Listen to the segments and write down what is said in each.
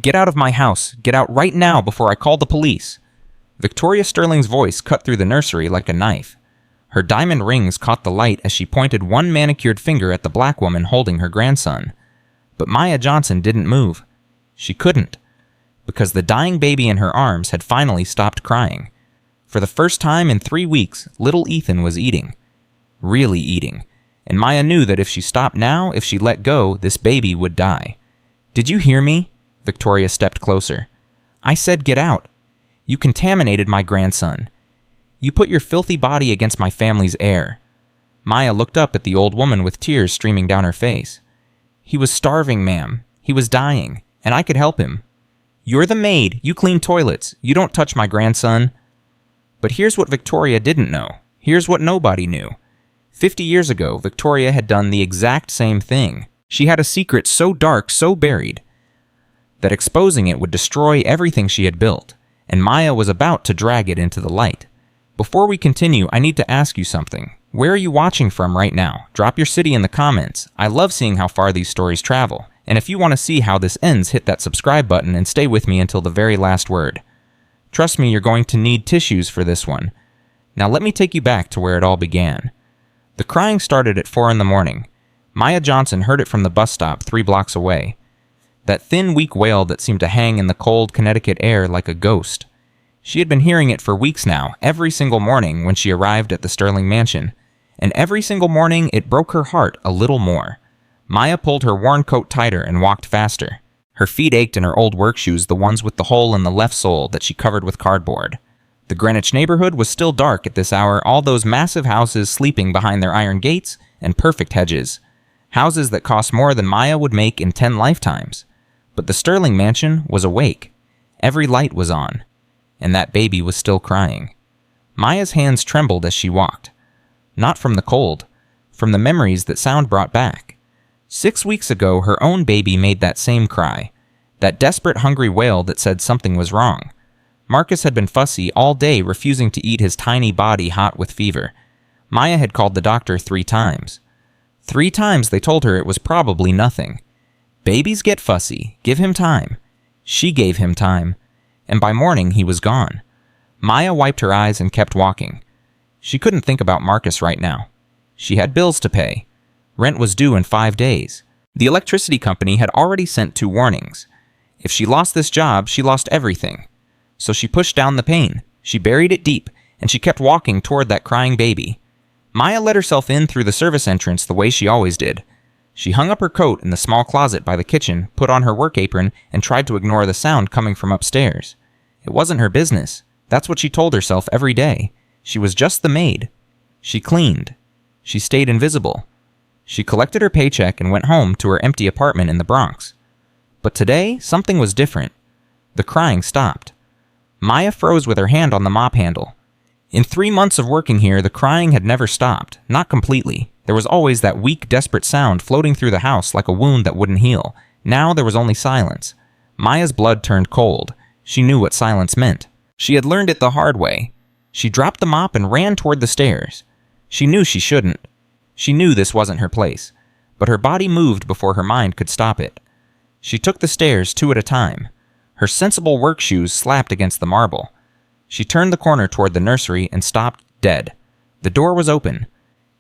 Get out of my house. Get out right now before I call the police. Victoria Sterling's voice cut through the nursery like a knife. Her diamond rings caught the light as she pointed one manicured finger at the black woman holding her grandson. But Maya Johnson didn't move. She couldn't, because the dying baby in her arms had finally stopped crying. For the first time in 3 weeks, little Ethan was eating. Really eating. And Maya knew that if she stopped now, if she let go, this baby would die. Did you hear me? Victoria stepped closer. I said get out. You contaminated my grandson. You put your filthy body against my family's heir. Maya looked up at the old woman with tears streaming down her face. He was starving, ma'am. He was dying, and I could help him. You're the maid. You clean toilets. You don't touch my grandson. But here's what Victoria didn't know. Here's what nobody knew. 50 years ago, Victoria had done the exact same thing. She had a secret so dark, so buried, that exposing it would destroy everything she had built, and Maya was about to drag it into the light. Before we continue, I need to ask you something. Where are you watching from right now? Drop your city in the comments. I love seeing how far these stories travel. And if you want to see how this ends, hit that subscribe button and stay with me until the very last word. Trust me, you're going to need tissues for this one. Now let me take you back to where it all began. The crying started at 4 in the morning. Maya Johnson heard it from the bus stop 3 blocks away. That thin, weak wail that seemed to hang in the cold Connecticut air like a ghost. She had been hearing it for weeks now, every single morning when she arrived at the Sterling mansion. And every single morning it broke her heart a little more. Maya pulled her worn coat tighter and walked faster. Her feet ached in her old work shoes, the ones with the hole in the left sole that she covered with cardboard. The Greenwich neighborhood was still dark at this hour, all those massive houses sleeping behind their iron gates and perfect hedges. Houses that cost more than Maya would make in 10 lifetimes. But the Sterling mansion was awake. Every light was on. And that baby was still crying. Maya's hands trembled as she walked. Not from the cold, from the memories that sound brought back. 6 weeks ago, her own baby made that same cry. That desperate, hungry wail that said something was wrong. Marcus had been fussy all day, refusing to eat, his tiny body hot with fever. Maya had called the doctor 3 times. 3 times they told her it was probably nothing. Babies get fussy. Give him time. She gave him time. And by morning, he was gone. Maya wiped her eyes and kept walking. She couldn't think about Marcus right now. She had bills to pay. Rent was due in 5 days. The electricity company had already sent 2 warnings. If she lost this job, she lost everything. So she pushed down the pain. She buried it deep, and she kept walking toward that crying baby. Maya let herself in through the service entrance the way she always did. She hung up her coat in the small closet by the kitchen, put on her work apron, and tried to ignore the sound coming from upstairs. It wasn't her business. That's what she told herself every day. She was just the maid. She cleaned. She stayed invisible. She collected her paycheck and went home to her empty apartment in the Bronx. But today, something was different. The crying stopped. Maya froze with her hand on the mop handle. In 3 months of working here, the crying had never stopped. Not completely. There was always that weak, desperate sound floating through the house like a wound that wouldn't heal. Now there was only silence. Maya's blood turned cold. She knew what silence meant. She had learned it the hard way. She dropped the mop and ran toward the stairs. She knew she shouldn't. She knew this wasn't her place. But her body moved before her mind could stop it. She took the stairs 2 at a time. Her sensible work shoes slapped against the marble. She turned the corner toward the nursery and stopped dead. The door was open.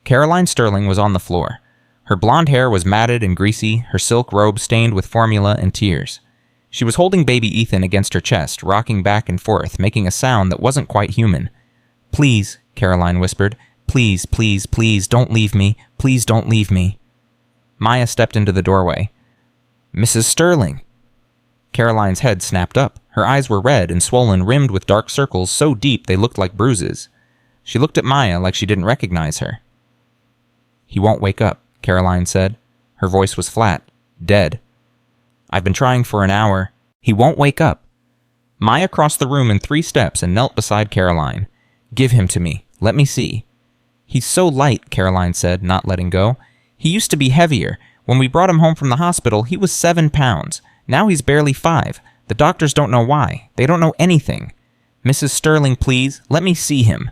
Caroline Sterling was on the floor. Her blonde hair was matted and greasy, her silk robe stained with formula and tears. She was holding baby Ethan against her chest, rocking back and forth, making a sound that wasn't quite human. "Please," Caroline whispered. "Please, please, please, don't leave me. Please don't leave me." Maya stepped into the doorway. "Mrs. Sterling." Caroline's head snapped up. Her eyes were red and swollen, rimmed with dark circles so deep they looked like bruises. She looked at Maya like she didn't recognize her. "He won't wake up," Caroline said. Her voice was flat, dead. "I've been trying for an hour. He won't wake up." Maya crossed the room in 3 steps and knelt beside Caroline. "Give him to me. Let me see." "He's so light," Caroline said, not letting go. "He used to be heavier. When we brought him home from the hospital, he was 7 pounds. Now he's barely 5. The doctors don't know why. They don't know anything. Mrs. Sterling, please, let me see him."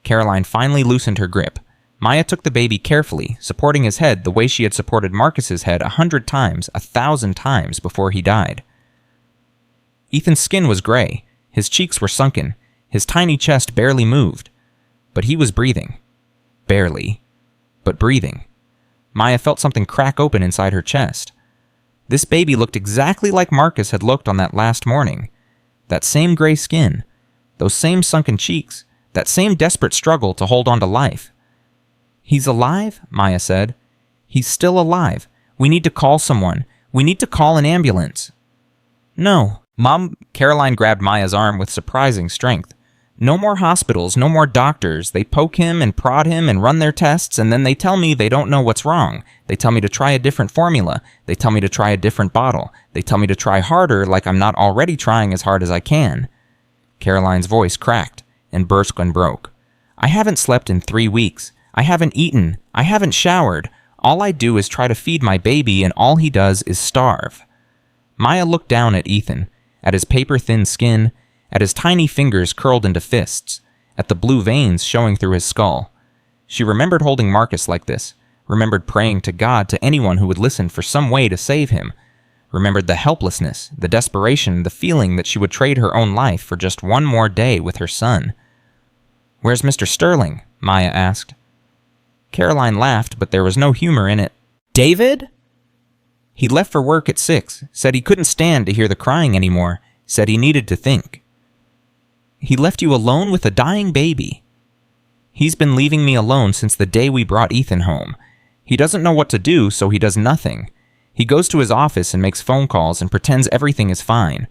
Caroline finally loosened her grip. Maya took the baby carefully, supporting his head the way she had supported Marcus's head 100 times, 1,000 times before he died. Ethan's skin was gray. His cheeks were sunken. His tiny chest barely moved. But he was breathing. Barely. But breathing. Maya felt something crack open inside her chest. This baby looked exactly like Marcus had looked on that last morning. That same gray skin. Those same sunken cheeks. That same desperate struggle to hold on to life. "He's alive?" Maya said. "He's still alive. We need to call someone. We need to call an ambulance." "No." Mom, Caroline grabbed Maya's arm with surprising strength. "No more hospitals, no more doctors. They poke him and prod him and run their tests, and then they tell me they don't know what's wrong. They tell me to try a different formula. They tell me to try a different bottle. They tell me to try harder like I'm not already trying as hard as I can." Caroline's voice cracked and burst and broke. "I haven't slept in 3 weeks. I haven't eaten. I haven't showered. All I do is try to feed my baby, and all he does is starve." Maya looked down at Ethan, at his paper-thin skin, at his tiny fingers curled into fists, at the blue veins showing through his skull. She remembered holding Marcus like this, remembered praying to God to anyone who would listen for some way to save him, remembered the helplessness, the desperation, the feeling that she would trade her own life for just one more day with her son. "Where's Mr. Sterling?" Maya asked. Caroline laughed, but there was no humor in it. "David?" "He left for work at 6, said he couldn't stand to hear the crying anymore, said he needed to think." "He left you alone with a dying baby?" "He's been leaving me alone since the day we brought Ethan home. He doesn't know what to do, so he does nothing. He goes to his office and makes phone calls and pretends everything is fine."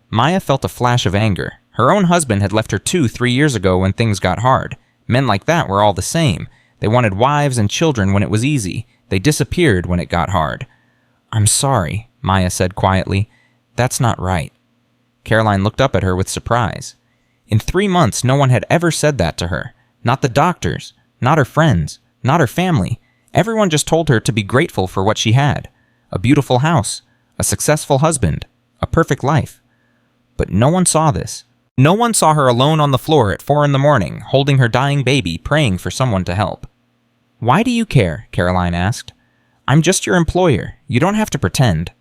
Maya felt a flash of anger. Her own husband had left her 3 years ago when things got hard. Men like that were all the same. They wanted wives and children when it was easy. They disappeared when it got hard. "I'm sorry," Maya said quietly. "That's not right." Caroline looked up at her with surprise. In 3 months, no one had ever said that to her. Not the doctors, not her friends, not her family. Everyone just told her to be grateful for what she had. A beautiful house, a successful husband, a perfect life. But no one saw this. No one saw her alone on the floor at 4 a.m, holding her dying baby, praying for someone to help. "Why do you care?" Caroline asked. "I'm just your employer. You don't have to pretend."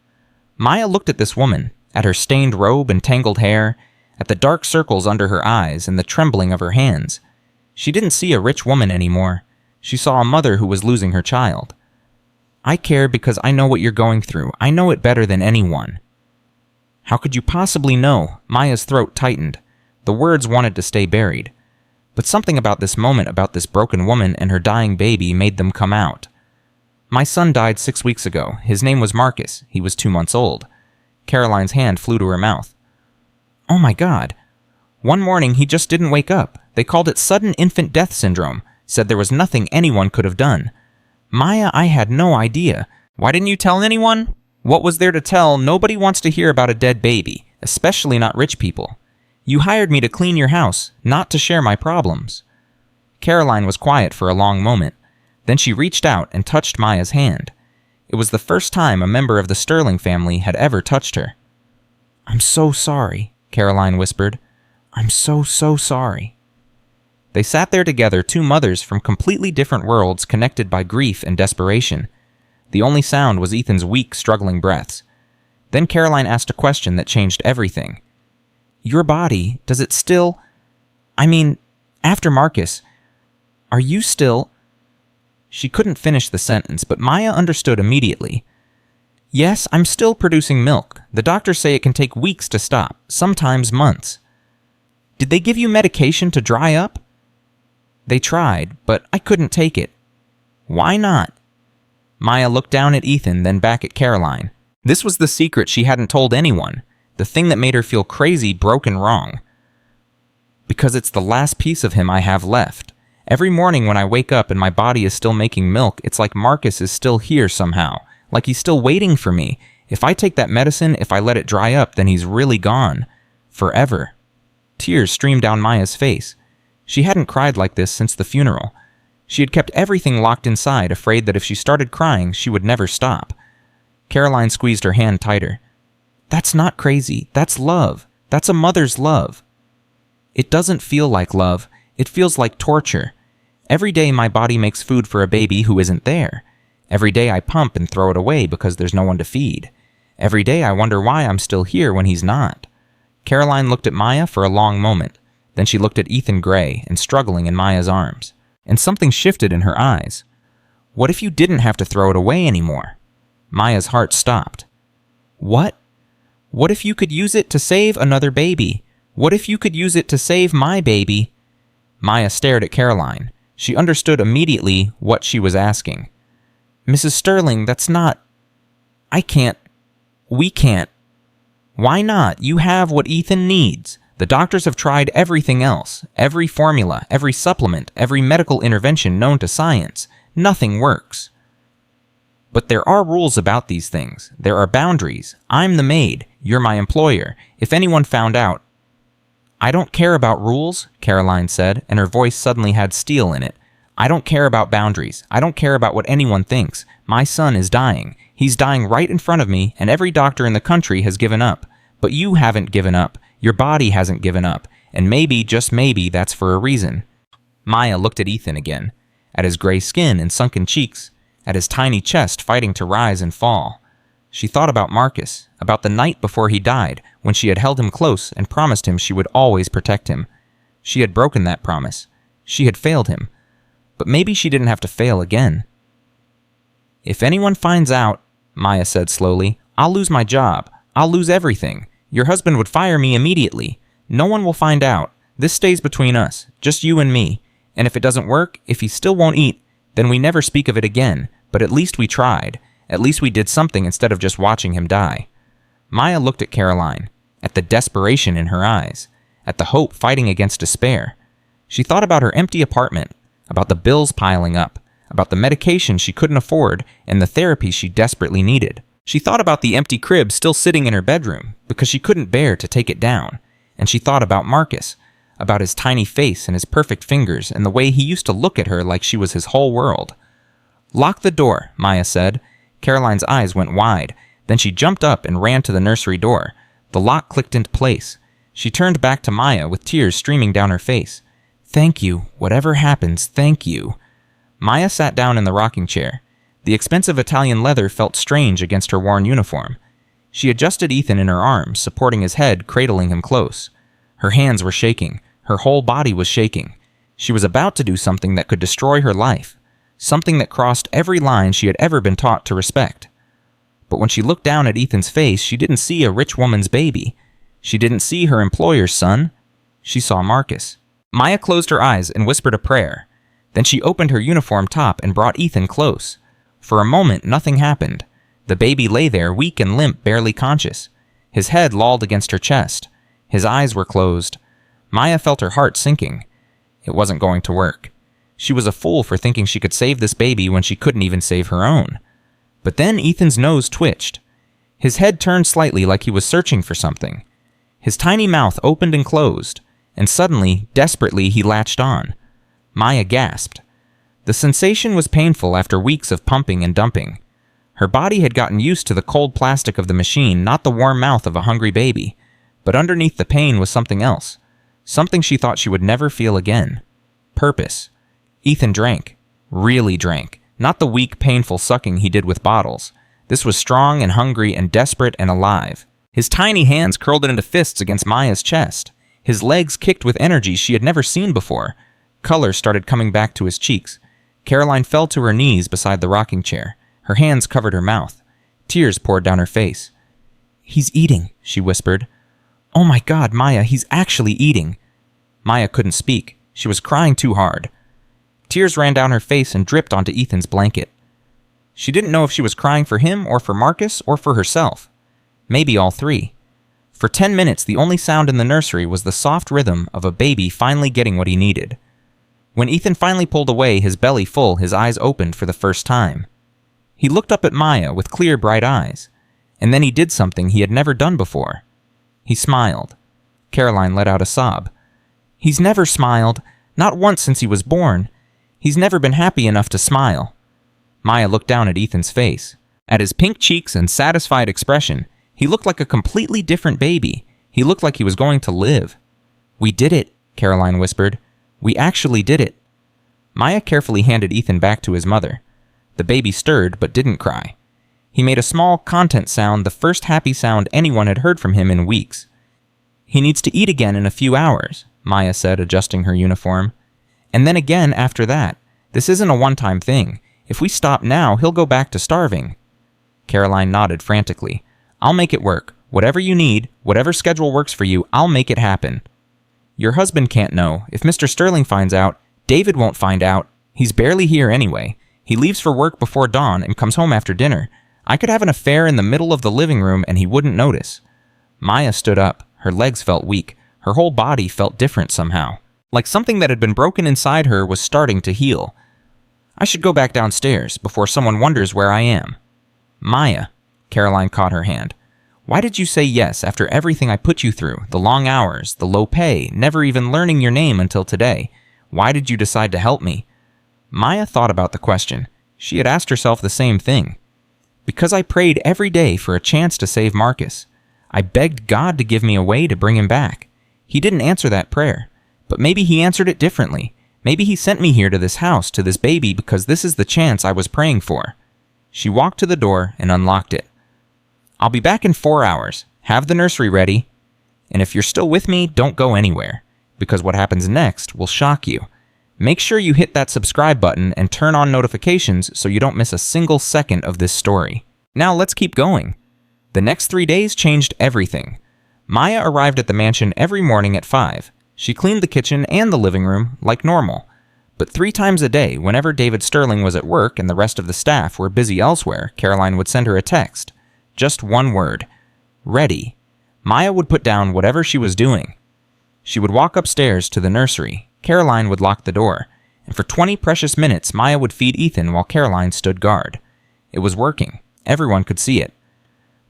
Maya looked at this woman, at her stained robe and tangled hair, at the dark circles under her eyes and the trembling of her hands. She didn't see a rich woman anymore. She saw a mother who was losing her child. "I care because I know what you're going through. I know it better than anyone." "How could you possibly know?" Maya's throat tightened. The words wanted to stay buried. But something about this moment, about this broken woman and her dying baby, made them come out. "My son died 6 weeks ago. His name was Marcus. He was 2 months old." Caroline's hand flew to her mouth. "Oh my God. One morning he just didn't wake up. They called it sudden infant death syndrome. Said there was nothing anyone could have done." "Maya, I had no idea. Why didn't you tell anyone?" "What was there to tell? Nobody wants to hear about a dead baby, especially not rich people. You hired me to clean your house, not to share my problems." Caroline was quiet for a long moment. Then she reached out and touched Maya's hand. It was the first time a member of the Sterling family had ever touched her. "I'm so sorry," Caroline whispered. "I'm so sorry." They sat there together, 2 mothers from completely different worlds connected by grief and desperation. The only sound was Ethan's weak, struggling breaths. Then Caroline asked a question that changed everything. "Your body, does it still... after Marcus, are you still..." She couldn't finish the sentence, but Maya understood immediately. "Yes, I'm still producing milk. The doctors say it can take weeks to stop, sometimes months." "Did they give you medication to dry up?" "They tried, but I couldn't take it." "Why not?" Maya looked down at Ethan, then back at Caroline. This was the secret she hadn't told anyone, the thing that made her feel crazy, broken, wrong. "Because it's the last piece of him I have left. Every morning when I wake up and my body is still making milk, it's like Marcus is still here somehow, like he's still waiting for me. If I take that medicine, if I let it dry up, then he's really gone. Forever." Tears streamed down Maya's face. She hadn't cried like this since the funeral. She had kept everything locked inside, afraid that if she started crying, she would never stop. Caroline squeezed her hand tighter. "That's not crazy. That's love. That's a mother's love." "It doesn't feel like love. It feels like torture. Every day my body makes food for a baby who isn't there. Every day I pump and throw it away because there's no one to feed. Every day I wonder why I'm still here when he's not. Caroline looked at Maya for a long moment. Then she looked at Ethan gray and struggling in Maya's arms. And something shifted in her eyes. What if you didn't have to throw it away anymore? Maya's heart stopped. What? What if you could use it to save another baby? What if you could use it to save my baby? Maya stared at Caroline. She understood immediately what she was asking. Mrs. Sterling, that's not... I can't... We can't. Why not? You have what Ethan needs. The doctors have tried everything else. Every formula, every supplement, every medical intervention known to science. Nothing works. But there are rules about these things. There are boundaries. I'm the maid. You're my employer. If anyone found out... I don't care about rules, Caroline said, and her voice suddenly had steel in it. I don't care about boundaries. I don't care about what anyone thinks. My son is dying. He's dying right in front of me, and every doctor in the country has given up. But you haven't given up. Your body hasn't given up. And maybe, just maybe, that's for a reason. Maya looked at Ethan again, at his gray skin and sunken cheeks, at his tiny chest fighting to rise and fall. She thought about Marcus, about the night before he died, when she had held him close and promised him she would always protect him. She had broken that promise. She had failed him. But maybe she didn't have to fail again. If anyone finds out, Maya said slowly, I'll lose my job. I'll lose everything. Your husband would fire me immediately. No one will find out. This stays between us, just you and me. And if it doesn't work, if he still won't eat, then we never speak of it again. But at least we tried. At least we did something instead of just watching him die. Maya looked at Caroline, at the desperation in her eyes, at the hope fighting against despair. She thought about her empty apartment, about the bills piling up, about the medication she couldn't afford and the therapy she desperately needed. She thought about the empty crib still sitting in her bedroom because she couldn't bear to take it down. And she thought about Marcus, about his tiny face and his perfect fingers and the way he used to look at her like she was his whole world. Lock the door, Maya said. Caroline's eyes went wide. Then she jumped up and ran to the nursery door. The lock clicked into place. She turned back to Maya with tears streaming down her face. Thank you. Whatever happens, thank you. Maya sat down in the rocking chair. The expensive Italian leather felt strange against her worn uniform. She adjusted Ethan in her arms, supporting his head, cradling him close. Her hands were shaking. Her whole body was shaking. She was about to do something that could destroy her life. Something that crossed every line she had ever been taught to respect. But when she looked down at Ethan's face, she didn't see a rich woman's baby. She didn't see her employer's son. She saw Marcus. Maya closed her eyes and whispered a prayer. Then she opened her uniform top and brought Ethan close. For a moment, nothing happened. The baby lay there, weak and limp, barely conscious. His head lolled against her chest. His eyes were closed. Maya felt her heart sinking. It wasn't going to work. She was a fool for thinking she could save this baby when she couldn't even save her own. But then Ethan's nose twitched. His head turned slightly like he was searching for something. His tiny mouth opened and closed, and suddenly, desperately, he latched on. Maya gasped. The sensation was painful after weeks of pumping and dumping. Her body had gotten used to the cold plastic of the machine, not the warm mouth of a hungry baby. But underneath the pain was something else. Something she thought she would never feel again. Purpose. Ethan drank. Really drank. Not the weak, painful sucking he did with bottles. This was strong and hungry and desperate and alive. His tiny hands curled into fists against Maya's chest. His legs kicked with energy she had never seen before. Color started coming back to his cheeks. Caroline fell to her knees beside the rocking chair. Her hands covered her mouth. Tears poured down her face. He's eating, she whispered. Oh my God, Maya, he's actually eating. Maya couldn't speak. She was crying too hard. Tears ran down her face and dripped onto Ethan's blanket. She didn't know if she was crying for him or for Marcus or for herself. Maybe all three. For 10 minutes, the only sound in the nursery was the soft rhythm of a baby finally getting what he needed. When Ethan finally pulled away, his belly full, his eyes opened for the first time. He looked up at Maya with clear, bright eyes. And then he did something he had never done before. He smiled. Caroline let out a sob. He's never smiled. Not once since he was born. He's never been happy enough to smile. Maya looked down at Ethan's face. At his pink cheeks and satisfied expression, he looked like a completely different baby. He looked like he was going to live. We did it, Caroline whispered. We actually did it. Maya carefully handed Ethan back to his mother. The baby stirred but didn't cry. He made a small content sound, the first happy sound anyone had heard from him in weeks. He needs to eat again in a few hours, Maya said, adjusting her uniform. And then again after that. This isn't a one-time thing. If we stop now, he'll go back to starving. Caroline nodded frantically. I'll make it work. Whatever you need, whatever schedule works for you, I'll make it happen. Your husband can't know. If Mr. Sterling finds out, David won't find out. He's barely here anyway. He leaves for work before dawn and comes home after dinner. I could have an affair in the middle of the living room and he wouldn't notice. Maya stood up. Her legs felt weak. Her whole body felt different somehow. Like something that had been broken inside her was starting to heal. I should go back downstairs before someone wonders where I am. Maya, Caroline caught her hand. Why did you say yes after everything I put you through? The long hours, the low pay, never even learning your name until today. Why did you decide to help me? Maya thought about the question. She had asked herself the same thing. Because I prayed every day for a chance to save Marcus. I begged God to give me a way to bring him back. He didn't answer that prayer. But maybe he answered it differently. Maybe he sent me here to this house, to this baby, because this is the chance I was praying for. She walked to the door and unlocked it. I'll be back in 4 hours. Have the nursery ready. And if you're still with me, don't go anywhere, because what happens next will shock you. Make sure you hit that subscribe button and turn on notifications so you don't miss a single second of this story. Now let's keep going. The next 3 days changed everything. Maya arrived at the mansion every morning at 5. She cleaned the kitchen and the living room like normal. But 3 times a day, whenever David Sterling was at work and the rest of the staff were busy elsewhere, Caroline would send her a text. Just one word. Ready. Maya would put down whatever she was doing. She would walk upstairs to the nursery. Caroline would lock the door. And for 20 precious minutes, Maya would feed Ethan while Caroline stood guard. It was working. Everyone could see it.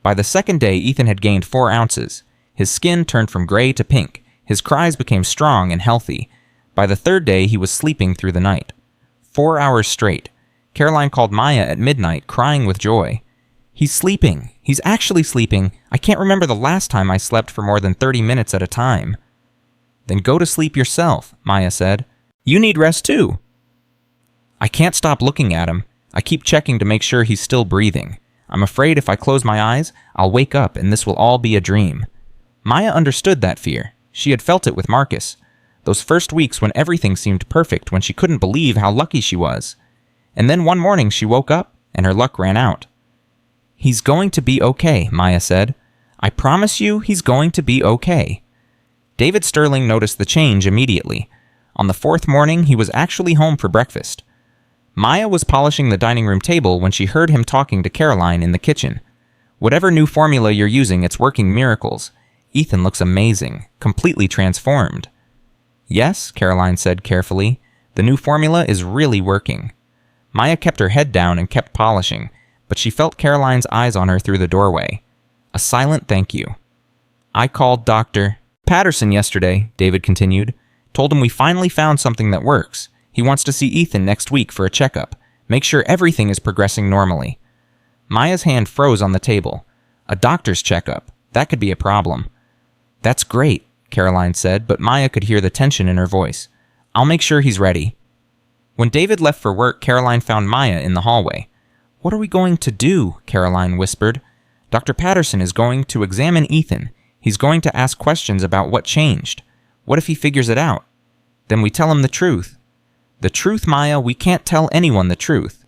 By the second day, Ethan had gained 4 ounces. His skin turned from gray to pink. His cries became strong and healthy. By the 3rd day, he was sleeping through the night. 4 hours straight. Caroline called Maya at midnight, crying with joy. He's sleeping. He's actually sleeping. I can't remember the last time I slept for more than 30 minutes at a time. Then go to sleep yourself, Maya said. You need rest too. I can't stop looking at him. I keep checking to make sure he's still breathing. I'm afraid if I close my eyes, I'll wake up and this will all be a dream. Maya understood that fear. She had felt it with Marcus. Those first weeks when everything seemed perfect, when she couldn't believe how lucky she was. And then one morning she woke up and her luck ran out. He's going to be okay, Maya said. I promise you he's going to be okay. David Sterling noticed the change immediately. On the 4th morning, he was actually home for breakfast. Maya was polishing the dining room table when she heard him talking to Caroline in the kitchen. Whatever new formula you're using, it's working miracles. Ethan looks amazing, completely transformed. Yes, Caroline said carefully. The new formula is really working. Maya kept her head down and kept polishing, but she felt Caroline's eyes on her through the doorway. A silent thank you. I called Dr. Patterson yesterday, David continued. Told him we finally found something that works. He wants to see Ethan next week for a checkup. Make sure everything is progressing normally. Maya's hand froze on the table. A doctor's checkup. That could be a problem. That's great, Caroline said, but Maya could hear the tension in her voice. I'll make sure he's ready. When David left for work, Caroline found Maya in the hallway. What are we going to do? Caroline whispered. Dr. Patterson is going to examine Ethan. He's going to ask questions about what changed. What if he figures it out? Then we tell him the truth. The truth, Maya, we can't tell anyone the truth.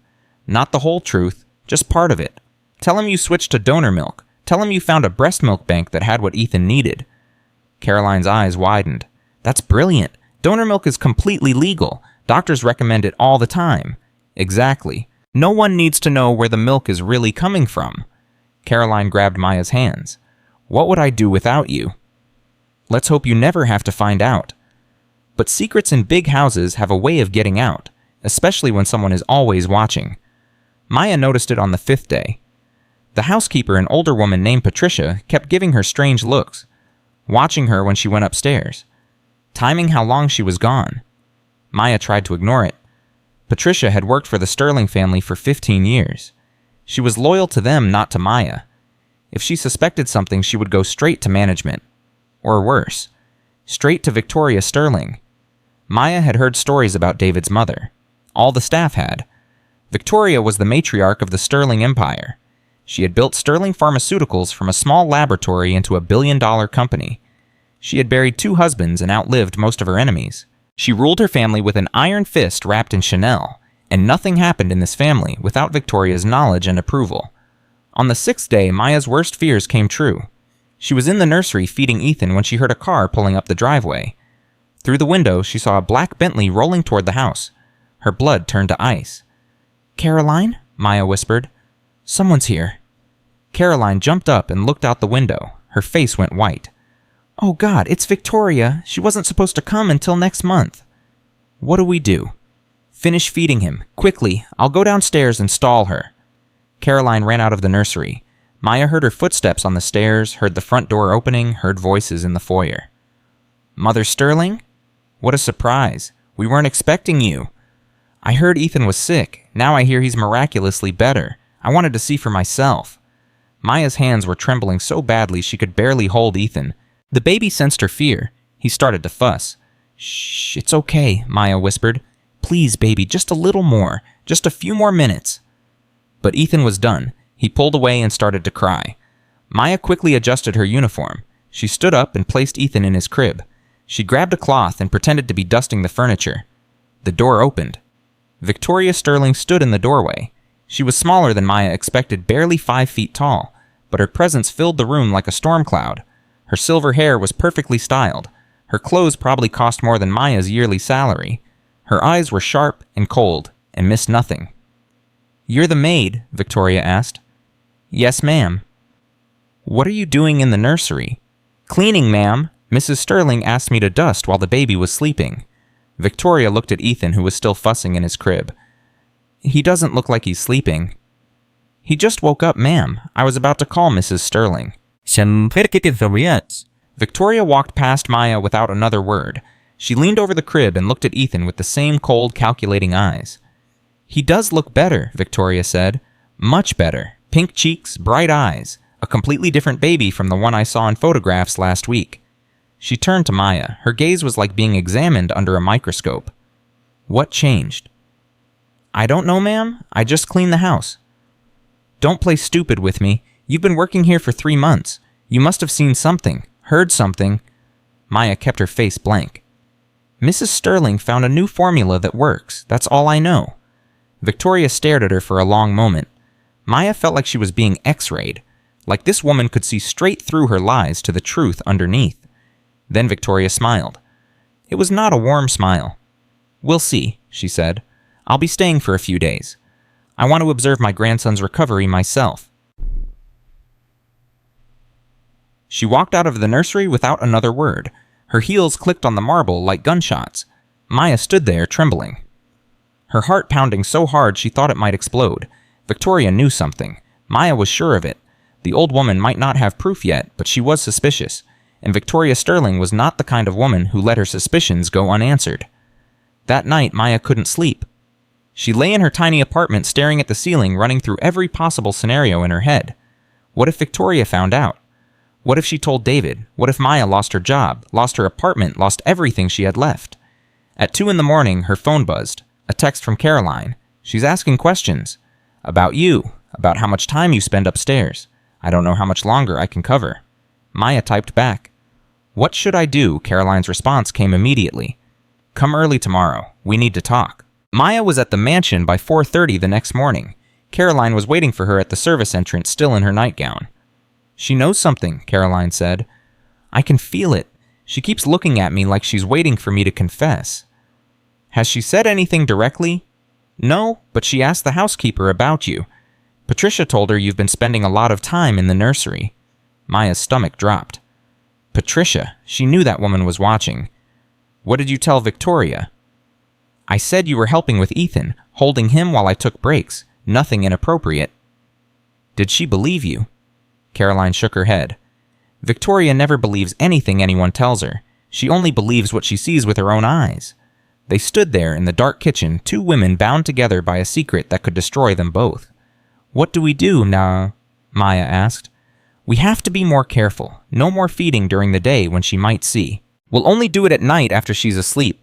Not the whole truth, just part of it. Tell him you switched to donor milk. Tell him you found a breast milk bank that had what Ethan needed. Caroline's eyes widened. That's brilliant. Donor milk is completely legal. Doctors recommend it all the time. Exactly. No one needs to know where the milk is really coming from. Caroline grabbed Maya's hands. What would I do without you? Let's hope you never have to find out. But secrets in big houses have a way of getting out, especially when someone is always watching. Maya noticed it on the 5th day. The housekeeper, an older woman named Patricia, kept giving her strange looks, watching her when she went upstairs, timing how long she was gone. Maya tried to ignore it. Patricia had worked for the Sterling family for 15 years. She was loyal to them, not to Maya. If she suspected something, she would go straight to management. Or worse, straight to Victoria Sterling. Maya had heard stories about David's mother. All the staff had. Victoria was the matriarch of the Sterling Empire. She had built Sterling Pharmaceuticals from a small laboratory into a billion-dollar company. She had buried 2 husbands and outlived most of her enemies. She ruled her family with an iron fist wrapped in Chanel, and nothing happened in this family without Victoria's knowledge and approval. On the 6th day, Maya's worst fears came true. She was in the nursery feeding Ethan when she heard a car pulling up the driveway. Through the window, she saw a black Bentley rolling toward the house. Her blood turned to ice. "Caroline?" Maya whispered. "Someone's here." Caroline jumped up and looked out the window. Her face went white. "Oh God, it's Victoria. She wasn't supposed to come until next month." "What do we do?" "Finish feeding him. Quickly. I'll go downstairs and stall her." Caroline ran out of the nursery. Maya heard her footsteps on the stairs, heard the front door opening, heard voices in the foyer. "Mother Sterling? What a surprise. We weren't expecting you." "I heard Ethan was sick. Now I hear he's miraculously better. I wanted to see for myself." Maya's hands were trembling so badly she could barely hold Ethan. The baby sensed her fear. He started to fuss. "Shh, it's okay," Maya whispered. "Please, baby, just a little more. Just a few more minutes." But Ethan was done. He pulled away and started to cry. Maya quickly adjusted her uniform. She stood up and placed Ethan in his crib. She grabbed a cloth and pretended to be dusting the furniture. The door opened. Victoria Sterling stood in the doorway. She was smaller than Maya expected, barely 5 feet tall, but her presence filled the room like a storm cloud. Her silver hair was perfectly styled. Her clothes probably cost more than Maya's yearly salary. Her eyes were sharp and cold and missed nothing. "You're the maid?" Victoria asked. "Yes, ma'am." "What are you doing in the nursery?" "Cleaning, ma'am. Mrs. Sterling asked me to dust while the baby was sleeping." Victoria looked at Ethan, who was still fussing in his crib. "He doesn't look like he's sleeping." "He just woke up, ma'am. I was about to call Mrs. Sterling." Victoria walked past Maya without another word. She leaned over the crib and looked at Ethan with the same cold, calculating eyes. "He does look better," Victoria said. "Much better. Pink cheeks, bright eyes. A completely different baby from the one I saw in photographs last week." She turned to Maya. Her gaze was like being examined under a microscope. "What changed?" "I don't know, ma'am. I just cleaned the house." "Don't play stupid with me. You've been working here for 3 months. You must have seen something, heard something." Maya kept her face blank. "Mrs. Sterling found a new formula that works. That's all I know." Victoria stared at her for a long moment. Maya felt like she was being x-rayed, like this woman could see straight through her lies to the truth underneath. Then Victoria smiled. It was not a warm smile. "We'll see," she said. "I'll be staying for a few days. I want to observe my grandson's recovery myself." She walked out of the nursery without another word. Her heels clicked on the marble like gunshots. Maya stood there, trembling. Her heart pounding so hard she thought it might explode. Victoria knew something. Maya was sure of it. The old woman might not have proof yet, but she was suspicious. And Victoria Sterling was not the kind of woman who let her suspicions go unanswered. That night, Maya couldn't sleep. She lay in her tiny apartment staring at the ceiling, running through every possible scenario in her head. What if Victoria found out? What if she told David? What if Maya lost her job, lost her apartment, lost everything she had left? At 2 a.m, her phone buzzed. A text from Caroline. She's asking questions. About you. About how much time you spend upstairs. I don't know how much longer I can cover. Maya typed back. "What should I do?" Caroline's response came immediately. "Come early tomorrow. We need to talk." Maya was at the mansion by 4:30 the next morning. Caroline was waiting for her at the service entrance, still in her nightgown. "She knows something," Caroline said. "I can feel it. She keeps looking at me like she's waiting for me to confess." "Has she said anything directly?" "No, but she asked the housekeeper about you. Patricia told her you've been spending a lot of time in the nursery." Maya's stomach dropped. Patricia. She knew that woman was watching. "What did you tell Victoria?" "I said you were helping with Ethan, holding him while I took breaks. Nothing inappropriate." "Did she believe you?" Caroline shook her head. "Victoria never believes anything anyone tells her. She only believes what she sees with her own eyes." They stood there in the dark kitchen, 2 women bound together by a secret that could destroy them both. "What do we do now?" Maya asked. "We have to be more careful. No more feeding during the day when she might see. We'll only do it at night after she's asleep."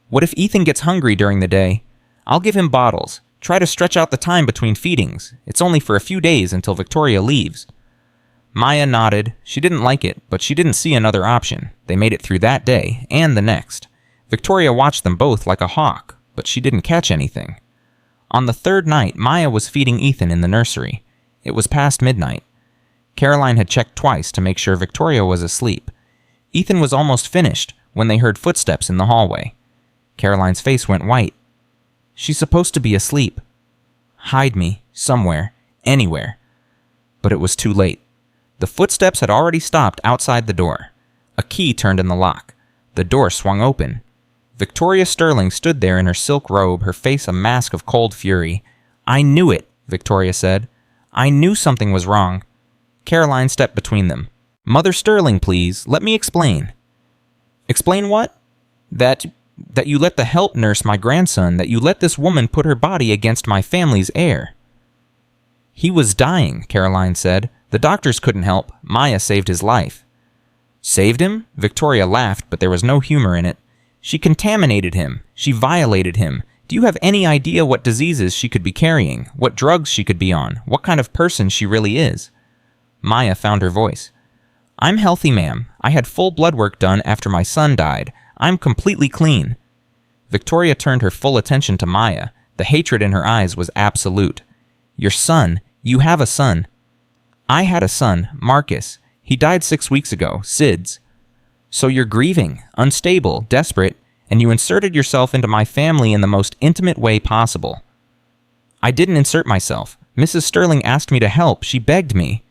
"What if Ethan gets hungry during the day?" "I'll give him bottles. Try to stretch out the time between feedings. It's only for a few days until Victoria leaves." Maya nodded. She didn't like it, but she didn't see another option. They made it through that day, and the next. Victoria watched them both like a hawk, but she didn't catch anything. On the third night, Maya was feeding Ethan in the nursery. It was past midnight. Caroline had checked twice to make sure Victoria was asleep. Ethan was almost finished when they heard footsteps in the hallway. Caroline's face went white. She's supposed to be asleep. Hide me, somewhere, anywhere. But it was too late. The footsteps had already stopped outside the door. A key turned in the lock. The door swung open. Victoria Sterling stood there in her silk robe, her face a mask of cold fury. "I knew it," Victoria said. "I knew something was wrong." Caroline stepped between them. "Mother Sterling, please, let me explain." "Explain what?" That you let the help nurse my grandson, that you let this woman put her body against my family's heir." "He was dying," Caroline said. "The doctors couldn't help. Maya saved his life." "Saved him?" Victoria laughed, but there was no humor in it. "She contaminated him. She violated him. Do you have any idea what diseases she could be carrying, what drugs she could be on, what kind of person she really is?" Maya found her voice. "I'm healthy, ma'am. I had full blood work done after my son died. I'm completely clean." Victoria turned her full attention to Maya. The hatred in her eyes was absolute. "Your son. You have a son." "I had a son, Marcus. He died 6 weeks ago, SIDS. So you're grieving, unstable, desperate, and you inserted yourself into my family in the most intimate way possible." "I didn't insert myself. Mrs. Sterling asked me to help. She begged me."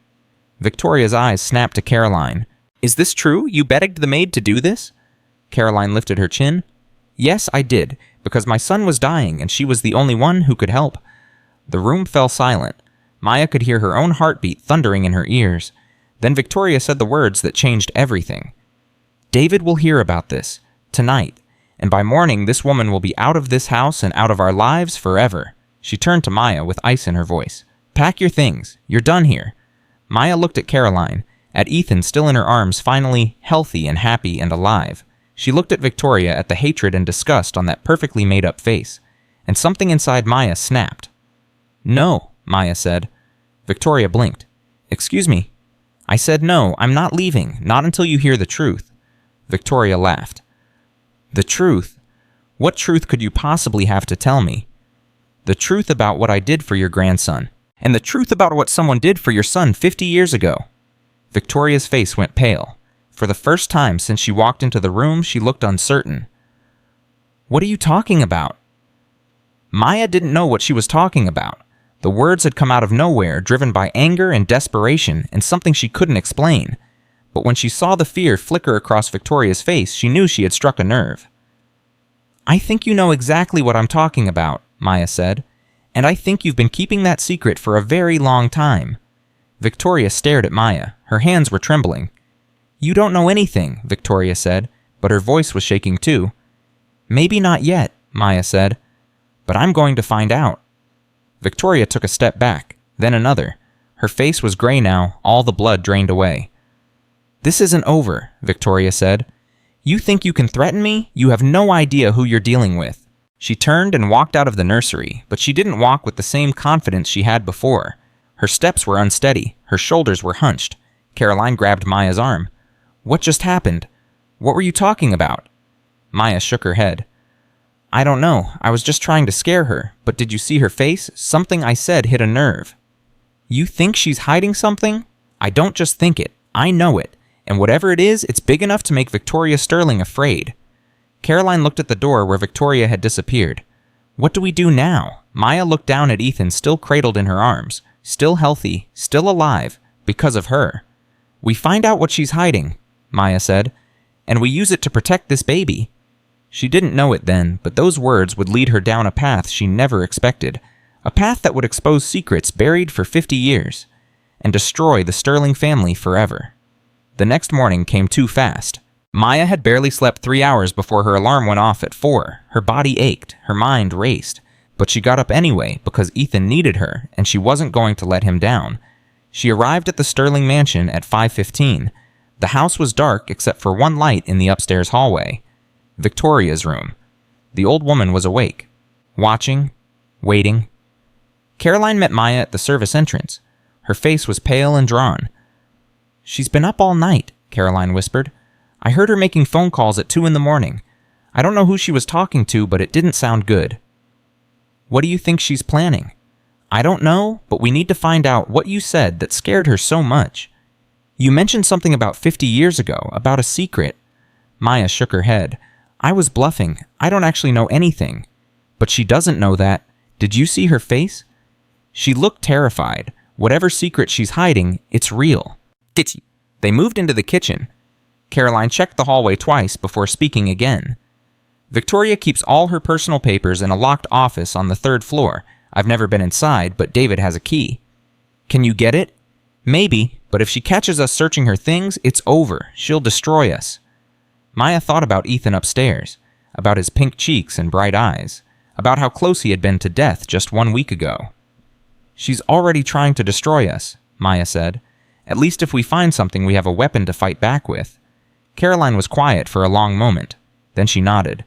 Victoria's eyes snapped to Caroline. "Is this true? You begged the maid to do this?" Caroline lifted her chin. "Yes, I did, because my son was dying and she was the only one who could help." The room fell silent. Maya could hear her own heartbeat thundering in her ears. Then Victoria said the words that changed everything. "David will hear about this, tonight, and by morning this woman will be out of this house and out of our lives forever." She turned to Maya with ice in her voice. "Pack your things. You're done here." Maya looked at Caroline, at Ethan still in her arms, finally healthy and happy and alive. She looked at Victoria, at the hatred and disgust on that perfectly made-up face, and something inside Maya snapped. "No," Maya said. Victoria blinked. "Excuse me." "I said no, I'm not leaving, not until you hear the truth." Victoria laughed. "The truth? What truth could you possibly have to tell me?" "The truth about what I did for your grandson, and the truth about what someone did for your son 50 years ago." Victoria's face went pale. For the first time since she walked into the room, she looked uncertain. "What are you talking about?" Maya didn't know what she was talking about. The words had come out of nowhere, driven by anger and desperation, and something she couldn't explain. But when she saw the fear flicker across Victoria's face, she knew she had struck a nerve. "I think you know exactly what I'm talking about," Maya said. "And I think you've been keeping that secret for a very long time." Victoria stared at Maya. Her hands were trembling. "You don't know anything," Victoria said, but her voice was shaking too. "Maybe not yet," Maya said, "but I'm going to find out." Victoria took a step back, then another. Her face was gray now, all the blood drained away. "This isn't over," Victoria said. "You think you can threaten me? You have no idea who you're dealing with." She turned and walked out of the nursery, but she didn't walk with the same confidence she had before. Her steps were unsteady, her shoulders were hunched. Caroline grabbed Maya's arm. "What just happened? What were you talking about?" Maya shook her head. "I don't know. I was just trying to scare her. But did you see her face? Something I said hit a nerve." "You think she's hiding something?" "I don't just think it. I know it. And whatever it is, it's big enough to make Victoria Sterling afraid." Caroline looked at the door where Victoria had disappeared. "What do we do now?" Maya looked down at Ethan, still cradled in her arms, still healthy, still alive, because of her. "We find out what she's hiding," Maya said, "and we use it to protect this baby." She didn't know it then, but those words would lead her down a path she never expected, a path that would expose secrets buried for 50 years, and destroy the Sterling family forever. The next morning came too fast. Maya had barely slept 3 hours before her alarm went off at 4. Her body ached, her mind raced, but she got up anyway because Ethan needed her, and she wasn't going to let him down. She arrived at the Sterling mansion at 5:15. The house was dark except for one light in the upstairs hallway. Victoria's room. The old woman was awake, watching, waiting. Caroline met Maya at the service entrance. Her face was pale and drawn. "She's been up all night," Caroline whispered. "I heard her making phone calls at 2 in the morning. I don't know who she was talking to, but it didn't sound good." "What do you think she's planning?" "I don't know, but we need to find out what you said that scared her so much. You mentioned something about 50 years ago, about a secret." Maya shook her head. "I was bluffing. I don't actually know anything." "But she doesn't know that. Did you see her face?" "She looked terrified. Whatever secret she's hiding, it's real." Kitty. They moved into the kitchen. Caroline checked the hallway twice before speaking again. "Victoria keeps all her personal papers in a locked office on the 3rd floor. I've never been inside, but David has a key." "Can you get it?" "Maybe, but if she catches us searching her things, it's over. She'll destroy us." Maya thought about Ethan upstairs, about his pink cheeks and bright eyes, about how close he had been to death just 1 week ago. "She's already trying to destroy us," Maya said. "At least if we find something, we have a weapon to fight back with." Caroline was quiet for a long moment. Then she nodded.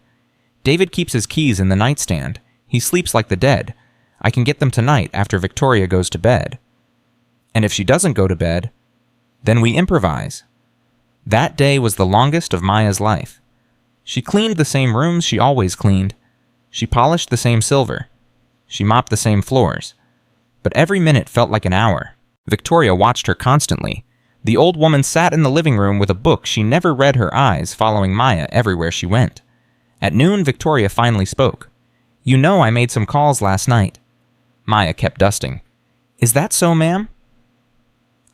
"David keeps his keys in the nightstand. He sleeps like the dead. I can get them tonight after Victoria goes to bed." "And if she doesn't go to bed, then we improvise." That day was the longest of Maya's life. She cleaned the same rooms she always cleaned. She polished the same silver. She mopped the same floors. But every minute felt like an hour. Victoria watched her constantly. The old woman sat in the living room with a book she never read, her eyes following Maya everywhere she went. At noon, Victoria finally spoke. "You know I made some calls last night." Maya kept dusting. "Is that so, ma'am?"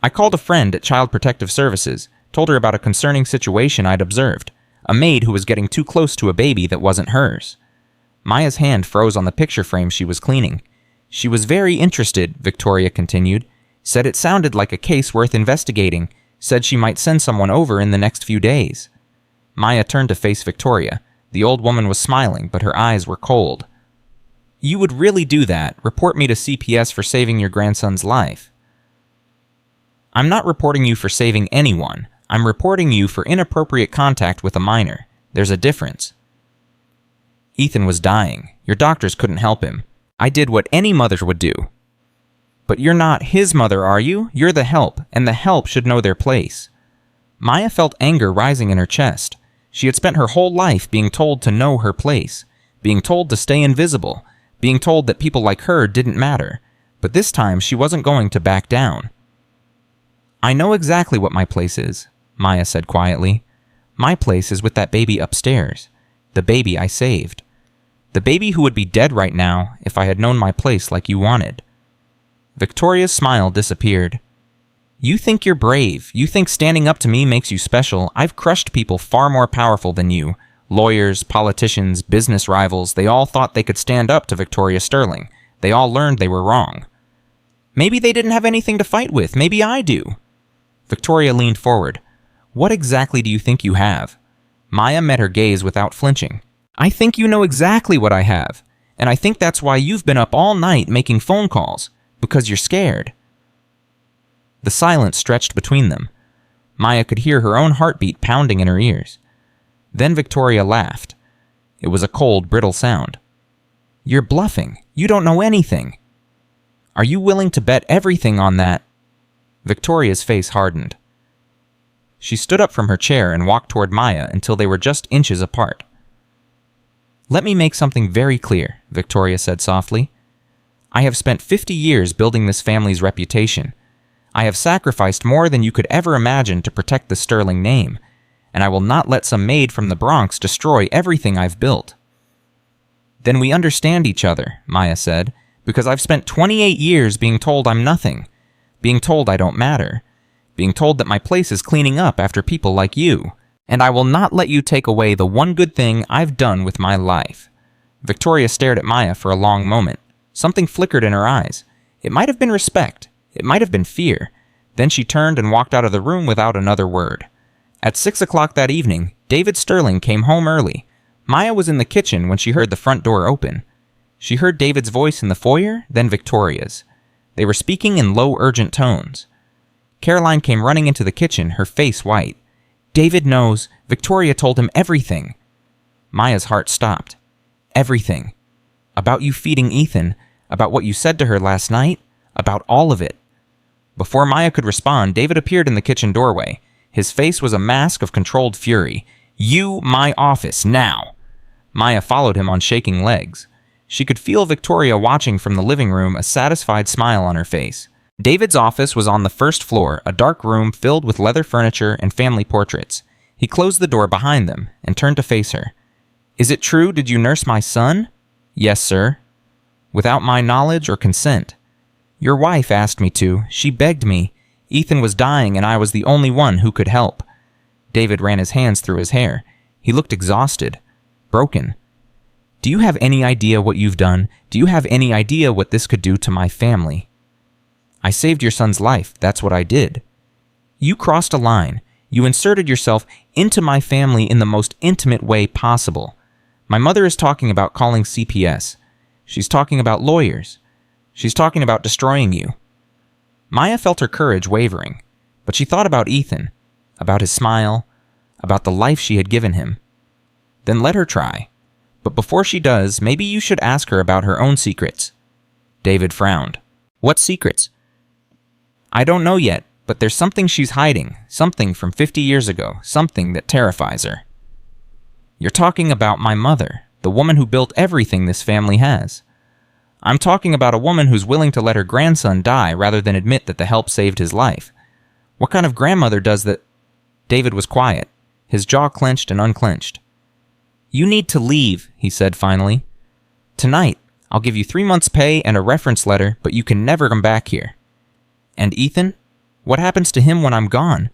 "I called a friend at Child Protective Services, told her about a concerning situation I'd observed, a maid who was getting too close to a baby that wasn't hers." Maya's hand froze on the picture frame she was cleaning. "She was very interested," Victoria continued. "Said it sounded like a case worth investigating. Said she might send someone over in the next few days." Maya turned to face Victoria. The old woman was smiling, but her eyes were cold. "You would really do that? Report me to CPS for saving your grandson's life?" "I'm not reporting you for saving anyone. I'm reporting you for inappropriate contact with a minor. There's a difference." "Ethan was dying. Your doctors couldn't help him. I did what any mother would do." "But you're not his mother, are you? You're the help, and the help should know their place." Maya felt anger rising in her chest. She had spent her whole life being told to know her place, being told to stay invisible, being told that people like her didn't matter. But this time she wasn't going to back down. "I know exactly what my place is," Maya said quietly. "My place is with that baby upstairs. The baby I saved. The baby who would be dead right now if I had known my place like you wanted." Victoria's smile disappeared. "You think you're brave. You think standing up to me makes you special. I've crushed people far more powerful than you. Lawyers, politicians, business rivals, they all thought they could stand up to Victoria Sterling. They all learned they were wrong." "Maybe they didn't have anything to fight with. Maybe I do." Victoria leaned forward. "What exactly do you think you have?" Maya met her gaze without flinching. "I think you know exactly what I have. And I think that's why you've been up all night making phone calls. Because you're scared." The silence stretched between them. Maya could hear her own heartbeat pounding in her ears. Then Victoria laughed. It was a cold, brittle sound. "You're bluffing. You don't know anything." "Are you willing to bet everything on that?" Victoria's face hardened. She stood up from her chair and walked toward Maya until they were just inches apart. "Let me make something very clear," Victoria said softly. "I have spent 50 years building this family's reputation. I have sacrificed more than you could ever imagine to protect the Sterling name, and I will not let some maid from the Bronx destroy everything I've built." "Then we understand each other," Maya said, "because I've spent 28 years being told I'm nothing, being told I don't matter, being told that my place is cleaning up after people like you, and I will not let you take away the one good thing I've done with my life." Victoria stared at Maya for a long moment. Something flickered in her eyes. It might have been respect. It might have been fear. Then she turned and walked out of the room without another word. At 6 o'clock that evening, David Sterling came home early. Maya was in the kitchen when she heard the front door open. She heard David's voice in the foyer, then Victoria's. They were speaking in low, urgent tones. Caroline came running into the kitchen, her face white. "David knows. Victoria told him everything." Maya's heart stopped. "Everything. About you feeding Ethan. About what you said to her last night. About all of it." Before Maya could respond, David appeared in the kitchen doorway. His face was a mask of controlled fury. "You, my office, now!" Maya followed him on shaking legs. She could feel Victoria watching from the living room, a satisfied smile on her face. David's office was on the first floor, a dark room filled with leather furniture and family portraits. He closed the door behind them and turned to face her. "Is it true? Did you nurse my son?" "Yes, sir." "Without my knowledge or consent?" "Your wife asked me to. She begged me. Ethan was dying and I was the only one who could help." David ran his hands through his hair. He looked exhausted, broken. "Do you have any idea what you've done? Do you have any idea what this could do to my family?" "I saved your son's life. That's what I did." "You crossed a line. You inserted yourself into my family in the most intimate way possible. My mother is talking about calling CPS. She's talking about lawyers. She's talking about destroying you." Maya felt her courage wavering, but she thought about Ethan, about his smile, about the life she had given him. "Then let her try. But before she does, maybe you should ask her about her own secrets." David frowned. "What secrets?" "I don't know yet, but there's something she's hiding, something from 50 years ago, something that terrifies her." "You're talking about my mother, the woman who built everything this family has." "I'm talking about a woman who's willing to let her grandson die rather than admit that the help saved his life. What kind of grandmother does that?" David was quiet, his jaw clenched and unclenched. "You need to leave," he said finally. "Tonight, I'll give you 3 months' pay and a reference letter, but you can never come back here." "And Ethan? What happens to him when I'm gone?"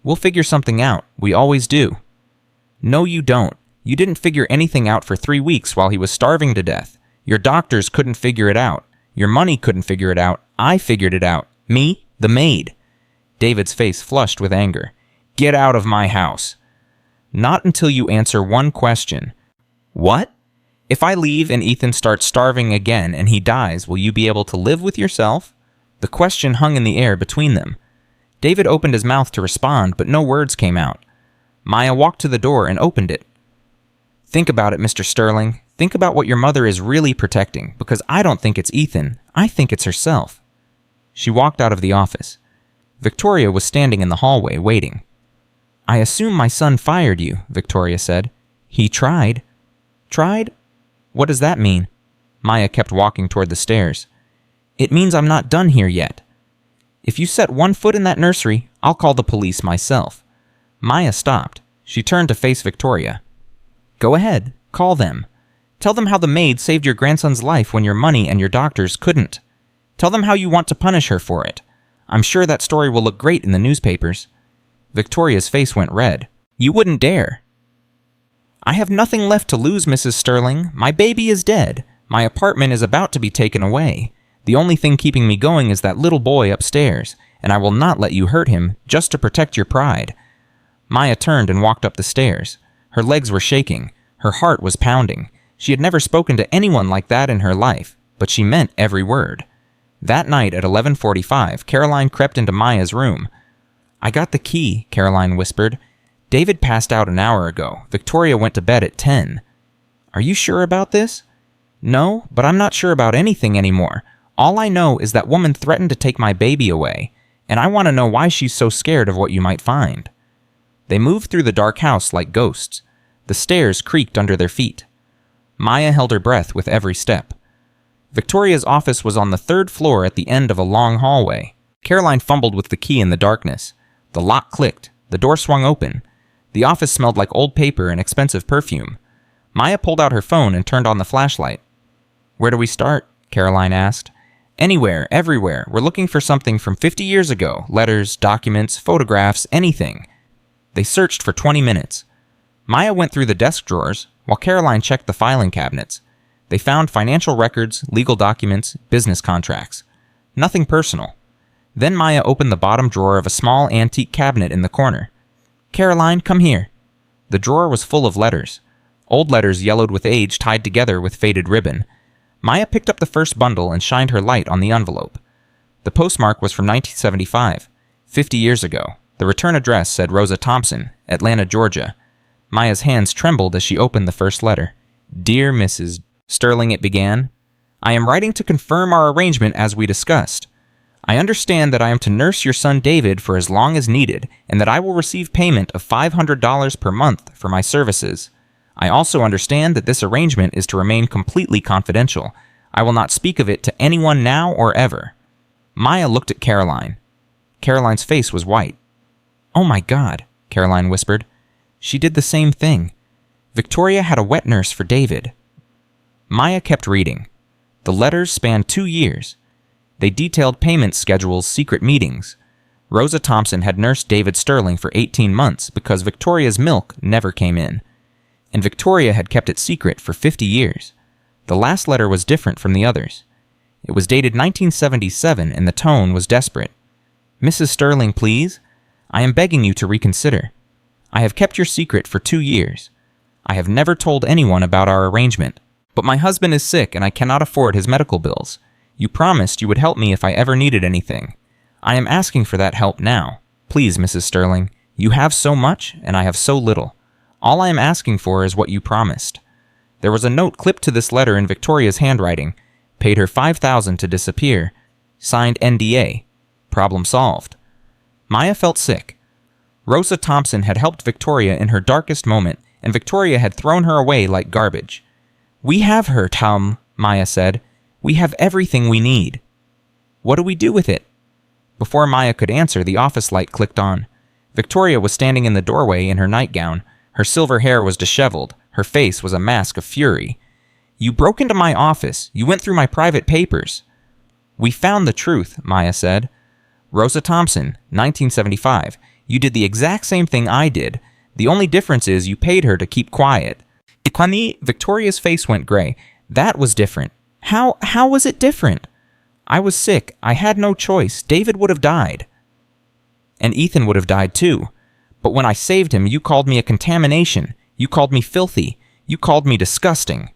"We'll figure something out. We always do." "No, you don't. You didn't figure anything out for 3 weeks while he was starving to death. Your doctors couldn't figure it out. Your money couldn't figure it out. I figured it out. Me, the maid." David's face flushed with anger. "Get out of my house." "Not until you answer one question." "What? If I leave and Ethan starts starving again and he dies, will you be able to live with yourself?" The question hung in the air between them. David opened his mouth to respond, but no words came out. Maya walked to the door and opened it. "Think about it, Mr. Sterling. Think about what your mother is really protecting, because I don't think it's Ethan. I think it's herself." She walked out of the office. Victoria was standing in the hallway, waiting. "I assume my son fired you," Victoria said. "He tried." "Tried? What does that mean?" Maya kept walking toward the stairs. "It means I'm not done here yet. If you set one foot in that nursery, I'll call the police myself." Maya stopped. She turned to face Victoria. "Go ahead. Call them. Tell them how the maid saved your grandson's life when your money and your doctors couldn't. Tell them how you want to punish her for it. I'm sure that story will look great in the newspapers." Victoria's face went red. "You wouldn't dare." "I have nothing left to lose, Mrs. Sterling. My baby is dead. My apartment is about to be taken away. The only thing keeping me going is that little boy upstairs, and I will not let you hurt him just to protect your pride." Maya turned and walked up the stairs. Her legs were shaking. Her heart was pounding. She had never spoken to anyone like that in her life, but she meant every word. That night at 11:45, Caroline crept into Maya's room. "I got the key," Caroline whispered. "David passed out an hour ago. Victoria went to bed at 10. "Are you sure about this?" "No, but I'm not sure about anything anymore. All I know is that woman threatened to take my baby away, and I want to know why she's so scared of what you might find." They moved through the dark house like ghosts. The stairs creaked under their feet. Maya held her breath with every step. Victoria's office was on the 3rd floor at the end of a long hallway. Caroline fumbled with the key in the darkness. The lock clicked. The door swung open. The office smelled like old paper and expensive perfume. Maya pulled out her phone and turned on the flashlight. "Where do we start?" Caroline asked. "Anywhere, everywhere. We're looking for something from 50 years ago. Letters, documents, photographs, anything." They searched for 20 minutes. Maya went through the desk drawers, while Caroline checked the filing cabinets. They found financial records, legal documents, business contracts. Nothing personal. Then Maya opened the bottom drawer of a small antique cabinet in the corner. "Caroline, come here." The drawer was full of letters. Old letters yellowed with age tied together with faded ribbon. Maya picked up the first bundle and shined her light on the envelope. The postmark was from 1975, 50 years ago. The return address said Rosa Thompson, Atlanta, Georgia. Maya's hands trembled as she opened the first letter. "Dear Mrs. Sterling," it began. "I am writing to confirm our arrangement as we discussed. I understand that I am to nurse your son David for as long as needed, and that I will receive payment of $500 per month for my services. I also understand that this arrangement is to remain completely confidential. I will not speak of it to anyone now or ever." Maya looked at Caroline. Caroline's face was white. "Oh my God," Caroline whispered. "She did the same thing. Victoria had a wet nurse for David." Maya kept reading. The letters spanned 2 years. They detailed payment schedules, secret meetings. Rosa Thompson had nursed David Sterling for 18 months because Victoria's milk never came in. And Victoria had kept it secret for 50 years. The last letter was different from the others. It was dated 1977 and the tone was desperate. "Mrs. Sterling, please. I am begging you to reconsider. I have kept your secret for 2 years. I have never told anyone about our arrangement. But my husband is sick and I cannot afford his medical bills. You promised you would help me if I ever needed anything. I am asking for that help now. Please, Mrs. Sterling. You have so much and I have so little. All I am asking for is what you promised." There was a note clipped to this letter in Victoria's handwriting. Paid her $5,000 to disappear. Signed NDA. Problem solved. Maya felt sick. Rosa Thompson had helped Victoria in her darkest moment, and Victoria had thrown her away like garbage. "We have her, Tom," Maya said. "We have everything we need." "What do we do with it?" Before Maya could answer, the office light clicked on. Victoria was standing in the doorway in her nightgown. Her silver hair was disheveled. Her face was a mask of fury. "You broke into my office. You went through my private papers." "We found the truth," Maya said. "Rosa Thompson, 1975. You did the exact same thing I did. The only difference is you paid her to keep quiet." Victoria's face went gray. "That was different." How was it different?" "I was sick. I had no choice. David would have died." "And Ethan would have died too. But when I saved him, you called me a contamination. You called me filthy. You called me disgusting."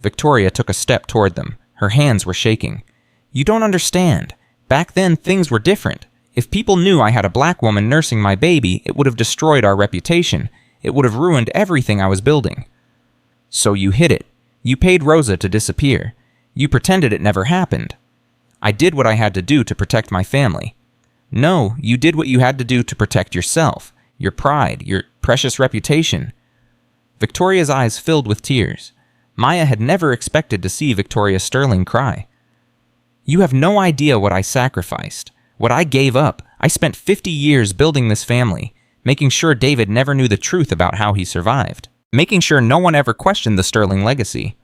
Victoria took a step toward them. Her hands were shaking. "You don't understand. Back then, things were different. If people knew I had a black woman nursing my baby, it would have destroyed our reputation. It would have ruined everything I was building." "So you hid it. You paid Rosa to disappear. You pretended it never happened." "I did what I had to do to protect my family." "No, you did what you had to do to protect yourself, your pride, your precious reputation." Victoria's eyes filled with tears. Maya had never expected to see Victoria Sterling cry. "You have no idea what I sacrificed, what I gave up. I spent 50 years building this family, making sure David never knew the truth about how he survived, making sure no one ever questioned the Sterling legacy.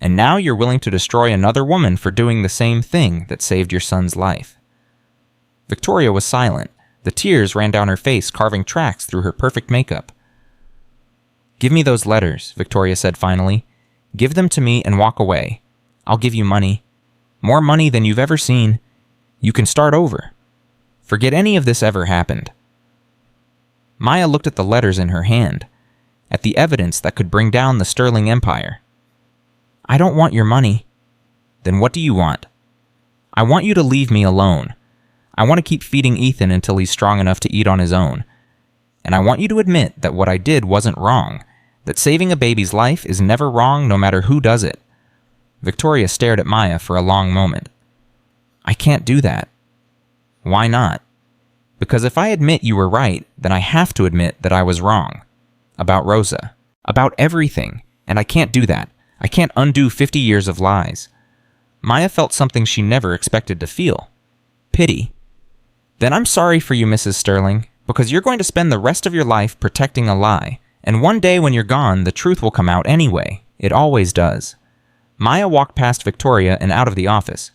And now you're willing to destroy another woman for doing the same thing that saved your son's life." Victoria was silent. The tears ran down her face, carving tracks through her perfect makeup. "Give me those letters," Victoria said finally. "Give them to me and walk away. I'll give you money. More money than you've ever seen. You can start over. Forget any of this ever happened." Maya looked at the letters in her hand, at the evidence that could bring down the Sterling Empire. "I don't want your money." "Then what do you want?" "I want you to leave me alone. I want to keep feeding Ethan until he's strong enough to eat on his own. And I want you to admit that what I did wasn't wrong, that saving a baby's life is never wrong no matter who does it." Victoria stared at Maya for a long moment. "I can't do that." "Why not?" "Because if I admit you were right, then I have to admit that I was wrong. About Rosa. About everything. And I can't do that. I can't undo 50 years of lies." Maya felt something she never expected to feel. Pity. "Then I'm sorry for you, Mrs. Sterling, because you're going to spend the rest of your life protecting a lie. And one day when you're gone, the truth will come out anyway. It always does." Maya walked past Victoria and out of the office.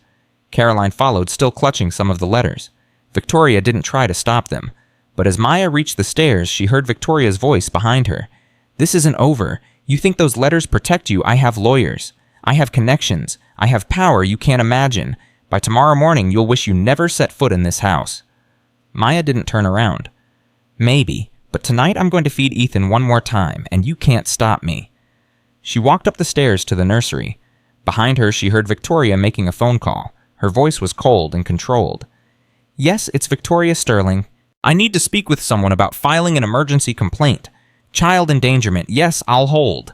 Caroline followed, still clutching some of the letters. Victoria didn't try to stop them. But as Maya reached the stairs, she heard Victoria's voice behind her. "This isn't over. You think those letters protect you? I have lawyers. I have connections. I have power you can't imagine. By tomorrow morning, you'll wish you never set foot in this house." Maya didn't turn around. "Maybe, but tonight I'm going to feed Ethan one more time, and you can't stop me." She walked up the stairs to the nursery. Behind her, she heard Victoria making a phone call. Her voice was cold and controlled. "Yes, it's Victoria Sterling. I need to speak with someone about filing an emergency complaint. Child endangerment. Yes, I'll hold."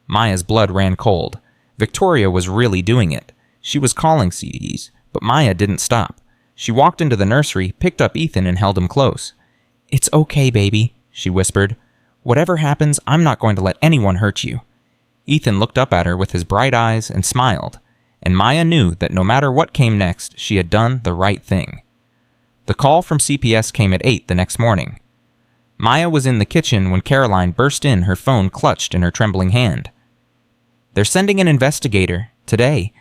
Maya's blood ran cold. Victoria was really doing it. She was calling CDs, but Maya didn't stop. She walked into the nursery, picked up Ethan, and held him close. "It's okay, baby," she whispered. "Whatever happens, I'm not going to let anyone hurt you." Ethan looked up at her with his bright eyes and smiled, and Maya knew that no matter what came next, she had done the right thing. The call from CPS came at 8 the next morning. Maya was in the kitchen when Caroline burst in, her phone clutched in her trembling hand. "They're sending an investigator, today.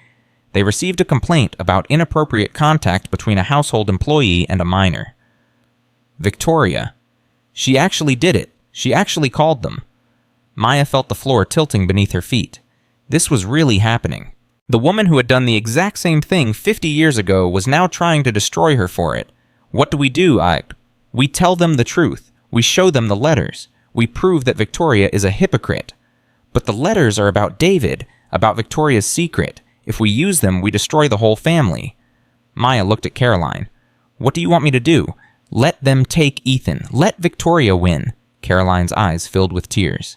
They received a complaint about inappropriate contact between a household employee and a minor." Victoria. She actually did it. She actually called them. Maya felt the floor tilting beneath her feet. This was really happening. The woman who had done the exact same thing 50 years ago was now trying to destroy her for it. What do? We tell them the truth. We show them the letters. We prove that Victoria is a hypocrite. But the letters are about David, about Victoria's secret. If we use them, we destroy the whole family. Maya looked at Caroline. "What do you want me to do? Let them take Ethan. Let Victoria win." Caroline's eyes filled with tears.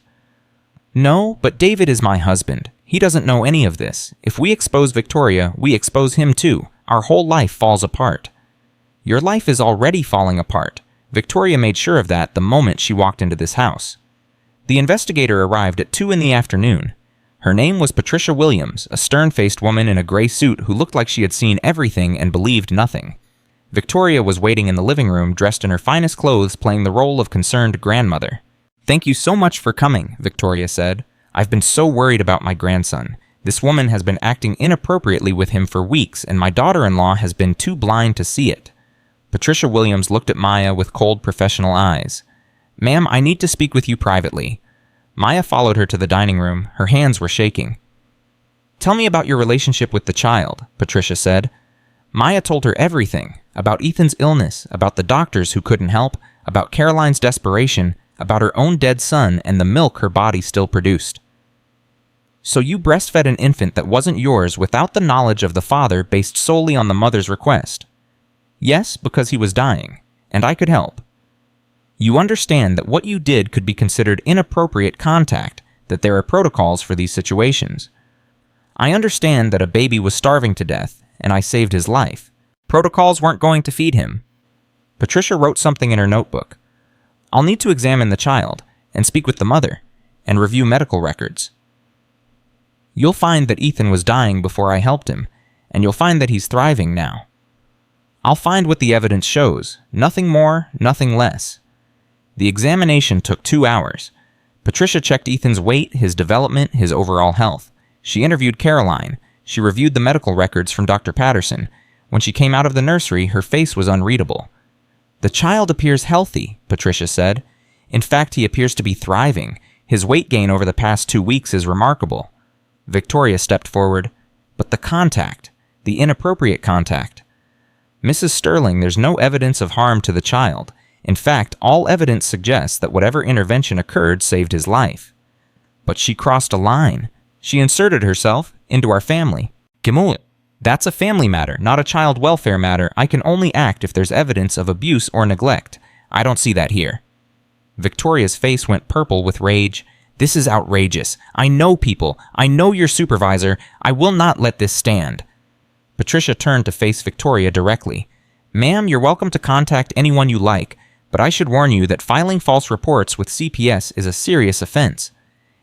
"No, but David is my husband. He doesn't know any of this. If we expose Victoria, we expose him too. Our whole life falls apart." "Your life is already falling apart. Victoria made sure of that the moment she walked into this house." The investigator arrived at 2 in the afternoon. Her name was Patricia Williams, a stern-faced woman in a gray suit who looked like she had seen everything and believed nothing. Victoria was waiting in the living room, dressed in her finest clothes, playing the role of concerned grandmother. "Thank you so much for coming," Victoria said. "I've been so worried about my grandson. This woman has been acting inappropriately with him for weeks, and my daughter-in-law has been too blind to see it." Patricia Williams looked at Maya with cold professional eyes. "Ma'am, I need to speak with you privately." Maya followed her to the dining room. Her hands were shaking. "Tell me about your relationship with the child," Patricia said. Maya told her everything, about Ethan's illness, about the doctors who couldn't help, about Caroline's desperation, about her own dead son and the milk her body still produced. "So you breastfed an infant that wasn't yours without the knowledge of the father, based solely on the mother's request?" "Yes, because he was dying, and I could help." "You understand that what you did could be considered inappropriate contact, that there are protocols for these situations." "I understand that a baby was starving to death, and I saved his life. Protocols weren't going to feed him." Patricia wrote something in her notebook. "I'll need to examine the child, and speak with the mother, and review medical records. You'll find that Ethan was dying before I helped him, and you'll find that he's thriving now. I'll find what the evidence shows, nothing more, nothing less." The examination took 2 hours. Patricia checked Ethan's weight, his development, his overall health. She interviewed Caroline. She reviewed the medical records from Dr. Patterson. When she came out of the nursery, her face was unreadable. "The child appears healthy," Patricia said. "In fact, he appears to be thriving. His weight gain over the past 2 weeks is remarkable." Victoria stepped forward. "But the contact, the inappropriate contact." "Mrs. Sterling, there's no evidence of harm to the child. In fact, all evidence suggests that whatever intervention occurred saved his life." "But she crossed a line. She inserted herself into our family." "Gemul, that's a family matter, not a child welfare matter. I can only act if there's evidence of abuse or neglect. I don't see that here." Victoria's face went purple with rage. "This is outrageous. I know people. I know your supervisor. I will not let this stand." Patricia turned to face Victoria directly. "Ma'am, you're welcome to contact anyone you like, but I should warn you that filing false reports with CPS is a serious offense.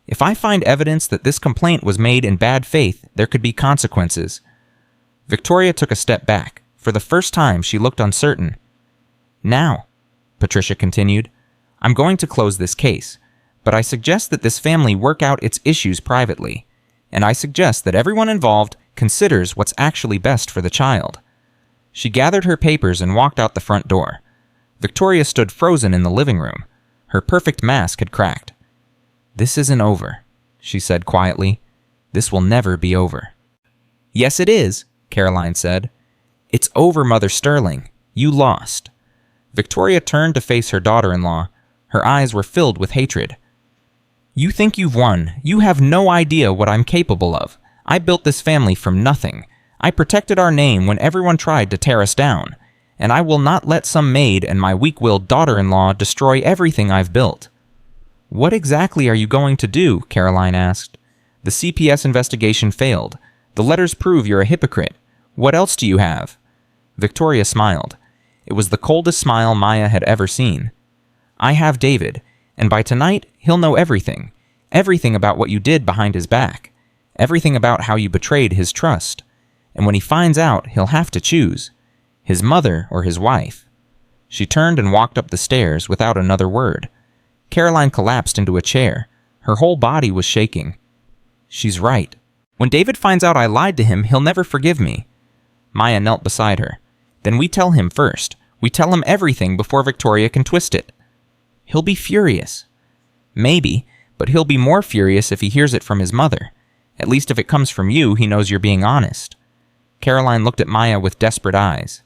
If I find evidence that this complaint was made in bad faith, there could be consequences." Victoria took a step back. For the first time, she looked uncertain. "Now," Patricia continued, "I'm going to close this case, but I suggest that this family work out its issues privately, and I suggest that everyone involved considers what's actually best for the child." She gathered her papers and walked out the front door. Victoria stood frozen in the living room. Her perfect mask had cracked. "This isn't over," she said quietly. "This will never be over." "Yes, it is," Caroline said. "It's over, Mother Sterling. You lost." Victoria turned to face her daughter-in-law. Her eyes were filled with hatred. "You think you've won. You have no idea what I'm capable of. I built this family from nothing. I protected our name when everyone tried to tear us down. And I will not let some maid and my weak-willed daughter-in-law destroy everything I've built." "What exactly are you going to do?" Caroline asked. "The CPS investigation failed. The letters prove you're a hypocrite. What else do you have?" Victoria smiled. It was the coldest smile Maya had ever seen. "I have David, and by tonight, he'll know everything. Everything about what you did behind his back. Everything about how you betrayed his trust. And when he finds out, he'll have to choose. His mother or his wife." She turned and walked up the stairs without another word. Caroline collapsed into a chair. Her whole body was shaking. "She's right. When David finds out I lied to him, he'll never forgive me." Maya knelt beside her. "Then we tell him first. We tell him everything before Victoria can twist it." "He'll be furious." "Maybe, but he'll be more furious if he hears it from his mother. At least if it comes from you, he knows you're being honest." Caroline looked at Maya with desperate eyes.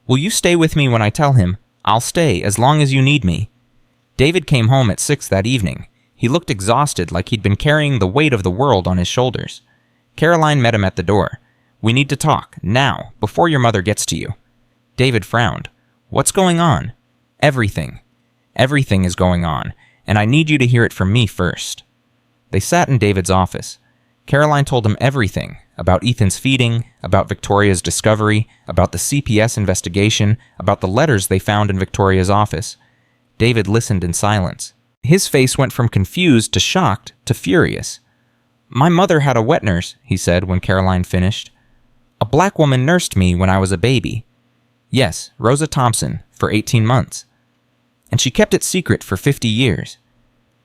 "Will you stay with me when I tell him? I'll stay as long as you need me." David came home at 6 that evening. He looked exhausted, like he'd been carrying the weight of the world on his shoulders. Caroline met him at the door. "We need to talk, now, before your mother gets to you." David frowned. "What's going on?" "Everything. Everything is going on, and I need you to hear it from me first." They sat in David's office. Caroline told him everything, about Ethan's feeding, about Victoria's discovery, about the CPS investigation, about the letters they found in Victoria's office. David listened in silence. His face went from confused to shocked to furious. "My mother had a wet nurse," he said when Caroline finished. "A black woman nursed me when I was a baby." "Yes, Rosa Thompson, for 18 months. And she kept it secret for 50 years.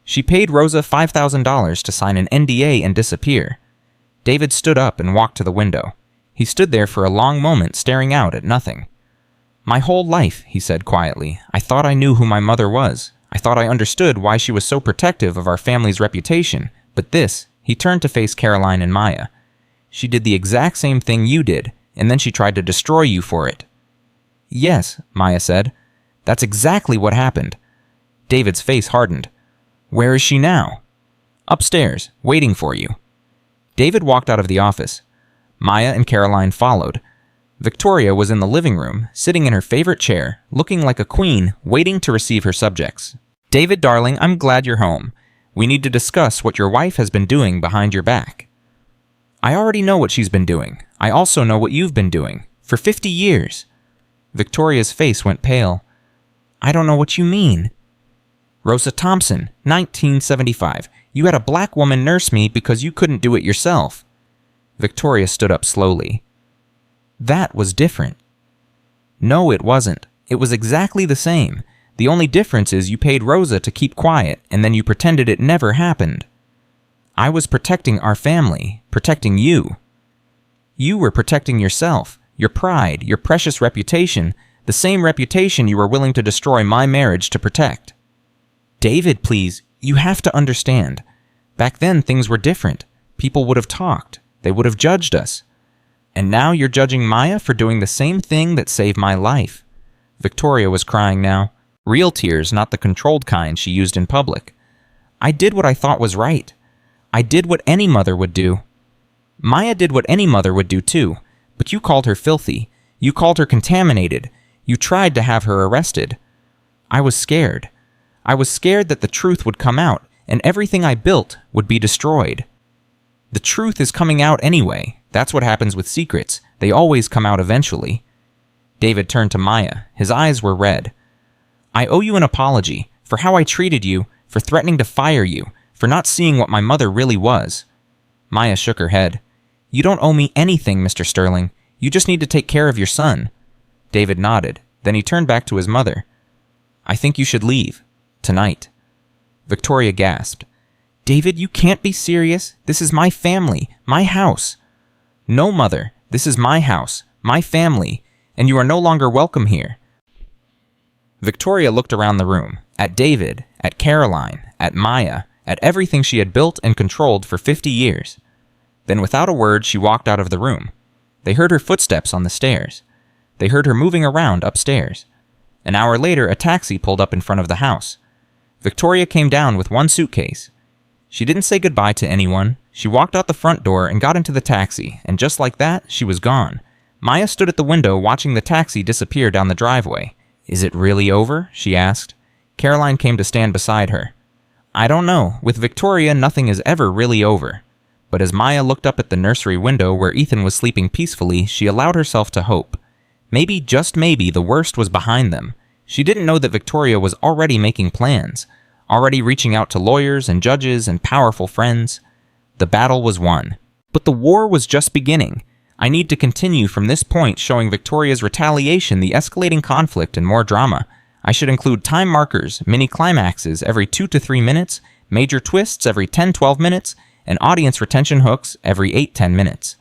She paid Rosa $5,000 to sign an NDA and disappear." David stood up and walked to the window. He stood there for a long moment, staring out at nothing. "My whole life," he said quietly, "I thought I knew who my mother was. I thought I understood why she was so protective of our family's reputation. But this," he turned to face Caroline and Maya, "she did the exact same thing you did, and then she tried to destroy you for it." "Yes," Maya said. "That's exactly what happened." David's face hardened. "Where is she now?" "Upstairs, waiting for you." David walked out of the office. Maya and Caroline followed. Victoria was in the living room, sitting in her favorite chair, looking like a queen, waiting to receive her subjects. "David, darling, I'm glad you're home. We need to discuss what your wife has been doing behind your back." "I already know what she's been doing. I also know what you've been doing. For 50 years. Victoria's face went pale. "I don't know what you mean." "Rosa Thompson, 1975. You had a black woman nurse me because you couldn't do it yourself." Victoria stood up slowly. "That was different." "No, it wasn't. It was exactly the same. The only difference is you paid Rosa to keep quiet, and then you pretended it never happened." "I was protecting our family, protecting you." "You were protecting yourself, your pride, your precious reputation, the same reputation you were willing to destroy my marriage to protect." "David, please, you have to understand. Back then, things were different. People would have talked. They would have judged us. And now you're judging Maya for doing the same thing that saved my life." Victoria was crying now. Real tears, not the controlled kind she used in public. "I did what I thought was right. I did what any mother would do." "Maya did what any mother would do too, but you called her filthy. You called her contaminated. You tried to have her arrested. I was scared. I was scared that the truth would come out, and everything I built would be destroyed." "The truth is coming out anyway. That's what happens with secrets. They always come out eventually." David turned to Maya. His eyes were red. "I owe you an apology for how I treated you, for threatening to fire you, for not seeing what my mother really was." Maya shook her head. "You don't owe me anything, Mr. Sterling. You just need to take care of your son." David nodded. Then he turned back to his mother. "I think you should leave. Tonight." Victoria gasped. "David, you can't be serious. This is my family, my house." "No, Mother. This is my house, my family, and you are no longer welcome here." Victoria looked around the room, at David, at Caroline, at Maya, at everything she had built and controlled for 50 years. Then without a word, she walked out of the room. They heard her footsteps on the stairs. They heard her moving around upstairs. An hour later, a taxi pulled up in front of the house. Victoria came down with one suitcase. She didn't say goodbye to anyone. She walked out the front door and got into the taxi, and just like that, she was gone. Maya stood at the window watching the taxi disappear down the driveway. "Is it really over?" she asked. Caroline came to stand beside her. "I don't know. With Victoria, nothing is ever really over." But as Maya looked up at the nursery window where Ethan was sleeping peacefully, she allowed herself to hope. Maybe, just maybe, the worst was behind them. She didn't know that Victoria was already making plans, already reaching out to lawyers and judges and powerful friends. The battle was won. But the war was just beginning. I need to continue from this point, showing Victoria's retaliation, the escalating conflict, and more drama. I should include time markers, mini-climaxes every 2 to 3 minutes, major twists every 10-12 minutes, and audience retention hooks every 8-10 minutes.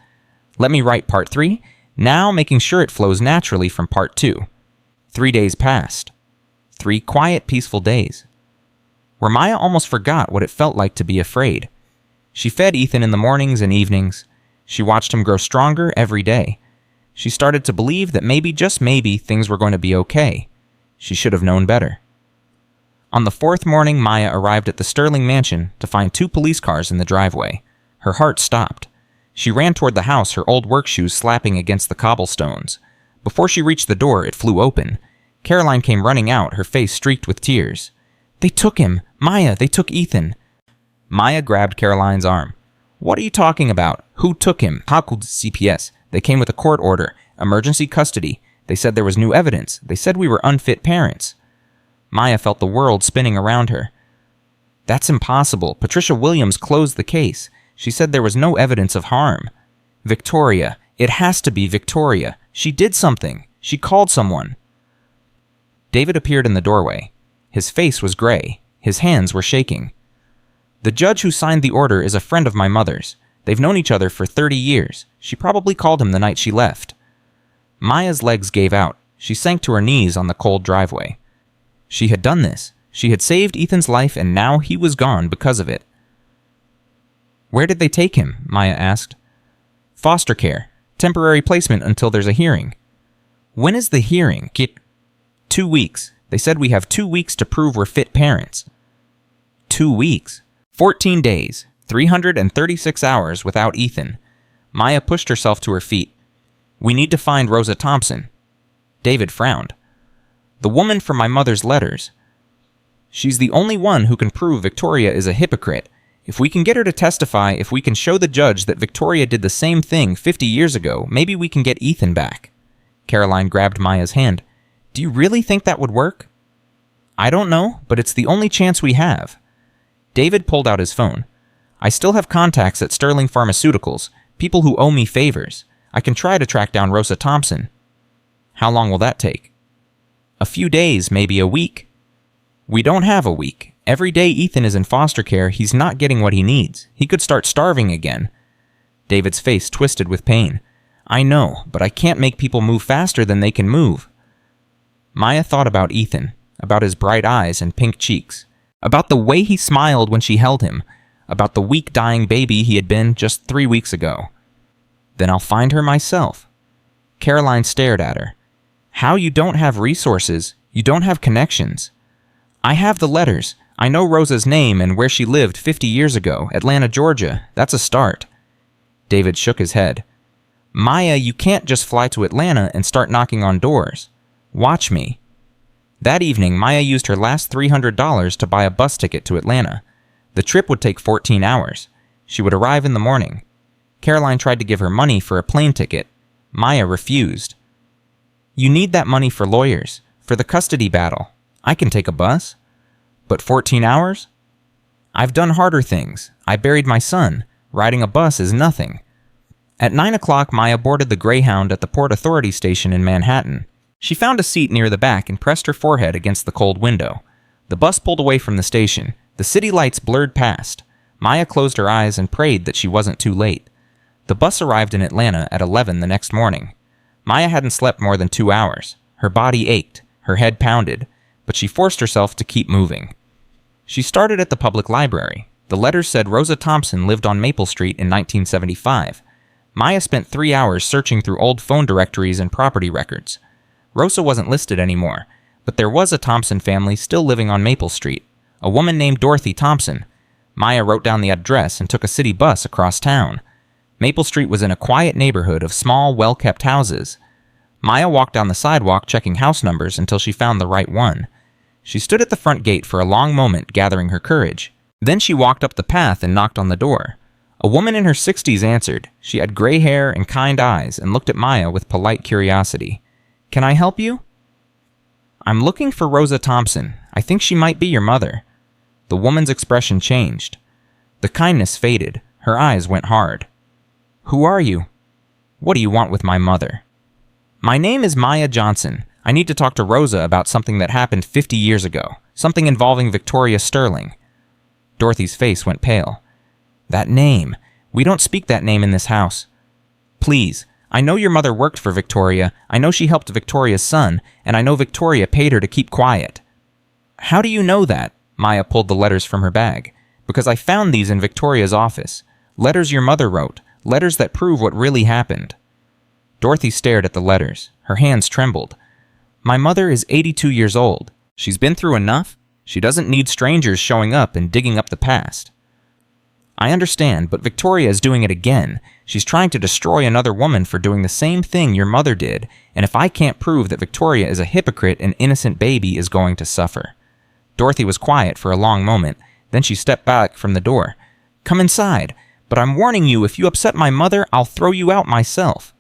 Let me write part 3, now making sure it flows naturally from part 2. 3 days passed. 3 quiet, peaceful days, where Maya almost forgot what it felt like to be afraid. She fed Ethan in the mornings and evenings. She watched him grow stronger every day. She started to believe that maybe, just maybe, things were going to be okay. She should have known better. On the 4th morning, Maya arrived at the Sterling mansion to find 2 police cars in the driveway. Her heart stopped. She ran toward the house, her old work shoes slapping against the cobblestones. Before she reached the door, it flew open. Caroline came running out, her face streaked with tears. "They took him! Maya, they took Ethan!" Maya grabbed Caroline's arm. "What are you talking about? Who took him? How could CPS? They came with a court order. Emergency custody. They said there was new evidence. They said we were unfit parents." Maya felt the world spinning around her. "That's impossible. Patricia Williams closed the case. She said there was no evidence of harm." "Victoria. It has to be Victoria. She did something. She called someone." David appeared in the doorway. His face was gray. His hands were shaking. "The judge who signed the order is a friend of my mother's. They've known each other for 30 years. She probably called him the night she left." Maya's legs gave out. She sank to her knees on the cold driveway. She had done this. She had saved Ethan's life, and now he was gone because of it. "Where did they take him?" Maya asked. "Foster care. Temporary placement until there's a hearing." "When is the hearing?" 2 weeks. They said we have 2 weeks to prove we're fit parents." 2 weeks. 14 days. 336 hours without Ethan. Maya pushed herself to her feet. "We need to find Rosa Thompson." David frowned. "The woman from my mother's letters. She's the only one who can prove Victoria is a hypocrite. If we can get her to testify, if we can show the judge that Victoria did the same thing 50 years ago, maybe we can get Ethan back." Caroline grabbed Maya's hand. "Do you really think that would work?" "I don't know, but it's the only chance we have." David pulled out his phone. "I still have contacts at Sterling Pharmaceuticals, people who owe me favors. I can try to track down Rosa Thompson." "How long will that take?" "A few days, maybe a week." "We don't have a week. Every day Ethan is in foster care, he's not getting what he needs. He could start starving again." David's face twisted with pain. "I know, but I can't make people move faster than they can move." Maya thought about Ethan, about his bright eyes and pink cheeks, about the way he smiled when she held him, about the weak, dying baby he had been just 3 weeks ago. "Then I'll find her myself." Caroline stared at her. "How you don't have resources? You don't have connections." "I have the letters. I know Rosa's name and where she lived 50 years ago, Atlanta, Georgia. That's a start." David shook his head. "Maya, you can't just fly to Atlanta and start knocking on doors. Watch me." That evening, Maya used her last $300 to buy a bus ticket to Atlanta. The trip would take 14 hours. She would arrive in the morning. Caroline tried to give her money for a plane ticket. Maya refused. "You need that money for lawyers, for the custody battle. I can take a bus." "But 14 hours? I've done harder things. I buried my son. Riding a bus is nothing." At 9 o'clock, Maya boarded the Greyhound at the Port Authority station in Manhattan. She found a seat near the back and pressed her forehead against the cold window. The bus pulled away from the station. The city lights blurred past. Maya closed her eyes and prayed that she wasn't too late. The bus arrived in Atlanta at 11 the next morning. Maya hadn't slept more than 2 hours. Her body ached. Her head pounded. But she forced herself to keep moving. She started at the public library. The letters said Rosa Thompson lived on Maple Street in 1975. Maya spent 3 hours searching through old phone directories and property records. Rosa wasn't listed anymore, but there was a Thompson family still living on Maple Street, a woman named Dorothy Thompson. Maya wrote down the address and took a city bus across town. Maple Street was in a quiet neighborhood of small, well-kept houses. Maya walked down the sidewalk checking house numbers until she found the right one. She stood at the front gate for a long moment, gathering her courage. Then she walked up the path and knocked on the door. A woman in her 60s answered. She had gray hair and kind eyes and looked at Maya with polite curiosity. Can I help you? I'm looking for Rosa Thompson. I think she might be your mother. The woman's expression changed. The kindness faded. Her eyes went hard. Who are you? What do you want with my mother? My name is Maya Johnson. I need to talk to Rosa about something that happened 50 years ago. Something involving Victoria Sterling. Dorothy's face went pale. That name. We don't speak that name in this house. Please, I know your mother worked for Victoria. I know she helped Victoria's son, and I know Victoria paid her to keep quiet. How do you know that? Maya pulled the letters from her bag. Because I found these in Victoria's office. Letters your mother wrote. Letters that prove what really happened. Dorothy stared at the letters. Her hands trembled. My mother is 82 years old. She's been through enough. She doesn't need strangers showing up and digging up the past. I understand, but Victoria is doing it again. She's trying to destroy another woman for doing the same thing your mother did, and if I can't prove that Victoria is a hypocrite, an innocent baby is going to suffer. Dorothy was quiet for a long moment, then she stepped back from the door. Come inside, but I'm warning you, if you upset my mother, I'll throw you out myself.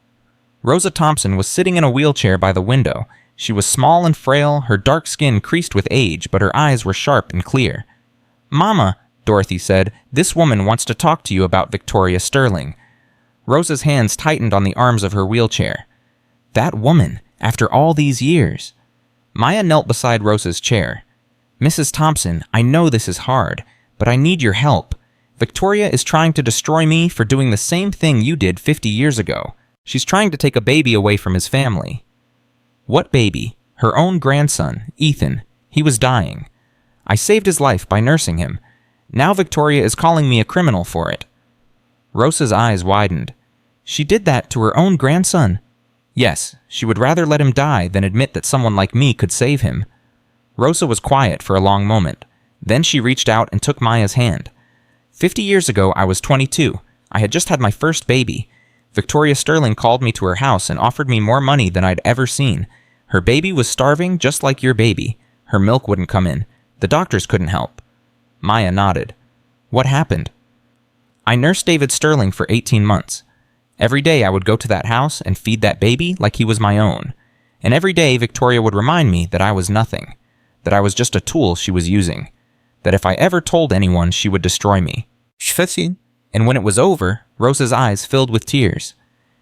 Rosa Thompson was sitting in a wheelchair by the window. She was small and frail, her dark skin creased with age, but her eyes were sharp and clear. Mama, Dorothy said, this woman wants to talk to you about Victoria Sterling. Rosa's hands tightened on the arms of her wheelchair. That woman, after all these years. Maya knelt beside Rosa's chair. Mrs. Thompson, I know this is hard, but I need your help. Victoria is trying to destroy me for doing the same thing you did 50 years ago. She's trying to take a baby away from his family. What baby? Her own grandson, Ethan. He was dying. I saved his life by nursing him. Now Victoria is calling me a criminal for it. Rosa's eyes widened. She did that to her own grandson? Yes, she would rather let him die than admit that someone like me could save him. Rosa was quiet for a long moment. Then she reached out and took Maya's hand. 50 years ago, I was 22. I had just had my first baby. Victoria Sterling called me to her house and offered me more money than I'd ever seen. Her baby was starving just like your baby. Her milk wouldn't come in. The doctors couldn't help. Maya nodded. What happened? I nursed David Sterling for 18 months. Every day I would go to that house and feed that baby like he was my own. And every day Victoria would remind me that I was nothing, that I was just a tool she was using, that if I ever told anyone she would destroy me. And when it was over, Rosa's eyes filled with tears.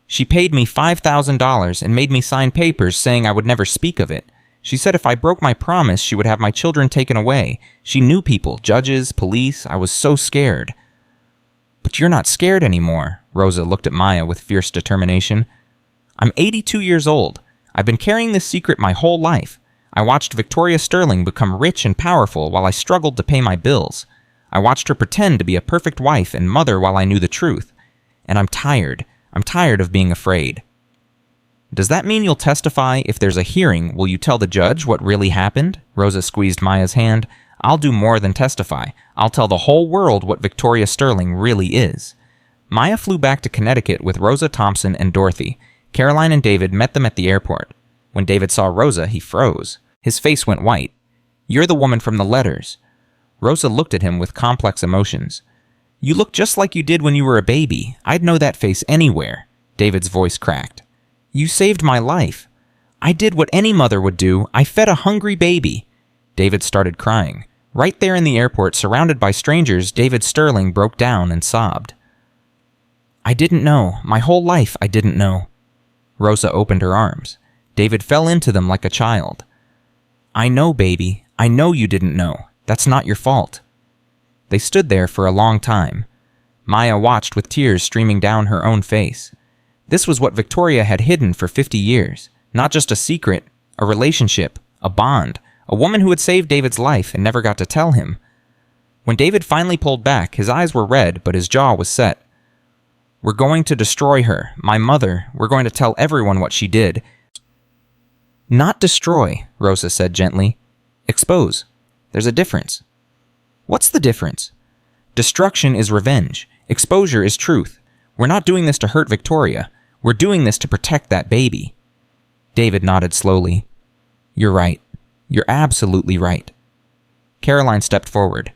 She paid me $5,000 and made me sign papers saying I would never speak of it. She said if I broke my promise, she would have my children taken away. She knew people, judges, police. I was so scared. But you're not scared anymore, Rosa looked at Maya with fierce determination. I'm 82 years old. I've been carrying this secret my whole life. I watched Victoria Sterling become rich and powerful while I struggled to pay my bills. I watched her pretend to be a perfect wife and mother while I knew the truth. And I'm tired. I'm tired of being afraid. Does that mean you'll testify? If there's a hearing, will you tell the judge what really happened? Rosa squeezed Maya's hand. I'll do more than testify. I'll tell the whole world what Victoria Sterling really is. Maya flew back to Connecticut with Rosa Thompson and Dorothy. Caroline and David met them at the airport. When David saw Rosa, he froze. His face went white. You're the woman from the letters. Rosa looked at him with complex emotions. You look just like you did when you were a baby. I'd know that face anywhere. David's voice cracked. You saved my life. I did what any mother would do. I fed a hungry baby. David started crying. Right there in the airport, surrounded by strangers, David Sterling broke down and sobbed. I didn't know. My whole life I didn't know. Rosa opened her arms. David fell into them like a child. I know, baby. I know you didn't know. That's not your fault. They stood there for a long time. Maya watched with tears streaming down her own face. This was what Victoria had hidden for 50 years. Not just a secret, a relationship, a bond, a woman who had saved David's life and never got to tell him. When David finally pulled back, his eyes were red, but his jaw was set. We're going to destroy her, my mother. We're going to tell everyone what she did. Not destroy, Rosa said gently. Expose. There's a difference. What's the difference? Destruction is revenge. Exposure is truth. We're not doing this to hurt Victoria. We're doing this to protect that baby. David nodded slowly. You're right. You're absolutely right. Caroline stepped forward.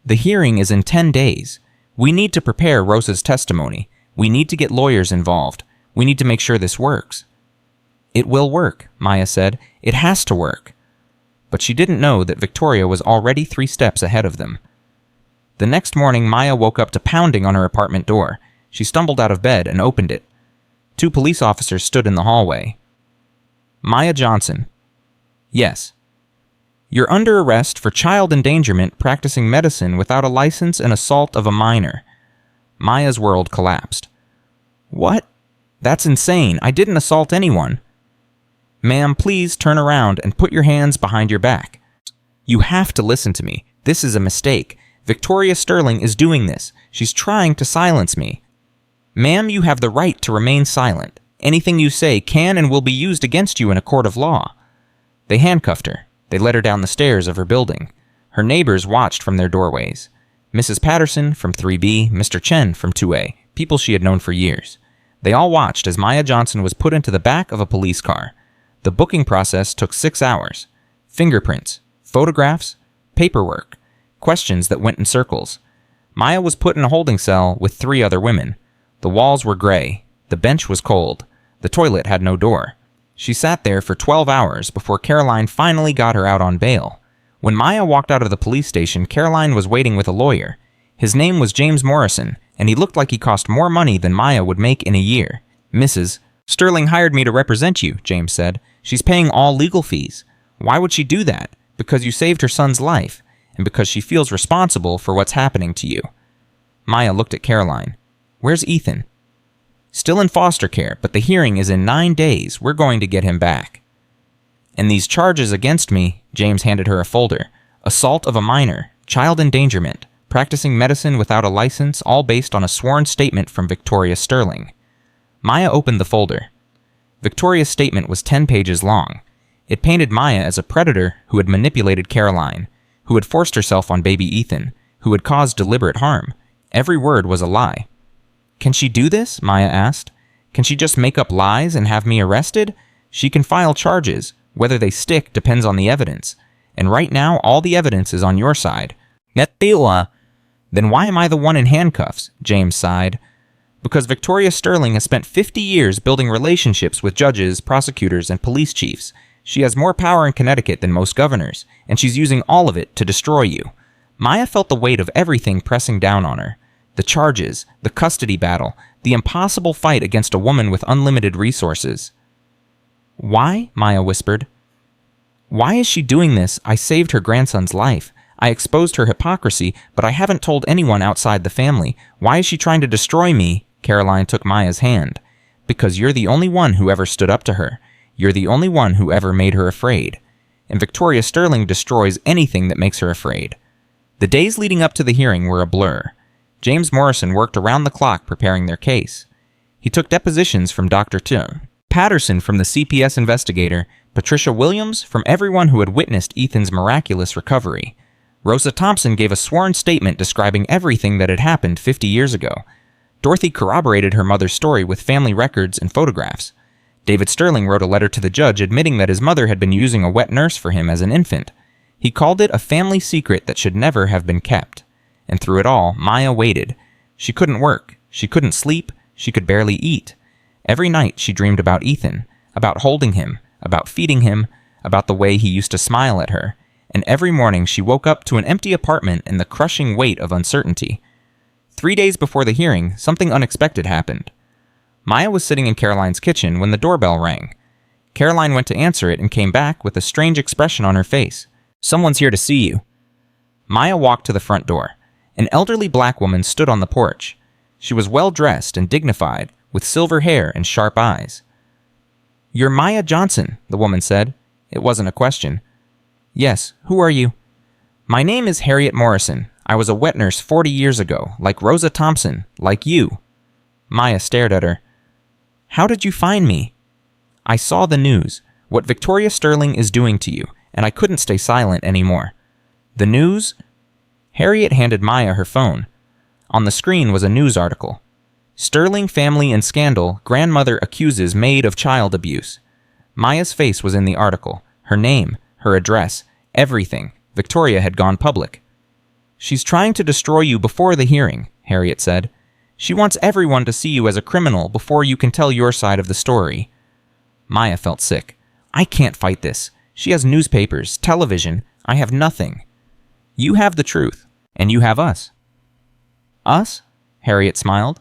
The hearing is in 10 days. We need to prepare Rosa's testimony. We need to get lawyers involved. We need to make sure this works. It will work, Maya said. It has to work. But she didn't know that Victoria was already 3 steps ahead of them. The next morning, Maya woke up to pounding on her apartment door. She stumbled out of bed and opened it. 2 police officers stood in the hallway. Maya Johnson. Yes. You're under arrest for child endangerment, practicing medicine without a license, and assault of a minor. Maya's world collapsed. What? That's insane. I didn't assault anyone. Ma'am, please turn around and put your hands behind your back. You have to listen to me. This is a mistake. Victoria Sterling is doing this. She's trying to silence me. Ma'am, you have the right to remain silent. Anything you say can and will be used against you in a court of law. They handcuffed her. They led her down the stairs of her building. Her neighbors watched from their doorways. Mrs. Patterson from 3B, Mr. Chen from 2A, people she had known for years. They all watched as Maya Johnson was put into the back of a police car. The booking process took 6 hours. Fingerprints, photographs, paperwork, questions that went in circles. Maya was put in a holding cell with 3 other women. The walls were gray. The bench was cold. The toilet had no door. She sat there for 12 hours before Caroline finally got her out on bail. When Maya walked out of the police station, Caroline was waiting with a lawyer. His name was James Morrison, and he looked like he cost more money than Maya would make in a year. Mrs. Sterling hired me to represent you, James said. She's paying all legal fees. Why would she do that? Because you saved her son's life, and because she feels responsible for what's happening to you. Maya looked at Caroline. Where's Ethan? Still in foster care, but the hearing is in 9 days. We're going to get him back. And these charges against me, James handed her a folder. Assault of a minor, child endangerment, practicing medicine without a license, all based on a sworn statement from Victoria Sterling. Maya opened the folder. Victoria's statement was 10 pages long. It painted Maya as a predator who had manipulated Caroline, who had forced herself on baby Ethan, who had caused deliberate harm. Every word was a lie. Can she do this? Maya asked. Can she just make up lies and have me arrested? She can file charges. Whether they stick depends on the evidence. And right now, all the evidence is on your side. Then why am I the one in handcuffs? James sighed. Because Victoria Sterling has spent 50 years building relationships with judges, prosecutors, and police chiefs. She has more power in Connecticut than most governors, and she's using all of it to destroy you. Maya felt the weight of everything pressing down on her. The charges, the custody battle, the impossible fight against a woman with unlimited resources. Why? Maya whispered. Why is she doing this? I saved her grandson's life. I exposed her hypocrisy, but I haven't told anyone outside the family. Why is she trying to destroy me? Caroline took Maya's hand. Because you're the only one who ever stood up to her. You're the only one who ever made her afraid. And Victoria Sterling destroys anything that makes her afraid. The days leading up to the hearing were a blur. James Morrison worked around the clock preparing their case. He took depositions from Dr. Patterson from the CPS investigator, Patricia Williams from everyone who had witnessed Ethan's miraculous recovery. Rosa Thompson gave a sworn statement describing everything that had happened 50 years ago. Dorothy corroborated her mother's story with family records and photographs. David Sterling wrote a letter to the judge admitting that his mother had been using a wet nurse for him as an infant. He called it a family secret that should never have been kept. And through it all, Maya waited. She couldn't work. She couldn't sleep. She could barely eat. Every night she dreamed about Ethan, about holding him, about feeding him, about the way he used to smile at her. And every morning she woke up to an empty apartment and the crushing weight of uncertainty. 3 days before the hearing, something unexpected happened. Maya was sitting in Caroline's kitchen when the doorbell rang. Caroline went to answer it and came back with a strange expression on her face. Someone's here to see you. Maya walked to the front door. An elderly black woman stood on the porch. She was well-dressed and dignified, with silver hair and sharp eyes. You're Maya Johnson, the woman said. It wasn't a question. Yes, who are you? My name is Harriet Morrison. I was a wet nurse 40 years ago, like Rosa Thompson, like you. Maya stared at her. How did you find me? I saw the news, what Victoria Sterling is doing to you, and I couldn't stay silent anymore. The news? Harriet handed Maya her phone. On the screen was a news article. Sterling family in scandal, grandmother accuses maid of child abuse. Maya's face was in the article, her name, her address, everything. Victoria had gone public. She's trying to destroy you before the hearing, Harriet said. She wants everyone to see you as a criminal before you can tell your side of the story. Maya felt sick. I can't fight this. She has newspapers, television. I have nothing. You have the truth, and you have us. Us? Harriet smiled.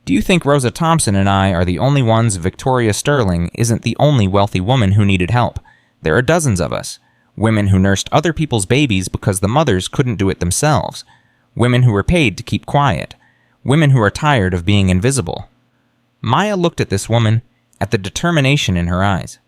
Do you think Rosa Thompson and I are the only ones Victoria Sterling isn't the only wealthy woman who needed help? There are dozens of us. Women who nursed other people's babies because the mothers couldn't do it themselves. Women who were paid to keep quiet. Women who are tired of being invisible. Maya looked at this woman, at the determination in her eyes.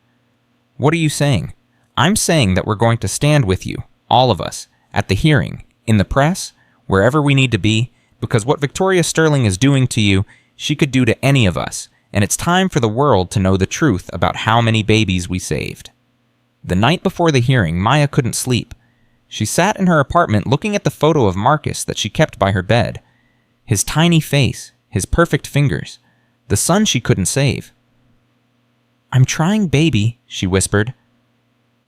What are you saying? I'm saying that we're going to stand with you, all of us, at the hearing, in the press, wherever we need to be, because what Victoria Sterling is doing to you, she could do to any of us, and it's time for the world to know the truth about how many babies we saved. The night before the hearing, Maya couldn't sleep. She sat in her apartment looking at the photo of Marcus that she kept by her bed. His tiny face, his perfect fingers, the son she couldn't save. I'm trying, baby, she whispered.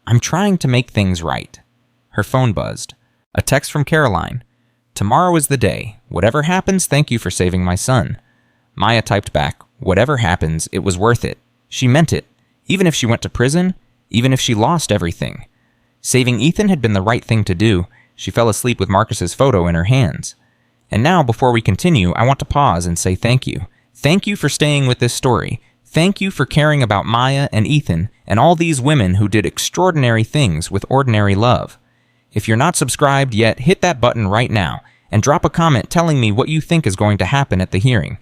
I'm trying to make things right. Her phone buzzed. A text from Caroline. Tomorrow is the day. Whatever happens, thank you for saving my son. Maya typed back, whatever happens, it was worth it. She meant it. Even if she went to prison, even if she lost everything. Saving Ethan had been the right thing to do. She fell asleep with Marcus's photo in her hands. And now, before we continue, I want to pause and say thank you. Thank you for staying with this story. Thank you for caring about Maya and Ethan and all these women who did extraordinary things with ordinary love. If you're not subscribed yet, hit that button right now and drop a comment telling me what you think is going to happen at the hearing.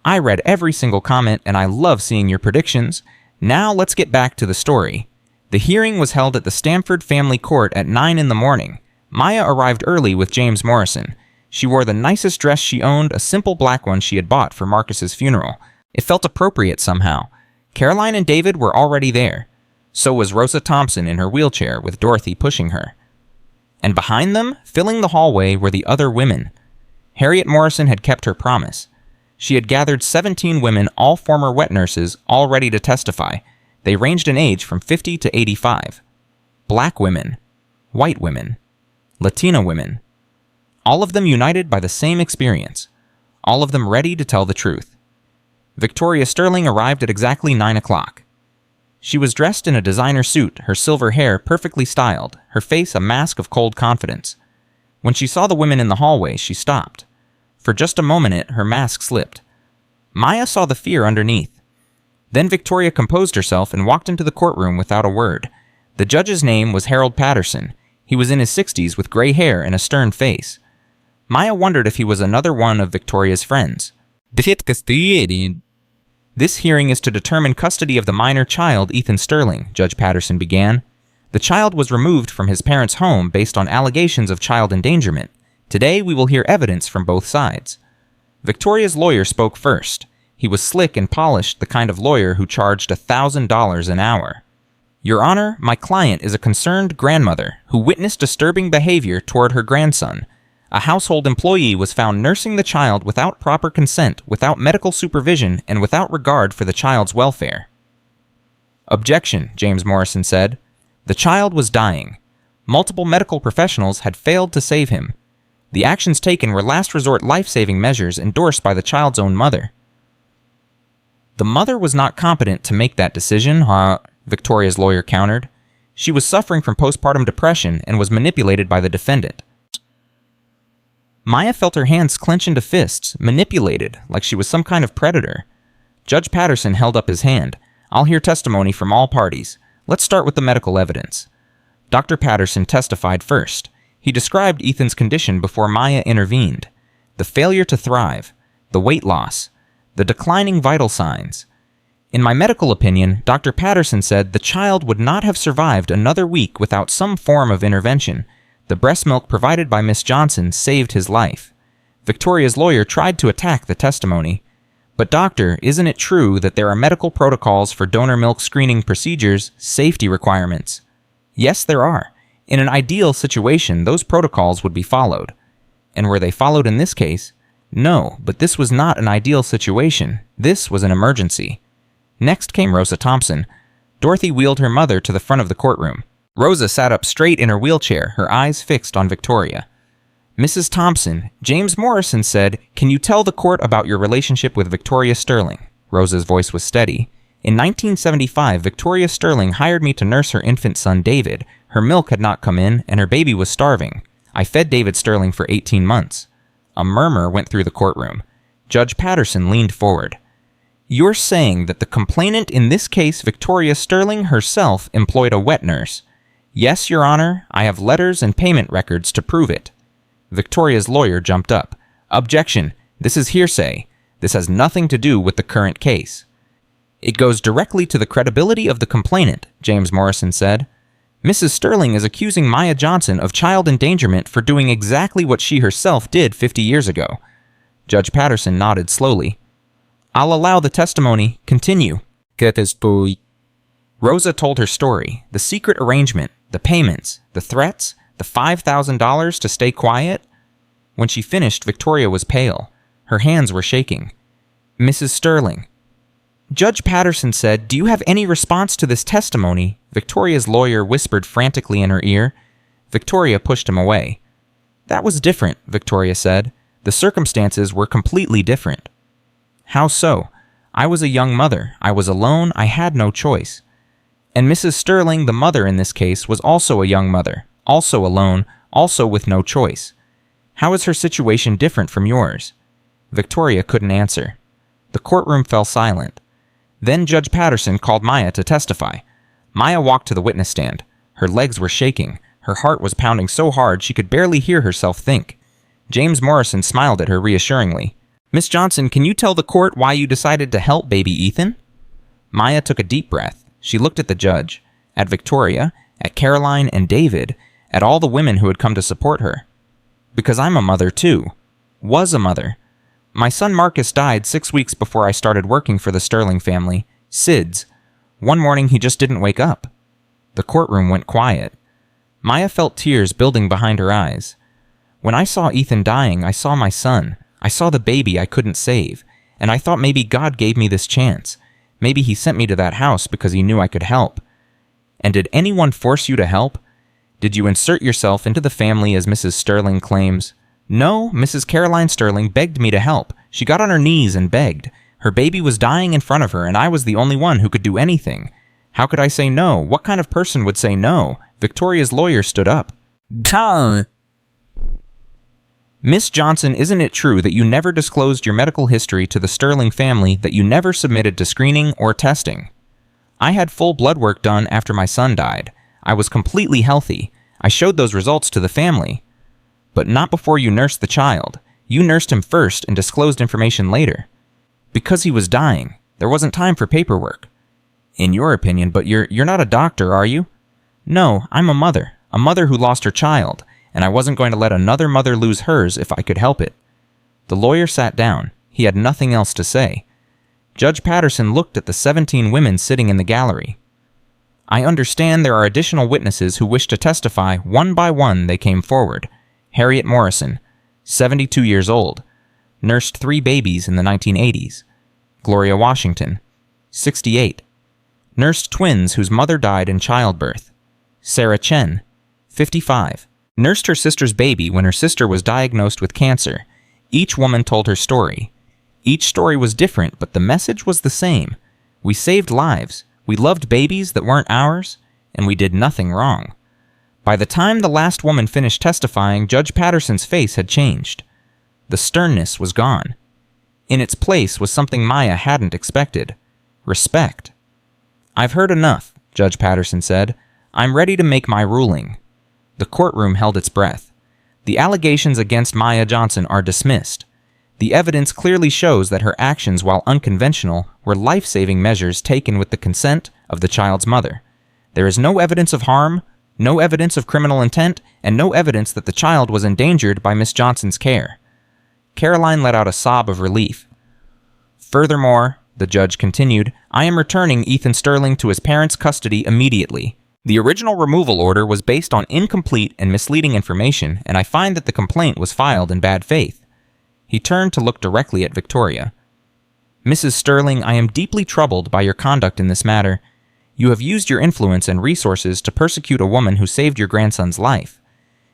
I read every single comment and I love seeing your predictions. Now let's get back to the story. The hearing was held at the Stamford Family Court at 9 in the morning. Maya arrived early with James Morrison. She wore the nicest dress she owned, a simple black one she had bought for Marcus's funeral. It felt appropriate somehow. Caroline and David were already there. So was Rosa Thompson in her wheelchair with Dorothy pushing her. And behind them, filling the hallway, were the other women. Harriet Morrison had kept her promise. She had gathered 17 women, all former wet nurses, all ready to testify. They ranged in age from 50 to 85. Black women, white women, Latina women. All of them united by the same experience. All of them ready to tell the truth. Victoria Sterling arrived at exactly 9 o'clock. She was dressed in a designer suit, her silver hair perfectly styled, her face a mask of cold confidence. When she saw the women in the hallway, she stopped. For just a moment, her mask slipped. Maya saw the fear underneath. Then Victoria composed herself and walked into the courtroom without a word. The judge's name was Harold Patterson. He was in his 60s with gray hair and a stern face. Maya wondered if he was another one of Victoria's friends. This hearing is to determine custody of the minor child, Ethan Sterling, Judge Patterson began. The child was removed from his parents' home based on allegations of child endangerment. Today we will hear evidence from both sides. Victoria's lawyer spoke first. He was slick and polished, the kind of lawyer who charged $1,000 an hour. Your Honor, my client is a concerned grandmother who witnessed disturbing behavior toward her grandson. A household employee was found nursing the child without proper consent, without medical supervision, and without regard for the child's welfare. Objection, James Morrison said. The child was dying. Multiple medical professionals had failed to save him. The actions taken were last resort life-saving measures endorsed by the child's own mother. The mother was not competent to make that decision, Victoria's lawyer countered. She was suffering from postpartum depression and was manipulated by the defendant. Maya felt her hands clench into fists, manipulated, like she was some kind of predator. Judge Patterson held up his hand. I'll hear testimony from all parties. Let's start with the medical evidence. Dr. Patterson testified first. He described Ethan's condition before Maya intervened. The failure to thrive, the weight loss, the declining vital signs. In my medical opinion, Dr. Patterson said the child would not have survived another week without some form of intervention. The breast milk provided by Miss Johnson saved his life. Victoria's lawyer tried to attack the testimony. But doctor, isn't it true that there are medical protocols for donor milk screening procedures, safety requirements? Yes, there are. In an ideal situation, those protocols would be followed. And were they followed in this case? No, but this was not an ideal situation. This was an emergency. Next came Rosa Thompson. Dorothy wheeled her mother to the front of the courtroom. Rosa sat up straight in her wheelchair, her eyes fixed on Victoria. Mrs. Thompson, James Morrison said, "Can you tell the court about your relationship with Victoria Sterling?" Rosa's voice was steady. In 1975, Victoria Sterling hired me to nurse her infant son David. Her milk had not come in, and her baby was starving. I fed David Sterling for 18 months. A murmur went through the courtroom. Judge Patterson leaned forward. You're saying that the complainant in this case, Victoria Sterling herself, employed a wet nurse? Yes, Your Honor. I have letters and payment records to prove it. Victoria's lawyer jumped up. Objection. This is hearsay. This has nothing to do with the current case. It goes directly to the credibility of the complainant, James Morrison said. Mrs. Sterling is accusing Maya Johnson of child endangerment for doing exactly what she herself did 50 years ago. Judge Patterson nodded slowly. I'll allow the testimony. Continue. Rosa told her story, the secret arrangement, the payments, the threats, the $5,000 to stay quiet. When she finished, Victoria was pale. Her hands were shaking. Mrs. Sterling. Judge Patterson said, "Do you have any response to this testimony?" Victoria's lawyer whispered frantically in her ear. Victoria pushed him away. That was different, Victoria said. The circumstances were completely different. How so? I was a young mother. I was alone. I had no choice. And Mrs. Sterling, the mother in this case, was also a young mother, also alone, also with no choice. How is her situation different from yours? Victoria couldn't answer. The courtroom fell silent. Then Judge Patterson called Maya to testify. Maya walked to the witness stand. Her legs were shaking. Her heart was pounding so hard she could barely hear herself think. James Morrison smiled at her reassuringly. Miss Johnson, can you tell the court why you decided to help baby Ethan? Maya took a deep breath. She looked at the judge, at Victoria, at Caroline and David, at all the women who had come to support her. Because I'm a mother too. Was a mother. My son Marcus died 6 weeks before I started working for the Sterling family, SIDS. One morning he just didn't wake up. The courtroom went quiet. Maya felt tears building behind her eyes. When I saw Ethan dying, I saw my son. I saw the baby I couldn't save, and I thought maybe God gave me this chance. Maybe he sent me to that house because he knew I could help. And did anyone force you to help? Did you insert yourself into the family as Mrs. Sterling claims? No, Mrs. Caroline Sterling begged me to help. She got on her knees and begged. Her baby was dying in front of her, and I was the only one who could do anything. How could I say no? What kind of person would say no? Victoria's lawyer stood up. Tom! Miss Johnson, isn't it true that you never disclosed your medical history to the Sterling family, that you never submitted to screening or testing? I had full blood work done after my son died. I was completely healthy. I showed those results to the family. But not before you nursed the child. You nursed him first and disclosed information later. Because he was dying. There wasn't time for paperwork. In your opinion, but you're not a doctor, are you? No, I'm a mother who lost her child, and I wasn't going to let another mother lose hers if I could help it. The lawyer sat down. He had nothing else to say. Judge Patterson looked at the 17 women sitting in the gallery. I understand there are additional witnesses who wish to testify. One by one they came forward. Harriet Morrison, 72 years old, nursed 3 babies in the 1980s. Gloria Washington, 68, nursed twins whose mother died in childbirth. Sarah Chen, 55, nursed her sister's baby when her sister was diagnosed with cancer. Each woman told her story. Each story was different, but the message was the same. We saved lives, we loved babies that weren't ours, and we did nothing wrong. By the time the last woman finished testifying, Judge Patterson's face had changed. The sternness was gone. In its place was something Maya hadn't expected. Respect. I've heard enough, Judge Patterson said. I'm ready to make my ruling. The courtroom held its breath. The allegations against Maya Johnson are dismissed. The evidence clearly shows that her actions, while unconventional, were life-saving measures taken with the consent of the child's mother. There is no evidence of harm, no evidence of criminal intent, and no evidence that the child was endangered by Miss Johnson's care. Caroline let out a sob of relief. Furthermore, the judge continued, I am returning Ethan Sterling to his parents' custody immediately. The original removal order was based on incomplete and misleading information, and I find that the complaint was filed in bad faith. He turned to look directly at Victoria. Mrs. Sterling, I am deeply troubled by your conduct in this matter. You have used your influence and resources to persecute a woman who saved your grandson's life.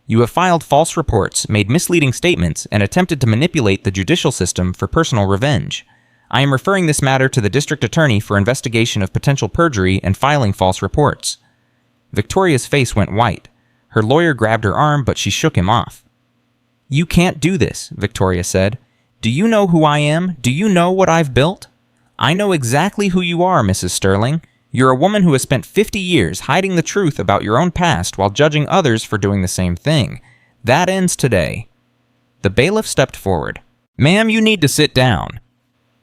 You have filed false reports, made misleading statements, and attempted to manipulate the judicial system for personal revenge. I am referring this matter to the district attorney for investigation of potential perjury and filing false reports." Victoria's face went white. Her lawyer grabbed her arm, but she shook him off. "You can't do this," Victoria said. "Do you know who I am? Do you know what I've built?" "I know exactly who you are, Mrs. Sterling. You're a woman who has spent 50 years hiding the truth about your own past while judging others for doing the same thing. That ends today." The bailiff stepped forward. "Ma'am, you need to sit down."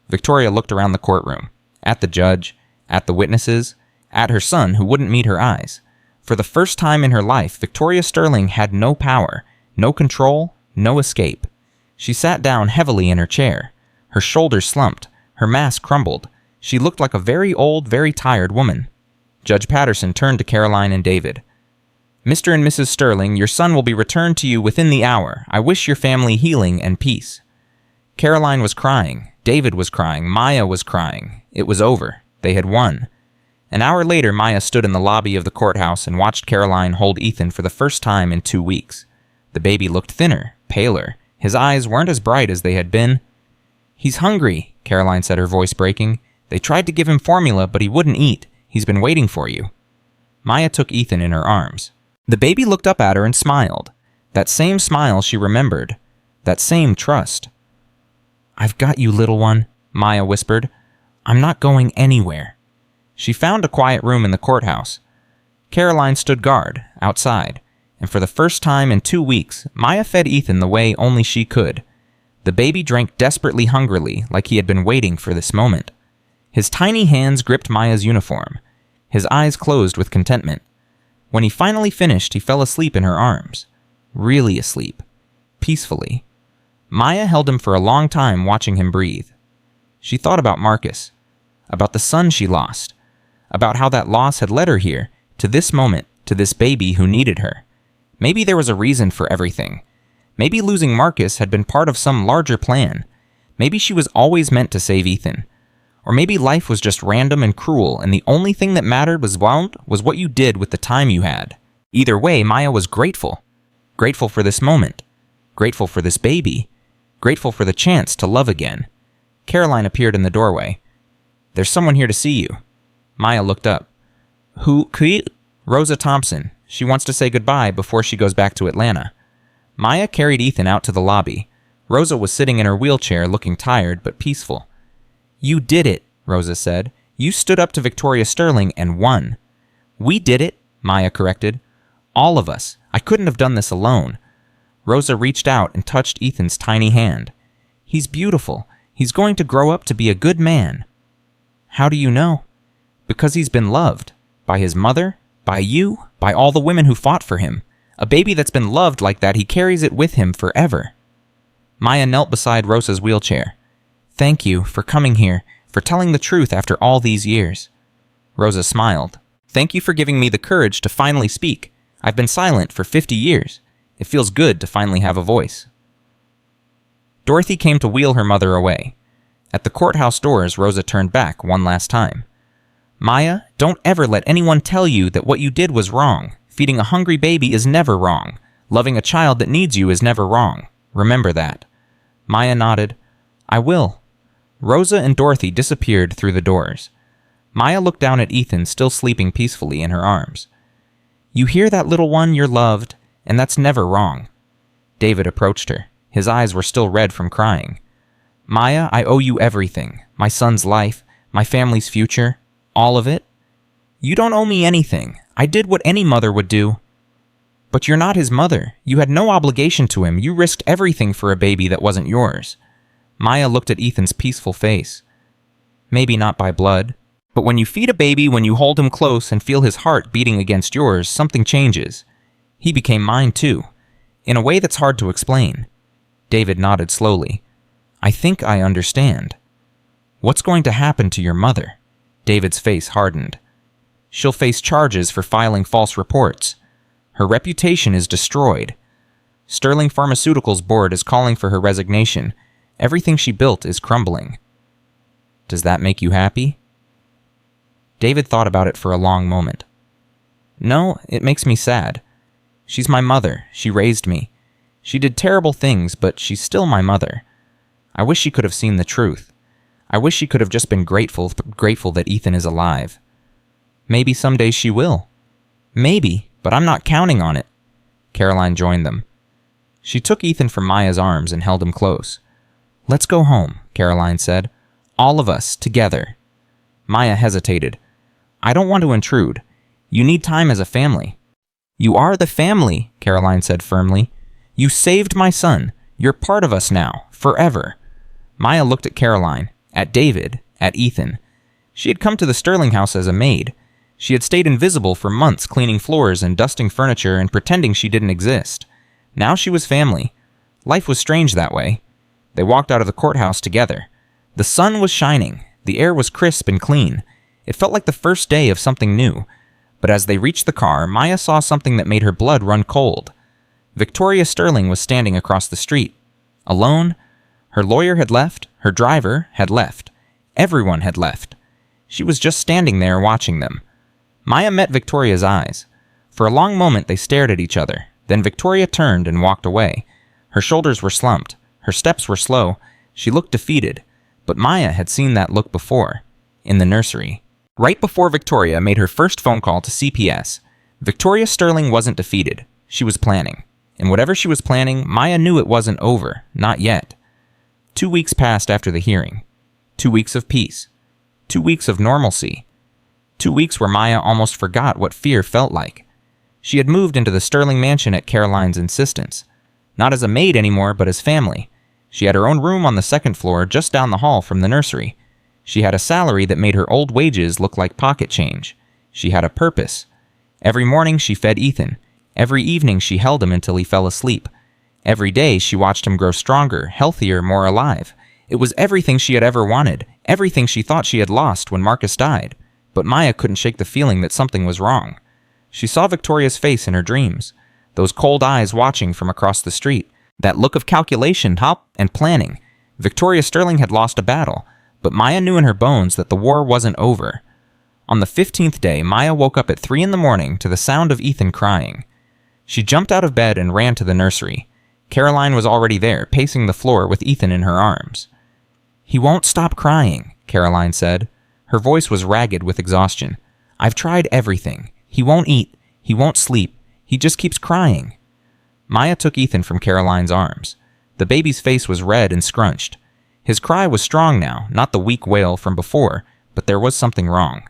Victoria looked around the courtroom, at the judge, at the witnesses, at her son who wouldn't meet her eyes. For the first time in her life, Victoria Sterling had no power, no control, no escape. She sat down heavily in her chair. Her shoulders slumped, her mask crumbled. She looked like a very old, very tired woman. Judge Patterson turned to Caroline and David. "Mr. and Mrs. Sterling, your son will be returned to you within the hour. I wish your family healing and peace." Caroline was crying. David was crying. Maya was crying. It was over. They had won. An hour later, Maya stood in the lobby of the courthouse and watched Caroline hold Ethan for the first time in 2 weeks. The baby looked thinner, paler. His eyes weren't as bright as they had been. "He's hungry," Caroline said, her voice breaking. "They tried to give him formula, but he wouldn't eat. He's been waiting for you." Maya took Ethan in her arms. The baby looked up at her and smiled. That same smile she remembered. That same trust. "I've got you, little one," Maya whispered. "I'm not going anywhere." She found a quiet room in the courthouse. Caroline stood guard, outside, and for the first time in 2 weeks, Maya fed Ethan the way only she could. The baby drank desperately hungrily, like he had been waiting for this moment. His tiny hands gripped Maya's uniform. His eyes closed with contentment. When he finally finished, he fell asleep in her arms. Really asleep. Peacefully. Maya held him for a long time, watching him breathe. She thought about Marcus, about the son she lost, about how that loss had led her here, to this moment, to this baby who needed her. Maybe there was a reason for everything. Maybe losing Marcus had been part of some larger plan. Maybe she was always meant to save Ethan. Or maybe life was just random and cruel, and the only thing that mattered was what you did with the time you had. Either way, Maya was grateful. Grateful for this moment. Grateful for this baby. Grateful for the chance to love again. Caroline appeared in the doorway. "There's someone here to see you." Maya looked up. "Who? Rosa Thompson. She wants to say goodbye before she goes back to Atlanta." Maya carried Ethan out to the lobby. Rosa was sitting in her wheelchair, looking tired but peaceful. "You did it," Rosa said. "You stood up to Victoria Sterling and won." "We did it," Maya corrected. "All of us. I couldn't have done this alone." Rosa reached out and touched Ethan's tiny hand. "He's beautiful. He's going to grow up to be a good man." "How do you know?" "Because he's been loved. By his mother, by you, by all the women who fought for him. A baby that's been loved like that, he carries it with him forever." Maya knelt beside Rosa's wheelchair. "Thank you for coming here, for telling the truth after all these years." Rosa smiled. "Thank you for giving me the courage to finally speak. I've been silent for 50 years. It feels good to finally have a voice." Dorothy came to wheel her mother away. At the courthouse doors, Rosa turned back one last time. "Maya, don't ever let anyone tell you that what you did was wrong. Feeding a hungry baby is never wrong. Loving a child that needs you is never wrong. Remember that." Maya nodded. "I will." Rosa and Dorothy disappeared through the doors. Maya looked down at Ethan, still sleeping peacefully in her arms. "You hear that, little one? You're loved, and that's never wrong." David approached her. His eyes were still red from crying. "Maya, I owe you everything. My son's life, my family's future, all of it. You don't owe me anything. I did what any mother would do." "But you're not his mother. You had no obligation to him. You risked everything for a baby that wasn't yours." Maya looked at Ethan's peaceful face. "Maybe not by blood. But when you feed a baby, when you hold him close and feel his heart beating against yours, something changes. He became mine too, in a way that's hard to explain." David nodded slowly. "I think I understand." "What's going to happen to your mother?" David's face hardened. "She'll face charges for filing false reports. Her reputation is destroyed. Sterling Pharmaceuticals board is calling for her resignation. Everything she built is crumbling." "Does that make you happy?" David thought about it for a long moment. "No, it makes me sad. She's my mother. She raised me. She did terrible things, but she's still my mother. I wish she could have seen the truth. I wish she could have just been grateful that Ethan is alive. Maybe someday she will. Maybe, but I'm not counting on it. Caroline joined them. She took Ethan from Maya's arms and held him close. Let's go home, Caroline said. All of us, together. Maya hesitated. I don't want to intrude. You need time as a family. You are the family, Caroline said firmly. You saved my son. You're part of us now, forever. Maya looked at Caroline, at David, at Ethan. She had come to the Sterling house as a maid. She had stayed invisible for months, cleaning floors and dusting furniture and pretending she didn't exist. Now she was family. Life was strange that way. They walked out of the courthouse together. The sun was shining. The air was crisp and clean. It felt like the first day of something new. But as they reached the car, Maya saw something that made her blood run cold. Victoria Sterling was standing across the street. Alone. Her lawyer had left. Her driver had left. Everyone had left. She was just standing there watching them. Maya met Victoria's eyes. For a long moment they stared at each other. Then Victoria turned and walked away. Her shoulders were slumped. Her steps were slow. She looked defeated. But Maya had seen that look before. In the nursery. Right before Victoria made her first phone call to CPS, Victoria Sterling wasn't defeated. She was planning. And whatever she was planning, Maya knew it wasn't over. Not yet. 2 weeks passed after the hearing. 2 weeks of peace. 2 weeks of normalcy. 2 weeks where Maya almost forgot what fear felt like. She had moved into the Sterling mansion at Caroline's insistence. Not as a maid anymore, but as family. She had her own room on the second floor just down the hall from the nursery. She had a salary that made her old wages look like pocket change. She had a purpose. Every morning she fed Ethan. Every evening she held him until he fell asleep. Every day she watched him grow stronger, healthier, more alive. It was everything she had ever wanted, everything she thought she had lost when Marcus died. But Maya couldn't shake the feeling that something was wrong. She saw Victoria's face in her dreams. Those cold eyes watching from across the street. That look of calculation and planning. Victoria Sterling had lost a battle, but Maya knew in her bones that the war wasn't over. On the 15th day, Maya woke up at 3 a.m. to the sound of Ethan crying. She jumped out of bed and ran to the nursery. Caroline was already there, pacing the floor with Ethan in her arms. He won't stop crying, Caroline said. Her voice was ragged with exhaustion. I've tried everything. He won't eat. He won't sleep. He just keeps crying. Maya took Ethan from Caroline's arms. The baby's face was red and scrunched. His cry was strong now, not the weak wail from before, but there was something wrong.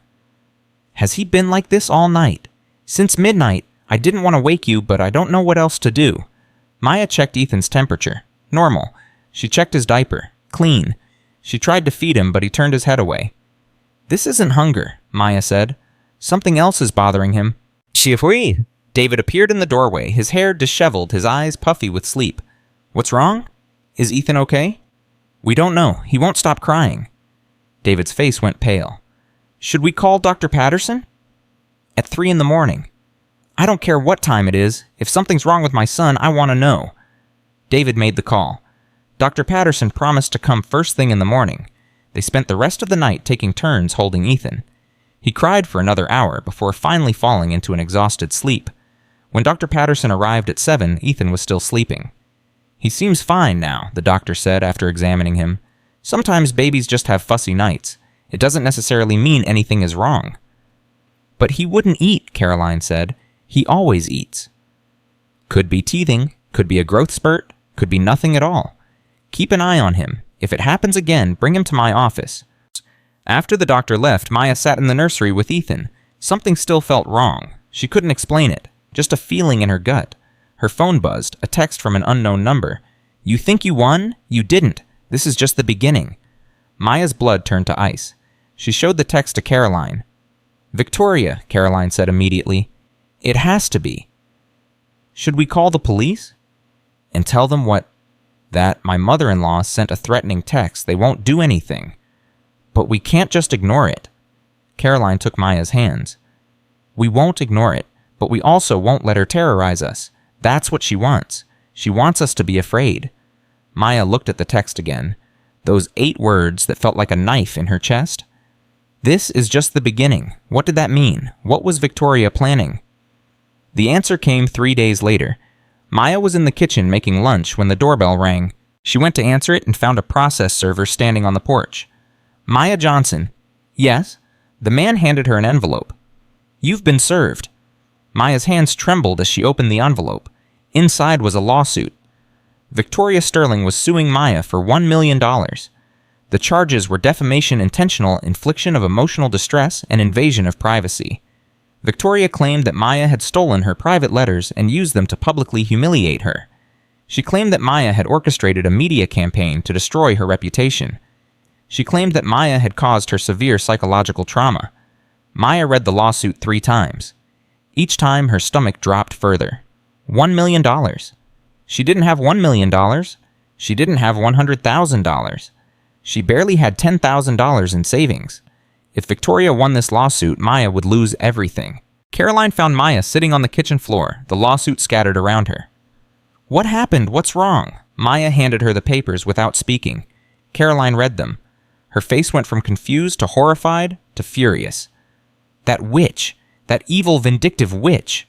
Has he been like this all night? Since midnight, I didn't want to wake you, but I don't know what else to do. Maya checked Ethan's temperature. Normal. She checked his diaper. Clean. She tried to feed him, but he turned his head away. This isn't hunger, Maya said. Something else is bothering him. Chiffouille. David appeared in the doorway, his hair disheveled, his eyes puffy with sleep. What's wrong? Is Ethan okay? We don't know. He won't stop crying. David's face went pale. Should we call Dr. Patterson? At 3 a.m. I don't care what time it is. If something's wrong with my son, I want to know. David made the call. Dr. Patterson promised to come first thing in the morning. They spent the rest of the night taking turns holding Ethan. He cried for another hour before finally falling into an exhausted sleep. When Dr. Patterson arrived at 7, Ethan was still sleeping. He seems fine now, the doctor said after examining him. Sometimes babies just have fussy nights. It doesn't necessarily mean anything is wrong. But he wouldn't eat, Caroline said. He always eats. Could be teething, could be a growth spurt, could be nothing at all. Keep an eye on him. If it happens again, bring him to my office. After the doctor left, Maya sat in the nursery with Ethan. Something still felt wrong. She couldn't explain it. Just a feeling in her gut. Her phone buzzed, a text from an unknown number. You think you won? You didn't. This is just the beginning. Maya's blood turned to ice. She showed the text to Caroline. Victoria, Caroline said immediately. It has to be. Should we call the police? And tell them what? That my mother-in-law sent a threatening text. They won't do anything. But we can't just ignore it. Caroline took Maya's hands. We won't ignore it, but we also won't let her terrorize us. That's what she wants. She wants us to be afraid. Maya looked at the text again. Those 8 words that felt like a knife in her chest. This is just the beginning. What did that mean? What was Victoria planning? The answer came 3 days later. Maya was in the kitchen making lunch when the doorbell rang. She went to answer it and found a process server standing on the porch. Maya Johnson. Yes? The man handed her an envelope. You've been served. Maya's hands trembled as she opened the envelope. Inside was a lawsuit. Victoria Sterling was suing Maya for $1 million. The charges were defamation, intentional infliction of emotional distress, and invasion of privacy. Victoria claimed that Maya had stolen her private letters and used them to publicly humiliate her. She claimed that Maya had orchestrated a media campaign to destroy her reputation. She claimed that Maya had caused her severe psychological trauma. Maya read the lawsuit 3 times. Each time her stomach dropped further. $1 million. She didn't have $1 million. She didn't have $100,000. She barely had $10,000 in savings. If Victoria won this lawsuit, Maya would lose everything. Caroline found Maya sitting on the kitchen floor, the lawsuit scattered around her. What happened? What's wrong? Maya handed her the papers without speaking. Caroline read them. Her face went from confused to horrified to furious. That witch! That evil, vindictive witch!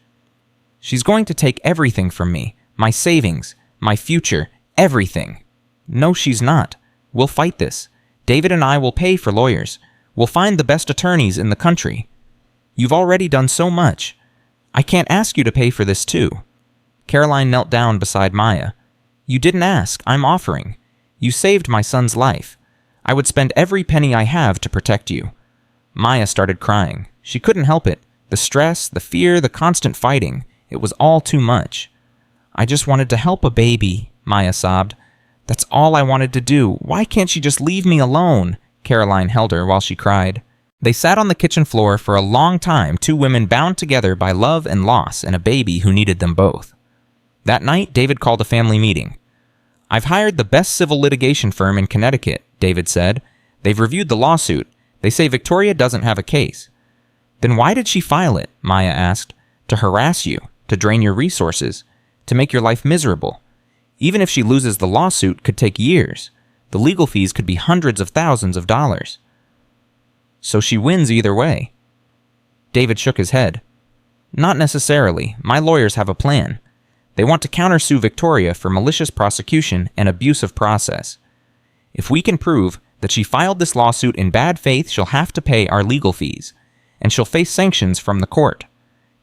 She's going to take everything from me. My savings, my future, everything. No, she's not. We'll fight this. David and I will pay for lawyers. We'll find the best attorneys in the country. You've already done so much. I can't ask you to pay for this too. Caroline knelt down beside Maya. You didn't ask. I'm offering. You saved my son's life. I would spend every penny I have to protect you. Maya started crying. She couldn't help it. The stress, the fear, the constant fighting. It was all too much. I just wanted to help a baby, Maya sobbed. That's all I wanted to do. Why can't she just leave me alone? Caroline held her while she cried. They sat on the kitchen floor for a long time, 2 women bound together by love and loss and a baby who needed them both. That night, David called a family meeting. I've hired the best civil litigation firm in Connecticut, David said. They've reviewed the lawsuit. They say Victoria doesn't have a case. Then why did she file it? Maya asked. To harass you, to drain your resources, to make your life miserable. Even if she loses the lawsuit, could take years. The legal fees could be hundreds of thousands of dollars. So she wins either way. David shook his head. Not necessarily. My lawyers have a plan. They want to countersue Victoria for malicious prosecution and abuse of process. If we can prove that she filed this lawsuit in bad faith, she'll have to pay our legal fees, and she'll face sanctions from the court.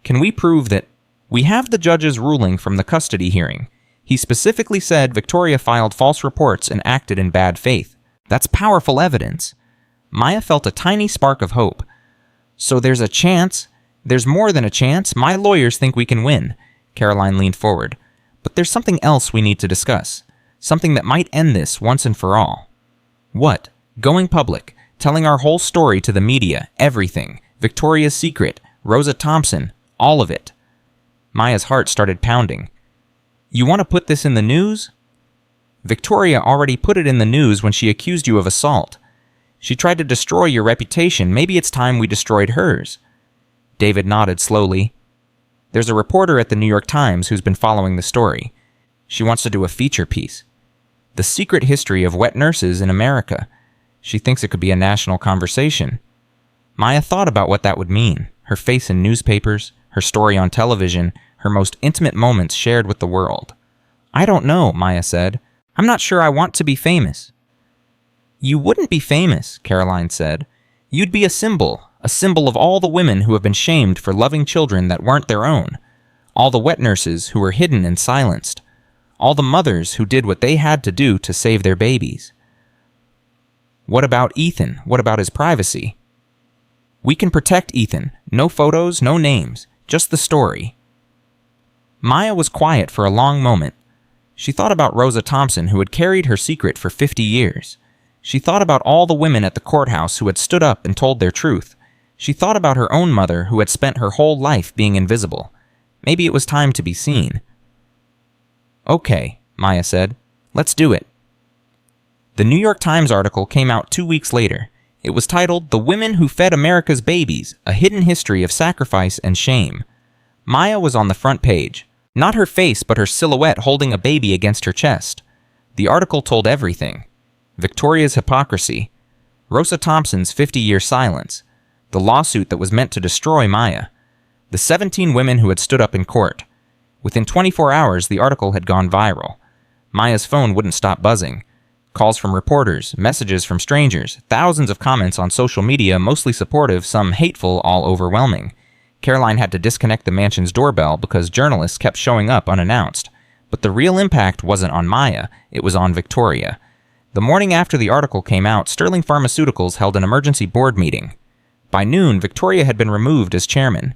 Can we prove that? We have the judge's ruling from the custody hearing. He specifically said Victoria filed false reports and acted in bad faith. That's powerful evidence. Maya felt a tiny spark of hope. So there's a chance? There's more than a chance. My lawyers think we can win. Caroline leaned forward. But there's something else we need to discuss. Something that might end this once and for all. What? Going public. Telling our whole story to the media. Everything. Victoria's secret. Rosa Thompson. All of it. Maya's heart started pounding. You want to put this in the news? Victoria already put it in the news when she accused you of assault. She tried to destroy your reputation. Maybe it's time we destroyed hers. David nodded slowly. There's a reporter at the New York Times who's been following the story. She wants to do a feature piece. The secret history of wet nurses in America. She thinks it could be a national conversation. Maya thought about what that would mean. Her face in newspapers, her story on television, her most intimate moments shared with the world. I don't know, Maya said. I'm not sure I want to be famous. You wouldn't be famous, Caroline said. You'd be a symbol of all the women who have been shamed for loving children that weren't their own, all the wet nurses who were hidden and silenced, all the mothers who did what they had to do to save their babies. What about Ethan? What about his privacy? We can protect Ethan. No photos, no names, just the story. Maya was quiet for a long moment. She thought about Rosa Thompson, who had carried her secret for 50 years. She thought about all the women at the courthouse who had stood up and told their truth. She thought about her own mother, who had spent her whole life being invisible. Maybe it was time to be seen. Okay, Maya said. Let's do it. The New York Times article came out 2 weeks later. It was titled, "The Women Who Fed America's Babies, A Hidden History of Sacrifice and Shame." Maya was on the front page. Not her face, but her silhouette holding a baby against her chest. The article told everything. Victoria's hypocrisy. Rosa Thompson's 50-year silence. The lawsuit that was meant to destroy Maya. The 17 women who had stood up in court. Within 24 hours, the article had gone viral. Maya's phone wouldn't stop buzzing. Calls from reporters, messages from strangers, thousands of comments on social media, mostly supportive, some hateful, all overwhelming. Caroline had to disconnect the mansion's doorbell because journalists kept showing up unannounced. But the real impact wasn't on Maya, it was on Victoria. The morning after the article came out, Sterling Pharmaceuticals held an emergency board meeting. By noon, Victoria had been removed as chairman.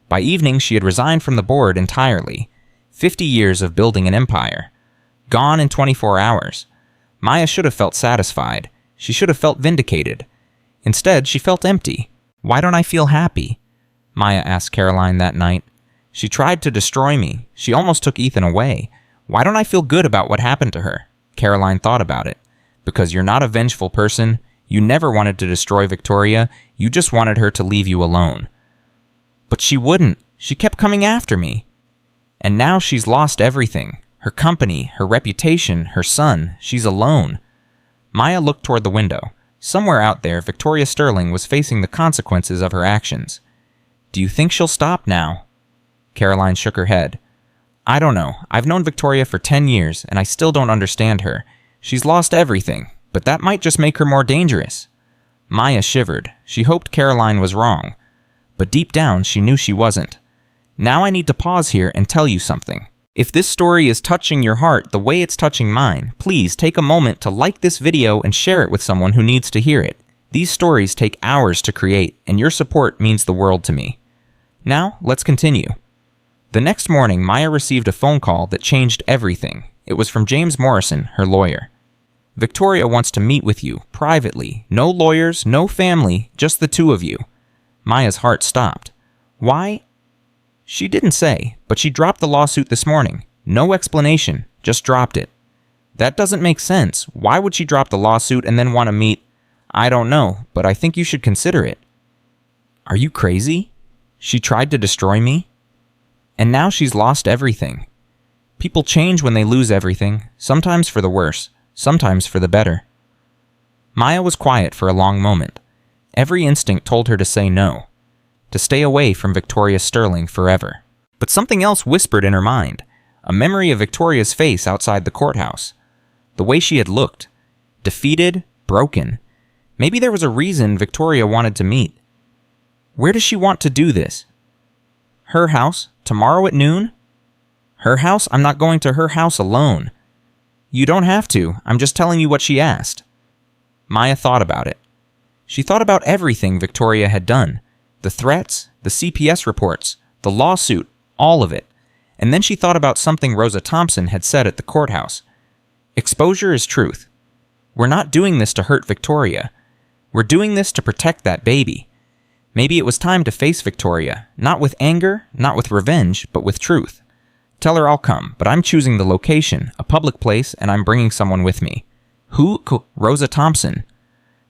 By evening, she had resigned from the board entirely. 50 years of building an empire. Gone in 24 hours. Maya should have felt satisfied. She should have felt vindicated. Instead, she felt empty. "Why don't I feel happy?" Maya asked Caroline that night. "She tried to destroy me. She almost took Ethan away. Why don't I feel good about what happened to her?" Caroline thought about it. "Because you're not a vengeful person. You never wanted to destroy Victoria. You just wanted her to leave you alone." "But she wouldn't. She kept coming after me." "And now she's lost everything. Her company, her reputation, her son. She's alone." Maya looked toward the window. Somewhere out there, Victoria Sterling was facing the consequences of her actions. "Do you think she'll stop now?" Caroline shook her head. "I don't know. I've known Victoria for 10 years, and I still don't understand her. She's lost everything, but that might just make her more dangerous." Maya shivered. She hoped Caroline was wrong. But deep down, she knew she wasn't. "Now I need to pause here and tell you something. If this story is touching your heart the way it's touching mine, please take a moment to like this video and share it with someone who needs to hear it. These stories take hours to create, and your support means the world to me. Now, let's continue. The next morning, Maya received a phone call that changed everything. It was from James Morrison, her lawyer. "Victoria wants to meet with you, privately. No lawyers, no family, just the two of you." Maya's heart stopped. "Why?" She didn't say, but she dropped the lawsuit this morning. No explanation, just dropped it. "That doesn't make sense. Why would she drop the lawsuit and then want to meet?" "I don't know, but I think you should consider it." "Are you crazy? She tried to destroy me?" "And now she's lost everything." People change when they lose everything, sometimes for the worse, sometimes for the better. Maya was quiet for a long moment. Every instinct told her to say no. To stay away from Victoria Sterling forever. But something else whispered in her mind. A memory of Victoria's face outside the courthouse. The way she had looked. Defeated, broken. Maybe there was a reason Victoria wanted to meet. Where does she want to do this? Her house? Tomorrow at noon? Her house? I'm not going to her house alone. You don't have to. I'm just telling you what she asked. Maya thought about it. She thought about everything Victoria had done. The threats, the CPS reports, the lawsuit, all of it. And then she thought about something Rosa Thompson had said at the courthouse. Exposure is truth. We're not doing this to hurt Victoria. We're doing this to protect that baby. Maybe it was time to face Victoria, not with anger, not with revenge, but with truth. Tell her I'll come, but I'm choosing the location, a public place, and I'm bringing someone with me. Who? Rosa Thompson.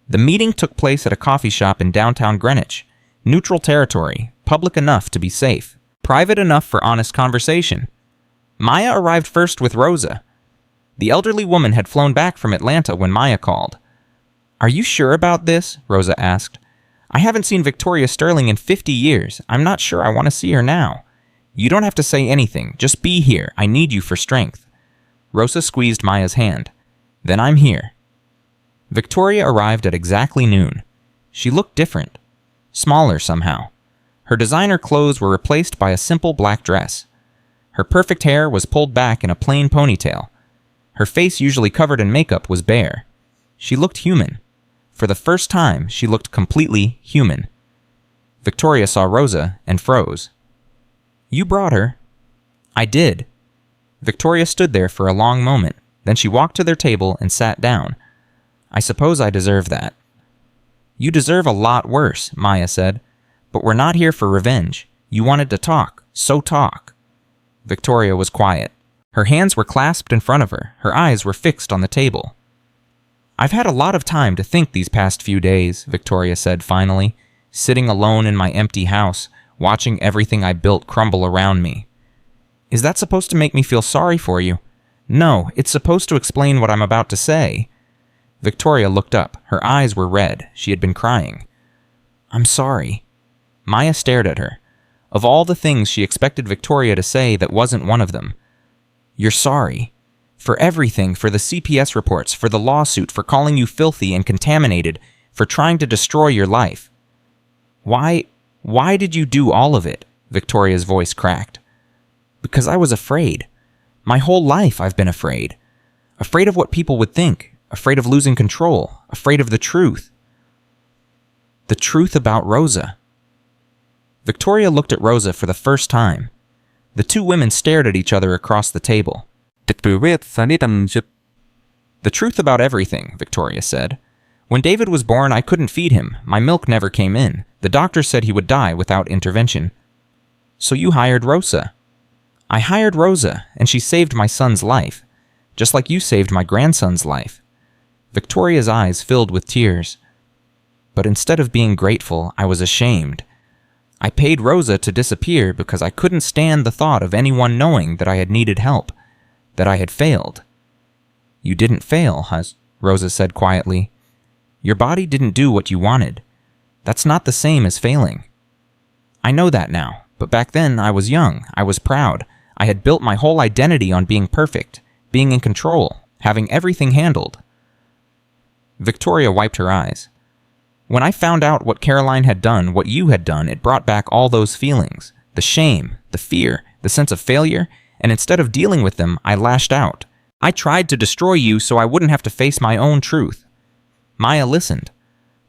The meeting took place at a coffee shop in downtown Greenwich. Neutral territory, public enough to be safe, private enough for honest conversation. Maya arrived first with Rosa. The elderly woman had flown back from Atlanta when Maya called. "Are you sure about this?" Rosa asked. "I haven't seen Victoria Sterling in 50 years. I'm not sure I want to see her now." "You don't have to say anything. Just be here. I need you for strength." Rosa squeezed Maya's hand. "Then I'm here." Victoria arrived at exactly noon. She looked different. Smaller somehow. Her designer clothes were replaced by a simple black dress. Her perfect hair was pulled back in a plain ponytail. Her face, usually covered in makeup, was bare. She looked human. For the first time, she looked completely human. Victoria saw Rosa and froze. "You brought her?" "I did." Victoria stood there for a long moment. Then she walked to their table and sat down. "I suppose I deserve that." "You deserve a lot worse," Maya said. "But we're not here for revenge. You wanted to talk, so talk." Victoria was quiet. Her hands were clasped in front of her. Her eyes were fixed on the table. "I've had a lot of time to think these past few days," Victoria said finally, "sitting alone in my empty house, watching everything I built crumble around me." "Is that supposed to make me feel sorry for you?" "No, it's supposed to explain what I'm about to say." Victoria looked up. Her eyes were red. She had been crying. "I'm sorry." Maya stared at her. Of all the things she expected Victoria to say, that wasn't one of them. "You're sorry." For everything, for the CPS reports, for the lawsuit, for calling you filthy and contaminated, for trying to destroy your life. Why did you do all of it? Victoria's voice cracked. Because I was afraid. My whole life I've been afraid. Afraid of what people would think. Afraid of losing control. Afraid of the truth. The truth about Rosa. Victoria looked at Rosa for the first time. The two women stared at each other across the table. The truth about everything, Victoria said. When David was born, I couldn't feed him. My milk never came in. The doctor said he would die without intervention. So you hired Rosa. I hired Rosa, and she saved my son's life, just like you saved my grandson's life. Victoria's eyes filled with tears. But instead of being grateful, I was ashamed. I paid Rosa to disappear because I couldn't stand the thought of anyone knowing that I had needed help, that I had failed. You didn't fail, Rosa said quietly. Your body didn't do what you wanted. That's not the same as failing. I know that now, but back then I was young, I was proud. I had built my whole identity on being perfect, being in control, having everything handled. Victoria wiped her eyes. When I found out what Caroline had done, what you had done, it brought back all those feelings. The shame, the fear, the sense of failure, and instead of dealing with them, I lashed out. I tried to destroy you so I wouldn't have to face my own truth. Maya listened.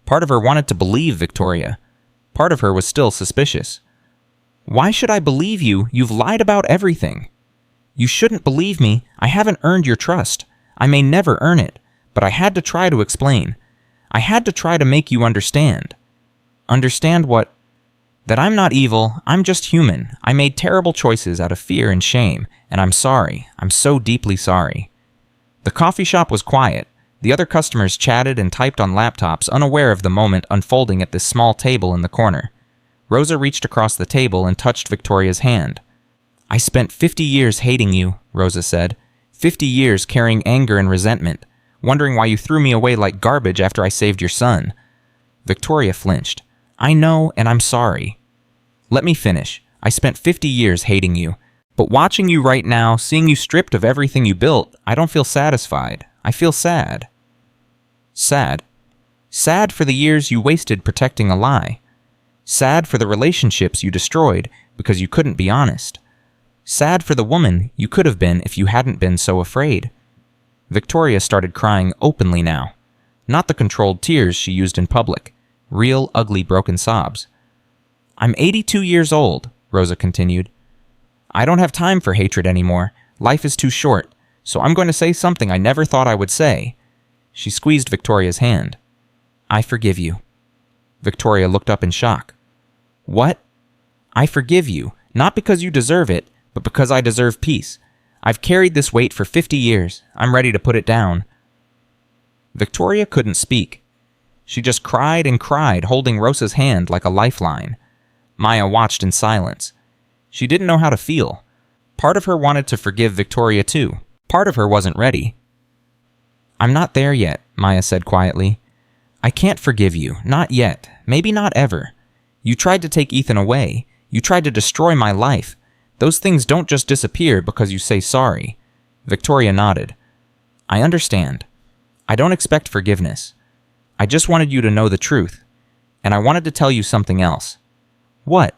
Part of her wanted to believe Victoria. Part of her was still suspicious. Why should I believe you? You've lied about everything. You shouldn't believe me. I haven't earned your trust. I may never earn it, but I had to try to explain. I had to try to make you understand. Understand what? That I'm not evil, I'm just human. I made terrible choices out of fear and shame, and I'm sorry. I'm so deeply sorry. The coffee shop was quiet. The other customers chatted and typed on laptops, unaware of the moment unfolding at this small table in the corner. Rosa reached across the table and touched Victoria's hand. I spent 50 years hating you, Rosa said. 50 years carrying anger and resentment, wondering why you threw me away like garbage after I saved your son. Victoria flinched. I know, and I'm sorry. Let me finish. I spent 50 years hating you. But watching you right now, seeing you stripped of everything you built, I don't feel satisfied. I feel sad. Sad? Sad for the years you wasted protecting a lie. Sad for the relationships you destroyed because you couldn't be honest. Sad for the woman you could have been if you hadn't been so afraid. Victoria started crying openly now. Not the controlled tears she used in public. Real, ugly, broken sobs. I'm 82 years old, Rosa continued. I don't have time for hatred anymore. Life is too short, so I'm going to say something I never thought I would say. She squeezed Victoria's hand. I forgive you. Victoria looked up in shock. What? I forgive you, not because you deserve it, but because I deserve peace. I've carried this weight for 50 years. I'm ready to put it down. Victoria couldn't speak. She just cried and cried, holding Rosa's hand like a lifeline. Maya watched in silence. She didn't know how to feel. Part of her wanted to forgive Victoria too. Part of her wasn't ready. I'm not there yet, Maya said quietly. I can't forgive you, not yet, maybe not ever. You tried to take Ethan away. You tried to destroy my life. Those things don't just disappear because you say sorry. Victoria nodded. I understand. I don't expect forgiveness. I just wanted you to know the truth. And I wanted to tell you something else. What?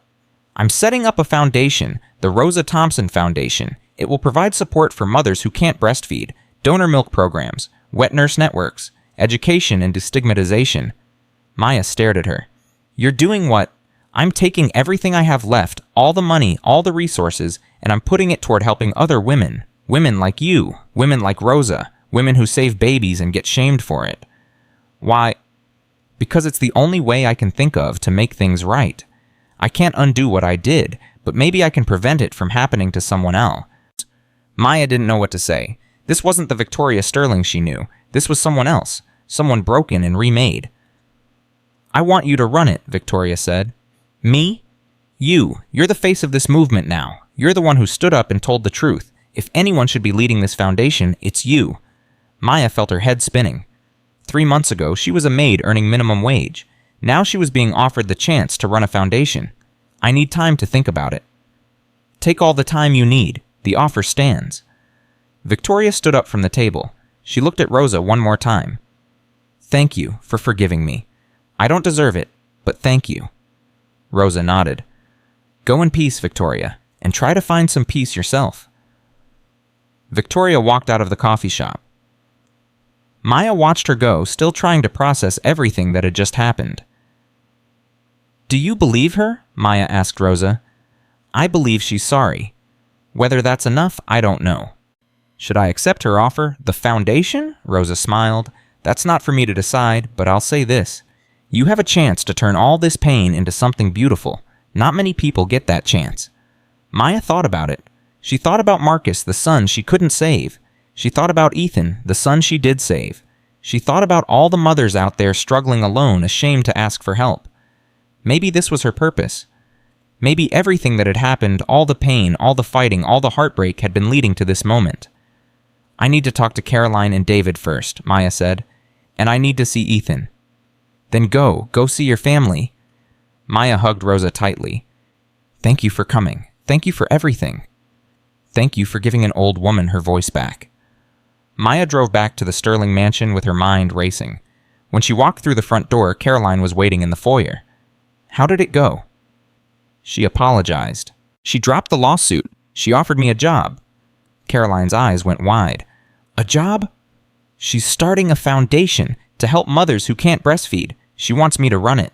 I'm setting up a foundation, the Rosa Thompson Foundation. It will provide support for mothers who can't breastfeed, donor milk programs, wet nurse networks, education and destigmatization. Maya stared at her. You're doing what? I'm taking everything I have left, all the money, all the resources, and I'm putting it toward helping other women. Women like you, women like Rosa, women who save babies and get shamed for it. Why? Because it's the only way I can think of to make things right. I can't undo what I did, but maybe I can prevent it from happening to someone else. Maya didn't know what to say. This wasn't the Victoria Sterling she knew. This was someone else, someone broken and remade. I want you to run it, Victoria said. Me? You're the face of this movement now. You're the one who stood up and told the truth. If anyone should be leading this foundation, it's you. Maya felt her head spinning. 3 months ago, she was a maid earning minimum wage. Now she was being offered the chance to run a foundation. I need time to think about it. Take all the time you need. The offer stands. Victoria stood up from the table. She looked at Rosa one more time. "Thank you for forgiving me. I don't deserve it, but thank you." Rosa nodded. "Go in peace, Victoria, and try to find some peace yourself." Victoria walked out of the coffee shop. Maya watched her go, still trying to process everything that had just happened. "Do you believe her?" Maya asked Rosa. "I believe she's sorry. Whether that's enough, I don't know." "Should I accept her offer? The foundation?" Rosa smiled. "That's not for me to decide, but I'll say this. You have a chance to turn all this pain into something beautiful. Not many people get that chance." Maya thought about it. She thought about Marcus, the son she couldn't save. She thought about Ethan, the son she did save. She thought about all the mothers out there struggling alone, ashamed to ask for help. Maybe this was her purpose. Maybe everything that had happened, all the pain, all the fighting, all the heartbreak had been leading to this moment. "I need to talk to Caroline and David first," Maya said. "And I need to see Ethan." "Then go see your family." Maya hugged Rosa tightly. "Thank you for coming. Thank you for everything." "Thank you for giving an old woman her voice back." Maya drove back to the Sterling mansion with her mind racing. When she walked through the front door, Caroline was waiting in the foyer. "How did it go?" "She apologized. She dropped the lawsuit. She offered me a job." Caroline's eyes went wide. "A job?" "She's starting a foundation to help mothers who can't breastfeed. She wants me to run it."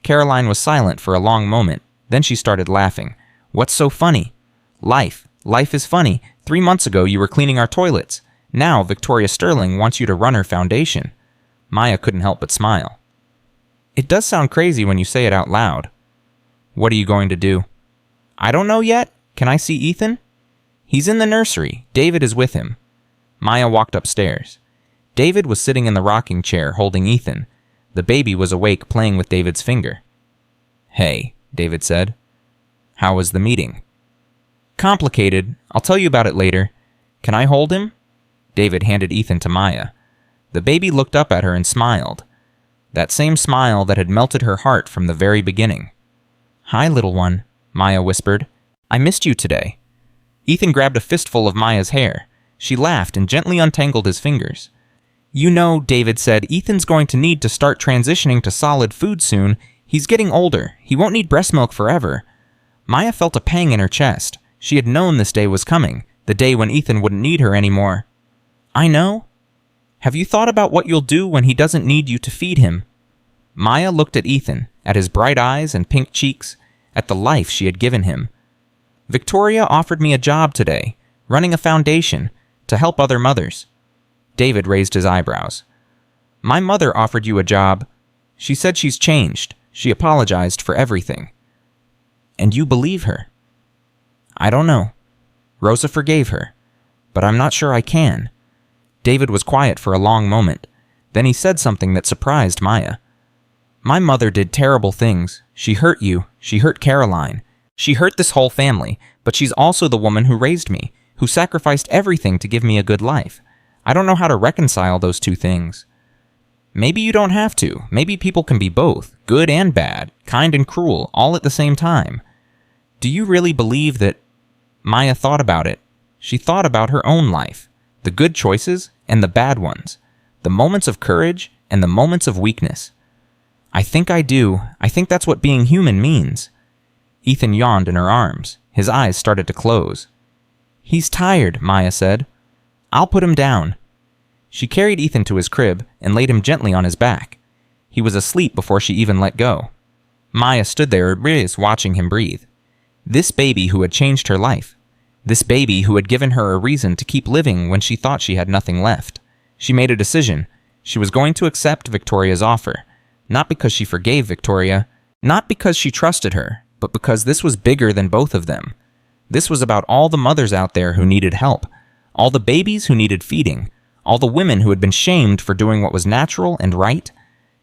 Caroline was silent for a long moment. Then she started laughing. "What's so funny?" "Life. Life is funny. 3 months ago you were cleaning our toilets. Now Victoria Sterling wants you to run her foundation." Maya couldn't help but smile. "It does sound crazy when you say it out loud." "What are you going to do?" "I don't know yet. Can I see Ethan?" "He's in the nursery. David is with him." Maya walked upstairs. David was sitting in the rocking chair holding Ethan. The baby was awake playing with David's finger. "Hey," David said. "How was the meeting?" "Complicated. I'll tell you about it later. Can I hold him?" David handed Ethan to Maya. The baby looked up at her and smiled. That same smile that had melted her heart from the very beginning. "Hi, little one," Maya whispered. "I missed you today." Ethan grabbed a fistful of Maya's hair. She laughed and gently untangled his fingers. "You know," David said, "Ethan's going to need to start transitioning to solid food soon. He's getting older. He won't need breast milk forever." Maya felt a pang in her chest. She had known this day was coming, the day when Ethan wouldn't need her anymore. "I know. Have you thought about what you'll do when he doesn't need you to feed him?" Maya looked at Ethan, at his bright eyes and pink cheeks, at the life she had given him. "Victoria offered me a job today, running a foundation, to help other mothers." David raised his eyebrows. "My mother offered you a job. She said she's changed. She apologized for everything." "And you believe her?" "I don't know. Rosa forgave her, but I'm not sure I can." David was quiet for a long moment. Then he said something that surprised Maya. "My mother did terrible things. She hurt you. She hurt Caroline. She hurt this whole family, but she's also the woman who raised me, who sacrificed everything to give me a good life. I don't know how to reconcile those two things." "Maybe you don't have to. Maybe people can be both, good and bad, kind and cruel, all at the same time. Do you really believe that—" Maya thought about it. She thought about her own life, the good choices and the bad ones, the moments of courage and the moments of weakness. "I think I do. I think that's what being human means." Ethan yawned in her arms. His eyes started to close. "He's tired," Maya said. "I'll put him down." She carried Ethan to his crib and laid him gently on his back. He was asleep before she even let go. Maya stood there, watching him breathe. This baby who had changed her life. This baby who had given her a reason to keep living when she thought she had nothing left. She made a decision. She was going to accept Victoria's offer. Not because she forgave Victoria, not because she trusted her, but because this was bigger than both of them. This was about all the mothers out there who needed help, all the babies who needed feeding, all the women who had been shamed for doing what was natural and right.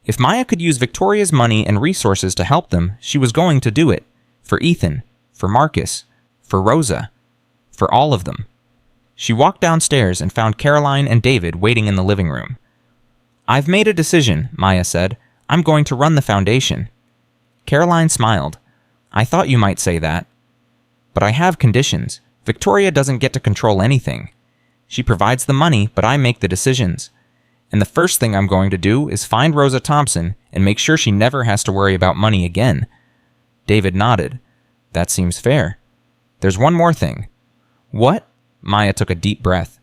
If Maya could use Victoria's money and resources to help them, she was going to do it. For Ethan, for Marcus, for Rosa, for all of them. She walked downstairs and found Caroline and David waiting in the living room. "I've made a decision," Maya said. "I'm going to run the foundation." Caroline smiled. "I thought you might say that. But I have conditions. Victoria doesn't get to control anything. She provides the money, but I make the decisions. And the first thing I'm going to do is find Rosa Thompson and make sure she never has to worry about money again." David nodded. "That seems fair. There's one more thing." "What?" Maya took a deep breath.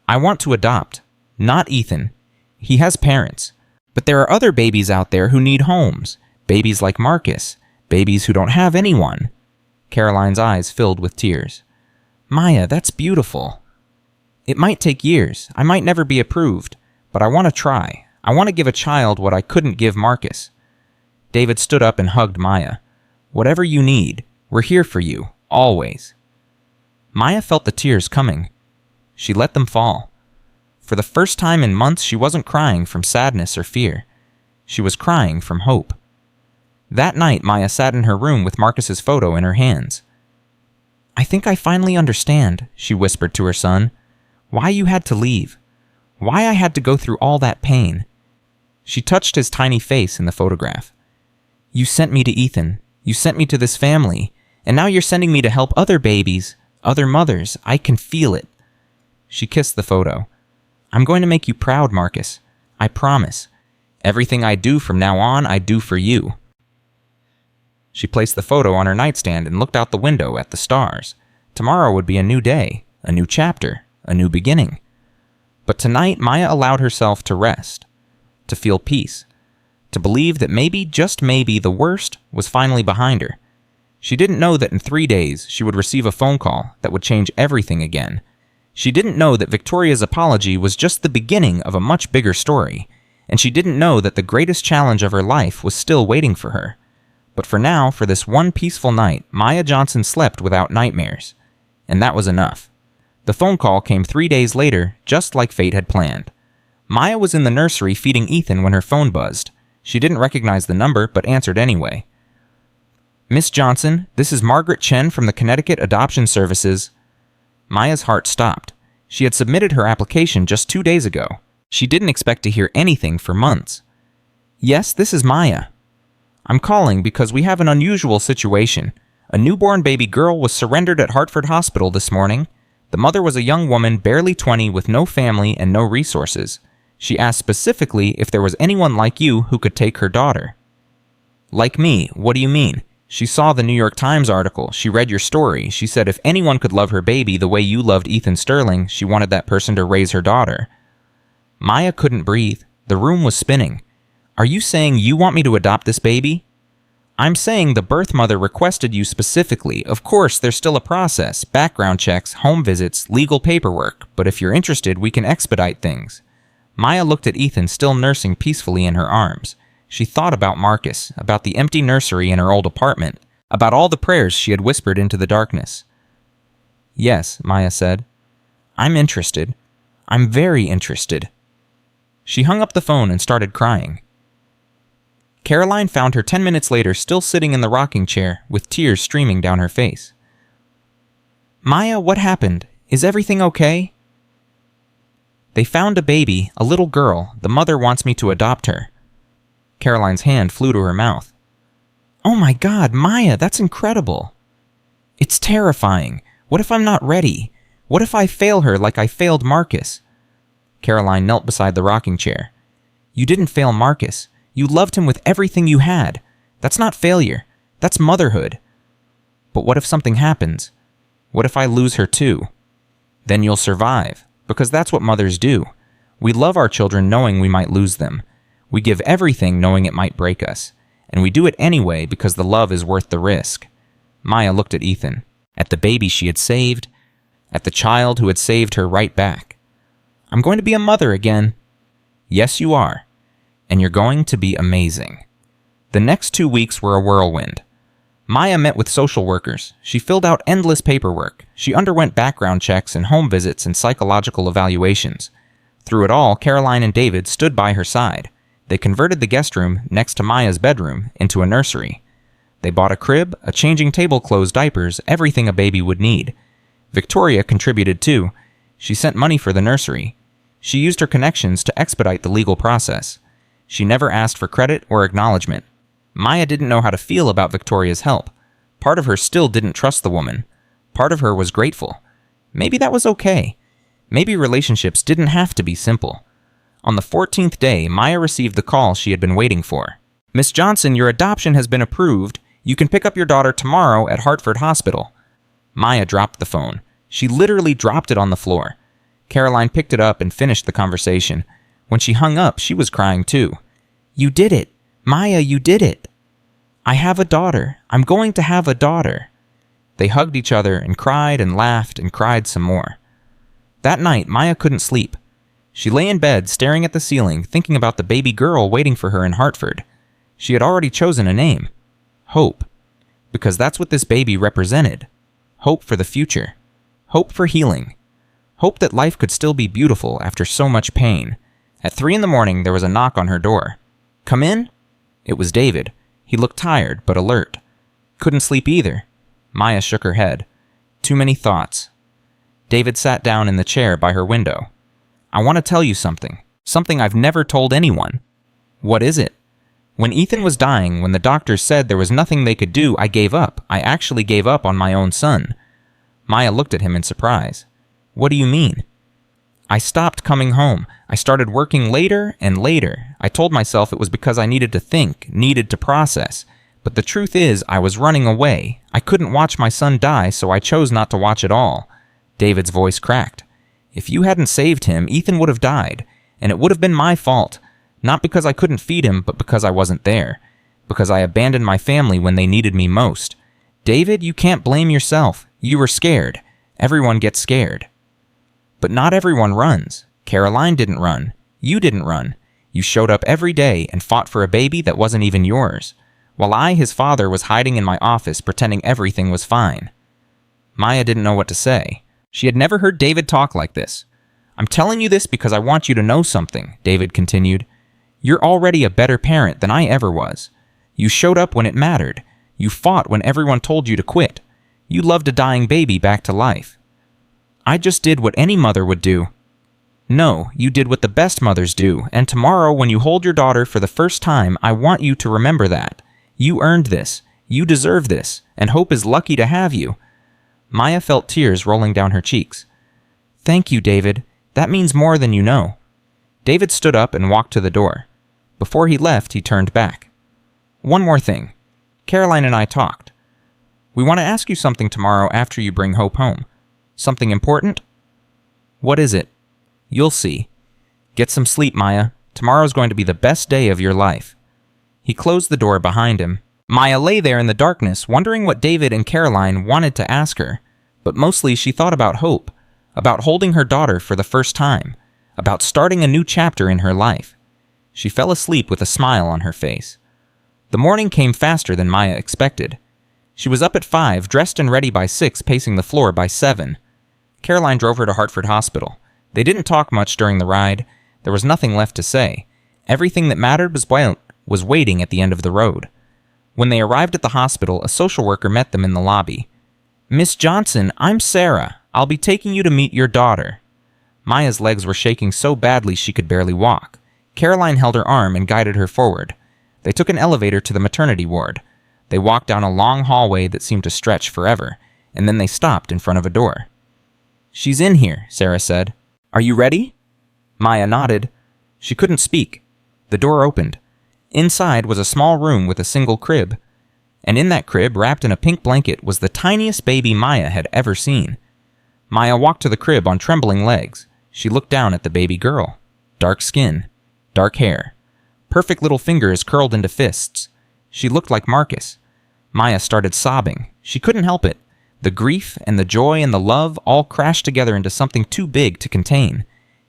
"I want to adopt. Not Ethan. He has parents. But there are other babies out there who need homes. Babies like Marcus. Babies who don't have anyone." Caroline's eyes filled with tears. "Maya, that's beautiful. It might take years. I might never be approved. But I want to try. I want to give a child what I couldn't give Marcus." David stood up and hugged Maya. "Whatever you need, we're here for you, always." Maya felt the tears coming. She let them fall. For the first time in months, she wasn't crying from sadness or fear. She was crying from hope. That night, Maya sat in her room with Marcus's photo in her hands. "I think I finally understand," she whispered to her son, "why you had to leave. Why I had to go through all that pain." She touched his tiny face in the photograph. "You sent me to Ethan. You sent me to this family. And now you're sending me to help other babies, other mothers. I can feel it." She kissed the photo. "I'm going to make you proud, Marcus. I promise. Everything I do from now on, I do for you." She placed the photo on her nightstand and looked out the window at the stars. Tomorrow would be a new day, a new chapter, a new beginning. But tonight, Maya allowed herself to rest, to feel peace, to believe that maybe, just maybe, the worst was finally behind her. She didn't know that in 3 days she would receive a phone call that would change everything again. She didn't know that Victoria's apology was just the beginning of a much bigger story, and she didn't know that the greatest challenge of her life was still waiting for her. But for now, for this one peaceful night, Maya Johnson slept without nightmares, and that was enough. The phone call came 3 days later, just like fate had planned. Maya was in the nursery feeding Ethan when her phone buzzed. She didn't recognize the number, but answered anyway. "Miss Johnson, this is Margaret Chen from the Connecticut Adoption Services." Maya's heart stopped. She had submitted her application just 2 days ago. She didn't expect to hear anything for months. "Yes, this is Maya. I'm calling because we have an unusual situation. A newborn baby girl was surrendered at Hartford Hospital this morning. The mother was a young woman, barely 20, with no family and no resources. She asked specifically if there was anyone like you who could take her daughter." "Like me? What do you mean?" "She saw the New York Times article. She read your story. She said if anyone could love her baby the way you loved Ethan Sterling, she wanted that person to raise her daughter." Maya couldn't breathe. The room was spinning. "Are you saying you want me to adopt this baby?" "I'm saying the birth mother requested you specifically. Of course, there's still a process, background checks, home visits, legal paperwork, but if you're interested, we can expedite things." Maya looked at Ethan still nursing peacefully in her arms. She thought about Marcus, about the empty nursery in her old apartment, about all the prayers she had whispered into the darkness. "Yes," Maya said. "I'm interested. I'm very interested." She hung up the phone and started crying. Caroline found her 10 minutes later still sitting in the rocking chair, with tears streaming down her face. "Maya, what happened? Is everything okay?" "They found a baby, a little girl. The mother wants me to adopt her." Caroline's hand flew to her mouth. "Oh my God, Maya, that's incredible." "It's terrifying. What if I'm not ready? What if I fail her like I failed Marcus?" Caroline knelt beside the rocking chair. "You didn't fail Marcus. You loved him with everything you had. That's not failure. That's motherhood." "But what if something happens? What if I lose her too?" "Then you'll survive, because that's what mothers do. We love our children knowing we might lose them. We give everything knowing it might break us. And we do it anyway because the love is worth the risk." Maya looked at Ethan, at the baby she had saved, at the child who had saved her right back. "I'm going to be a mother again." "Yes, you are. And you're going to be amazing." The next 2 weeks were a whirlwind. Maya met with social workers. She filled out endless paperwork. She underwent background checks and home visits and psychological evaluations. Through it all, Caroline and David stood by her side. They converted the guest room next to Maya's bedroom into a nursery. They bought a crib, a changing tablecloths, diapers, everything a baby would need. Victoria contributed too. She sent money for the nursery. She used her connections to expedite the legal process. She never asked for credit or acknowledgement. Maya didn't know how to feel about Victoria's help. Part of her still didn't trust the woman. Part of her was grateful. Maybe that was okay. Maybe relationships didn't have to be simple. On the 14th day, Maya received the call she had been waiting for. "Miss Johnson, your adoption has been approved. You can pick up your daughter tomorrow at Hartford Hospital." Maya dropped the phone. She literally dropped it on the floor. Caroline picked it up and finished the conversation. When she hung up, she was crying too. "You did it! Maya, you did it! I have a daughter. I'm going to have a daughter." They hugged each other and cried and laughed and cried some more. That night, Maya couldn't sleep. She lay in bed, staring at the ceiling, thinking about the baby girl waiting for her in Hartford. She had already chosen a name. Hope. Because that's what this baby represented. Hope for the future. Hope for healing. Hope that life could still be beautiful after so much pain. At 3 a.m, there was a knock on her door. "Come in?" It was David. He looked tired, but alert. "Couldn't sleep either." Maya shook her head. "Too many thoughts." David sat down in the chair by her window. "I want to tell you something. Something I've never told anyone." "What is it?" "When Ethan was dying, when the doctors said there was nothing they could do, I gave up. I actually gave up on my own son." Maya looked at him in surprise. "What do you mean?" "I stopped coming home. I started working later and later. I told myself it was because I needed to think, needed to process. But the truth is, I was running away. I couldn't watch my son die, so I chose not to watch at all." David's voice cracked. "If you hadn't saved him, Ethan would have died. And it would have been my fault. Not because I couldn't feed him, but because I wasn't there. Because I abandoned my family when they needed me most. David, you can't blame yourself. You were scared. Everyone gets scared." "But not everyone runs. Caroline didn't run. You didn't run. You showed up every day and fought for a baby that wasn't even yours. While I, his father, was hiding in my office pretending everything was fine." Maya didn't know what to say. She had never heard David talk like this. "I'm telling you this because I want you to know something," David continued. "You're already a better parent than I ever was. You showed up when it mattered. You fought when everyone told you to quit. You loved a dying baby back to life." "I just did what any mother would do." "No, you did what the best mothers do, and tomorrow when you hold your daughter for the first time, I want you to remember that. You earned this. You deserve this, and Hope is lucky to have you." Maya felt tears rolling down her cheeks. "Thank you, David. That means more than you know." David stood up and walked to the door. Before he left, he turned back. "One more thing. Caroline and I talked. We want to ask you something tomorrow after you bring Hope home. Something important?" "What is it?" "You'll see. Get some sleep, Maya. Tomorrow's going to be the best day of your life." He closed the door behind him. Maya lay there in the darkness, wondering what David and Caroline wanted to ask her. But mostly she thought about Hope, about holding her daughter for the first time, about starting a new chapter in her life. She fell asleep with a smile on her face. The morning came faster than Maya expected. She was up at 5, dressed and ready by 6, pacing the floor by 7. Caroline drove her to Hartford Hospital. They didn't talk much during the ride. There was nothing left to say. Everything that mattered was waiting at the end of the road. When they arrived at the hospital, a social worker met them in the lobby. "Miss Johnson, I'm Sarah. I'll be taking you to meet your daughter." Maya's legs were shaking so badly she could barely walk. Caroline held her arm and guided her forward. They took an elevator to the maternity ward. They walked down a long hallway that seemed to stretch forever, and then they stopped in front of a door. "She's in here," Sarah said. "Are you ready?" Maya nodded. She couldn't speak. The door opened. Inside was a small room with a single crib. And in that crib, wrapped in a pink blanket, was the tiniest baby Maya had ever seen. Maya walked to the crib on trembling legs. She looked down at the baby girl. Dark skin. Dark hair. Perfect little fingers curled into fists. She looked like Marcus. Maya started sobbing. She couldn't help it. The grief and the joy and the love all crashed together into something too big to contain.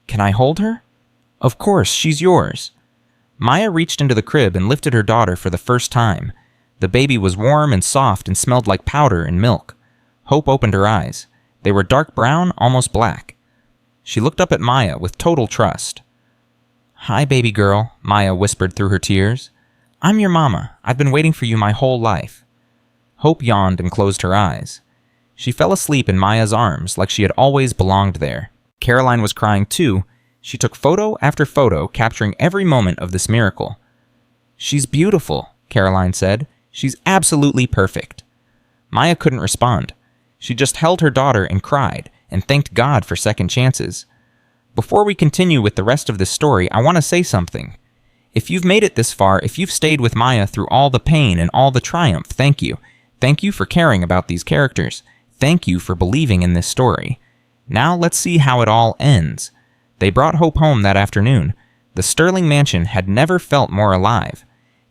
"Can I hold her?" "Of course, she's yours." Maya reached into the crib and lifted her daughter for the first time. The baby was warm and soft and smelled like powder and milk. Hope opened her eyes. They were dark brown, almost black. She looked up at Maya with total trust. "Hi, baby girl," Maya whispered through her tears. "I'm your mama. I've been waiting for you my whole life." Hope yawned and closed her eyes. She fell asleep in Maya's arms like she had always belonged there. Caroline was crying too. She took photo after photo, capturing every moment of this miracle. "She's beautiful," Caroline said. "She's absolutely perfect." Maya couldn't respond. She just held her daughter and cried, and thanked God for second chances. Before we continue with the rest of this story, I want to say something. If you've made it this far, if you've stayed with Maya through all the pain and all the triumph, thank you. Thank you for caring about these characters. Thank you for believing in this story. Now let's see how it all ends. They brought Hope home that afternoon. The Sterling mansion had never felt more alive.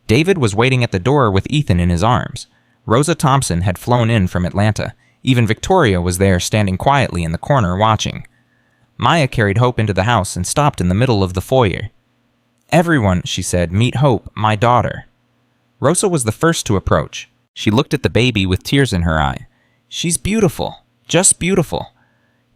David was waiting at the door with Ethan in his arms. Rosa Thompson had flown in from Atlanta. Even Victoria was there standing quietly in the corner watching. Maya carried Hope into the house and stopped in the middle of the foyer. "Everyone," she said, "meet Hope, my daughter." Rosa was the first to approach. She looked at the baby with tears in her eye. "She's beautiful, just beautiful."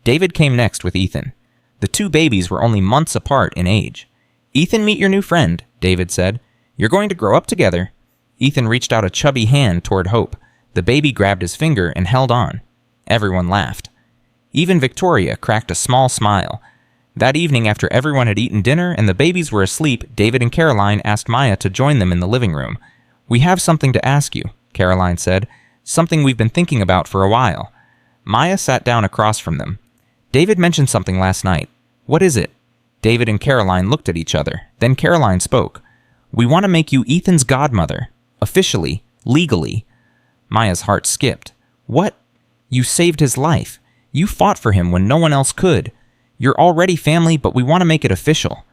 David came next with Ethan. The two babies were only months apart in age. "Ethan, meet your new friend," David said. "You're going to grow up together." Ethan reached out a chubby hand toward Hope. The baby grabbed his finger and held on. Everyone laughed. Even Victoria cracked a small smile. That evening, after everyone had eaten dinner and the babies were asleep, David and Caroline asked Maya to join them in the living room. "We have something to ask you," Caroline said. "Something we've been thinking about for a while." Maya sat down across from them. "David mentioned something last night. What is it?" David and Caroline looked at each other. Then Caroline spoke. "We want to make you Ethan's godmother. Officially. Legally." Maya's heart skipped. "What? You saved his life. You fought for him when no one else could. You're already family, but we want to make it official.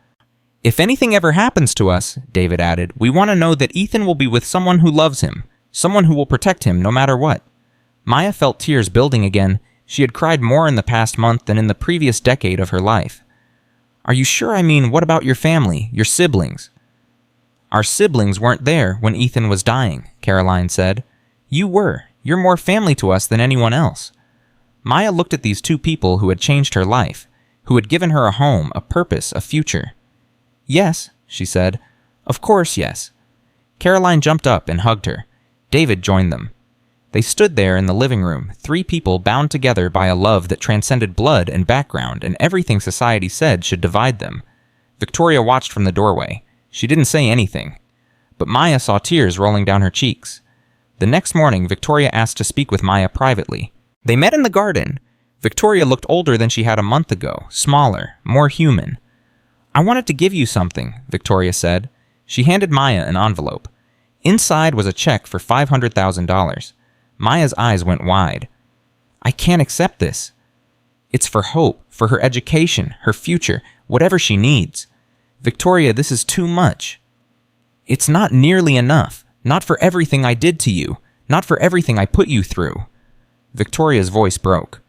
If anything ever happens to us," David added, "we want to know that Ethan will be with someone who loves him, someone who will protect him no matter what." Maya felt tears building again. She had cried more in the past month than in the previous decade of her life. "Are you sure? I mean, what about your family, your siblings?" "Our siblings weren't there when Ethan was dying," Caroline said. "You were. You're more family to us than anyone else." Maya looked at these two people who had changed her life, who had given her a home, a purpose, a future. "Yes," she said. "Of course, yes." Caroline jumped up and hugged her. David joined them. They stood there in the living room, three people bound together by a love that transcended blood and background and everything society said should divide them. Victoria watched from the doorway. She didn't say anything. But Maya saw tears rolling down her cheeks. The next morning, Victoria asked to speak with Maya privately. They met in the garden. Victoria looked older than she had a month ago, smaller, more human. "I wanted to give you something," Victoria said. She handed Maya an envelope. Inside was a check for $500,000. Maya's eyes went wide. "I can't accept this." "It's for Hope, for her education, her future, whatever she needs." "Victoria, this is too much." "It's not nearly enough. Not for everything I did to you. Not for everything I put you through." Victoria's voice broke.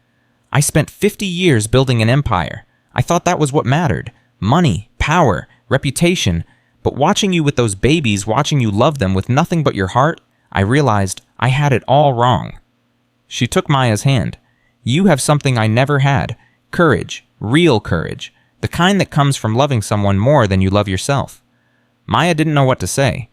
"I spent 50 years building an empire. I thought that was what mattered. Money, power, reputation. But watching you with those babies, watching you love them with nothing but your heart, I realized I had it all wrong." She took Maya's hand. "You have something I never had. Courage, real courage. The kind that comes from loving someone more than you love yourself." Maya didn't know what to say.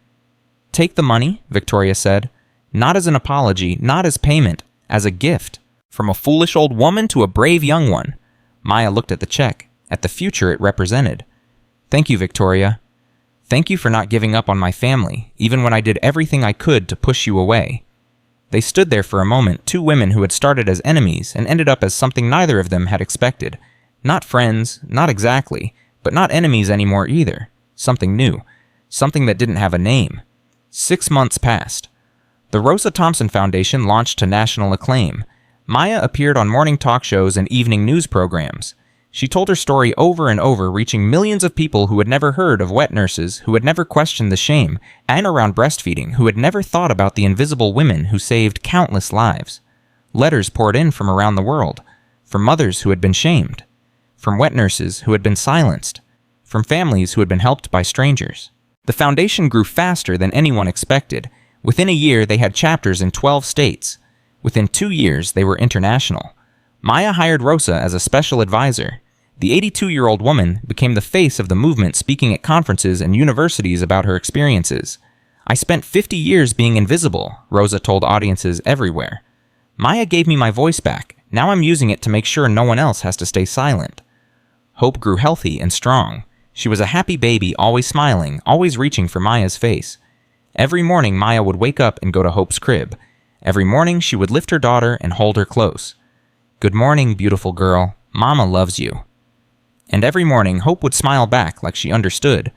"Take the money," Victoria said. "Not as an apology, not as payment, as a gift. From a foolish old woman to a brave young one." Maya looked at the check, at the future it represented. "Thank you, Victoria. Thank you for not giving up on my family, even when I did everything I could to push you away." They stood there for a moment, two women who had started as enemies and ended up as something neither of them had expected. Not friends, not exactly, but not enemies anymore either. Something new. Something that didn't have a name. 6 months passed. The Rosa Thompson Foundation launched to national acclaim. Maya appeared on morning talk shows and evening news programs. She told her story over and over, reaching millions of people who had never heard of wet nurses, who had never questioned the shame, and around breastfeeding, who had never thought about the invisible women who saved countless lives. Letters poured in from around the world, from mothers who had been shamed, from wet nurses who had been silenced, from families who had been helped by strangers. The foundation grew faster than anyone expected. Within a year, they had chapters in 12 states. Within 2 years, they were international. Maya hired Rosa as a special advisor. The 82-year-old woman became the face of the movement, speaking at conferences and universities about her experiences. "I spent 50 years being invisible," Rosa told audiences everywhere. "Maya gave me my voice back. Now I'm using it to make sure no one else has to stay silent." Hope grew healthy and strong. She was a happy baby, always smiling, always reaching for Maya's face. Every morning, Maya would wake up and go to Hope's crib. Every morning, she would lift her daughter and hold her close. "Good morning, beautiful girl. Mama loves you." And every morning, Hope would smile back like she understood.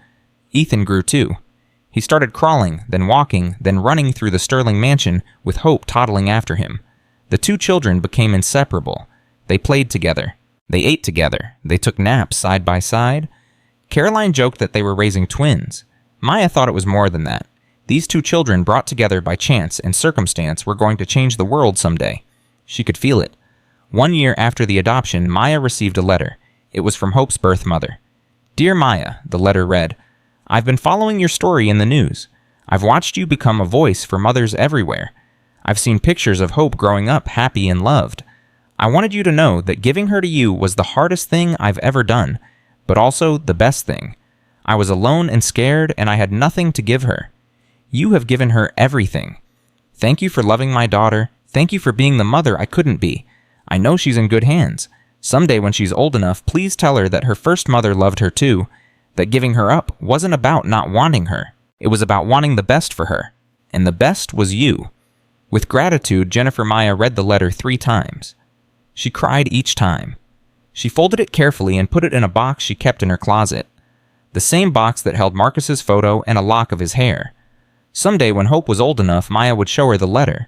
Ethan grew too. He started crawling, then walking, then running through the Sterling mansion with Hope toddling after him. The two children became inseparable. They played together. They ate together. They took naps side by side. Caroline joked that they were raising twins. Maya thought it was more than that. These two children brought together by chance and circumstance were going to change the world someday. She could feel it. 1 year after the adoption, Maya received a letter. It was from Hope's birth mother. "Dear Maya," the letter read, "I've been following your story in the news. I've watched you become a voice for mothers everywhere. I've seen pictures of Hope growing up happy and loved. I wanted you to know that giving her to you was the hardest thing I've ever done, but also the best thing. I was alone and scared, and I had nothing to give her. You have given her everything. Thank you for loving my daughter. Thank you for being the mother I couldn't be. I know she's in good hands. Someday when she's old enough, please tell her that her first mother loved her too, that giving her up wasn't about not wanting her. It was about wanting the best for her. And the best was you." With gratitude, Jennifer Maya read the letter 3 times. She cried each time. She folded it carefully and put it in a box she kept in her closet. The same box that held Marcus's photo and a lock of his hair. Someday when Hope was old enough, Maya would show her the letter.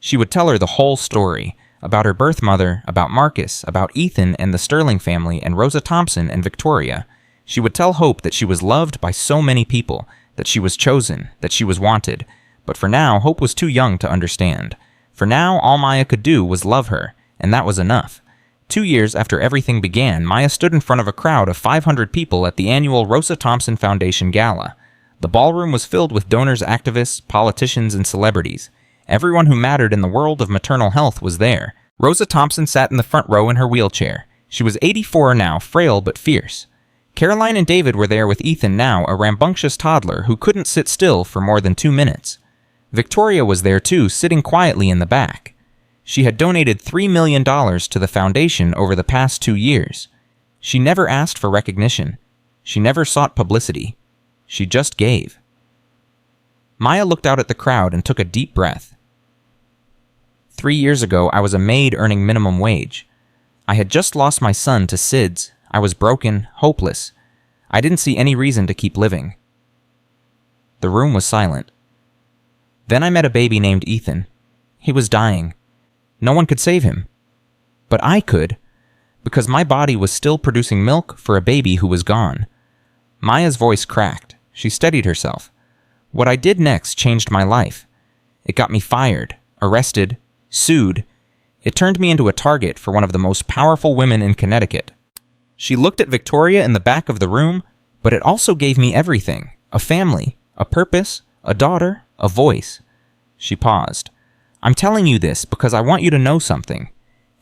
She would tell her the whole story, about her birth mother, about Marcus, about Ethan and the Sterling family and Rosa Thompson and Victoria. She would tell Hope that she was loved by so many people, that she was chosen, that she was wanted. But for now, Hope was too young to understand. For now, all Maya could do was love her, and that was enough. 2 years after everything began, Maya stood in front of a crowd of 500 people at the annual Rosa Thompson Foundation Gala. The ballroom was filled with donors, activists, politicians, and celebrities. Everyone who mattered in the world of maternal health was there. Rosa Thompson sat in the front row in her wheelchair. She was 84 now, frail but fierce. Caroline and David were there with Ethan now, a rambunctious toddler who couldn't sit still for more than 2 minutes. Victoria was there too, sitting quietly in the back. She had donated $3 million to the foundation over the past 2 years. She never asked for recognition. She never sought publicity. She just gave. Maya looked out at the crowd and took a deep breath. 3 years ago, I was a maid earning minimum wage. I had just lost my son to SIDS. I was broken, hopeless. I didn't see any reason to keep living. The room was silent. Then I met a baby named Ethan. He was dying. No one could save him. But I could, because my body was still producing milk for a baby who was gone. Maya's voice cracked. She steadied herself. What I did next changed my life. It got me fired, arrested, sued. It turned me into a target for one of the most powerful women in Connecticut. She looked at Victoria in the back of the room, but it also gave me everything. A family, a purpose, a daughter, a voice. She paused. I'm telling you this because I want you to know something.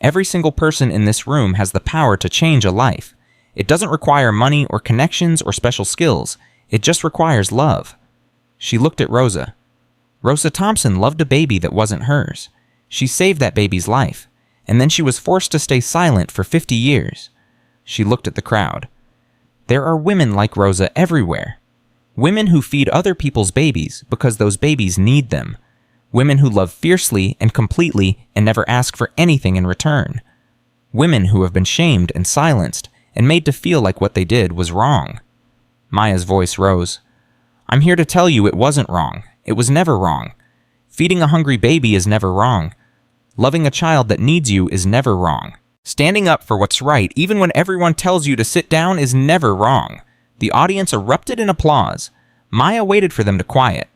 Every single person in this room has the power to change a life. It doesn't require money or connections or special skills. It just requires love. She looked at Rosa. Rosa Thompson loved a baby that wasn't hers. She saved that baby's life, and then she was forced to stay silent for 50 years. She looked at the crowd. There are women like Rosa everywhere. Women who feed other people's babies because those babies need them. Women who love fiercely and completely and never ask for anything in return. Women who have been shamed and silenced and made to feel like what they did was wrong. Maya's voice rose. I'm here to tell you it wasn't wrong. It was never wrong. Feeding a hungry baby is never wrong. Loving a child that needs you is never wrong. Standing up for what's right, even when everyone tells you to sit down, is never wrong. The audience erupted in applause. Maya waited for them to quiet.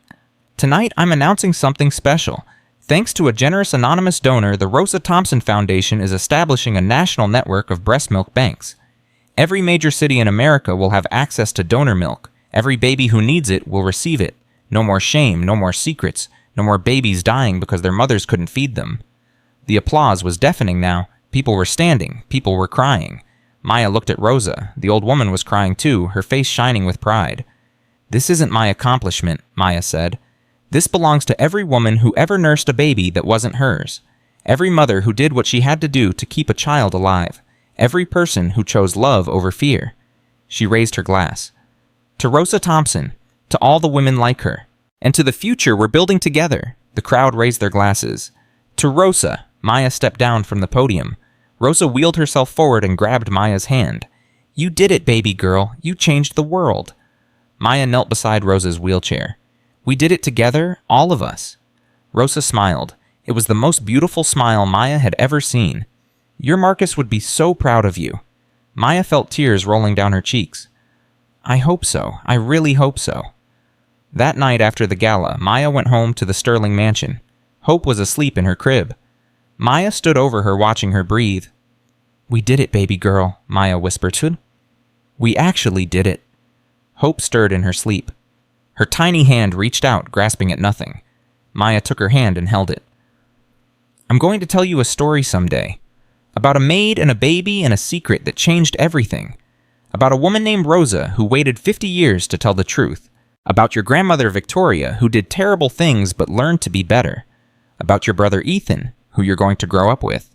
Tonight, I'm announcing something special. Thanks to a generous anonymous donor, the Rosa Thompson Foundation is establishing a national network of breast milk banks. Every major city in America will have access to donor milk. Every baby who needs it will receive it. No more shame, no more secrets, no more babies dying because their mothers couldn't feed them. The applause was deafening now. People were standing. People were crying. Maya looked at Rosa. The old woman was crying too, her face shining with pride. This isn't my accomplishment, Maya said. This belongs to every woman who ever nursed a baby that wasn't hers. Every mother who did what she had to do to keep a child alive. Every person who chose love over fear. She raised her glass. To Rosa Thompson, to all the women like her, and to the future we're building together. The crowd raised their glasses. To Rosa, Maya stepped down from the podium. Rosa wheeled herself forward and grabbed Maya's hand. You did it, baby girl. You changed the world. Maya knelt beside Rosa's wheelchair. We did it together, all of us. Rosa smiled. It was the most beautiful smile Maya had ever seen. Your Marcus would be so proud of you. Maya felt tears rolling down her cheeks. I hope so. I really hope so. That night after the gala, Maya went home to the Sterling mansion. Hope was asleep in her crib. Maya stood over her, watching her breathe. We did it, baby girl, Maya whispered. We actually did it. Hope stirred in her sleep. Her tiny hand reached out, grasping at nothing. Maya took her hand and held it. I'm going to tell you a story someday. About a maid and a baby and a secret that changed everything. About a woman named Rosa who waited 50 years to tell the truth. About your grandmother Victoria who did terrible things but learned to be better. About your brother Ethan, who you're going to grow up with.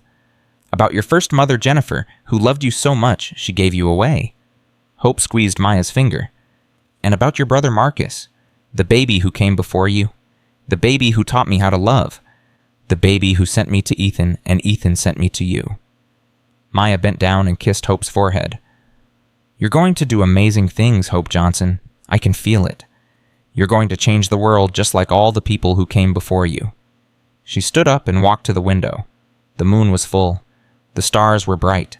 About your first mother Jennifer, who loved you so much she gave you away. Hope squeezed Maya's finger. And about your brother Marcus, the baby who came before you. The baby who taught me how to love. The baby who sent me to Ethan, and Ethan sent me to you. Maya bent down and kissed Hope's forehead. You're going to do amazing things, Hope Johnson. I can feel it. You're going to change the world just like all the people who came before you. She stood up and walked to the window. The moon was full. The stars were bright.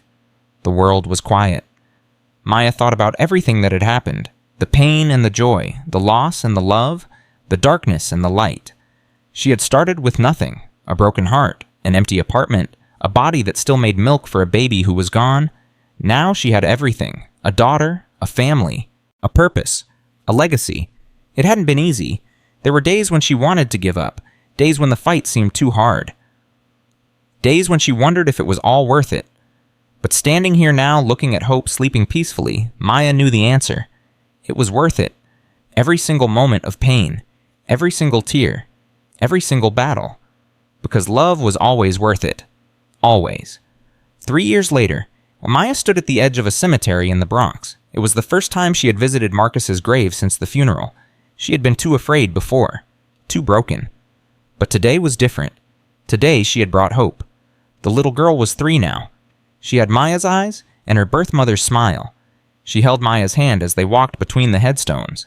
The world was quiet. Maya thought about everything that had happened. The pain and the joy, the loss and the love, the darkness and the light. She had started with nothing, a broken heart, an empty apartment, a body that still made milk for a baby who was gone. Now she had everything, a daughter, a family, a purpose, a legacy. It hadn't been easy. There were days when she wanted to give up, days when the fight seemed too hard. Days when she wondered if it was all worth it. But standing here now, looking at Hope sleeping peacefully, Maya knew the answer. It was worth it. Every single moment of pain, every single tear, every single battle. Because love was always worth it. Always. 3 years later, Maya stood at the edge of a cemetery in the Bronx. It was the first time she had visited Marcus's grave since the funeral. She had been too afraid before, too broken. But today was different. Today she had brought hope. The little girl was 3 now. She had Maya's eyes and her birth mother's smile. She held Maya's hand as they walked between the headstones.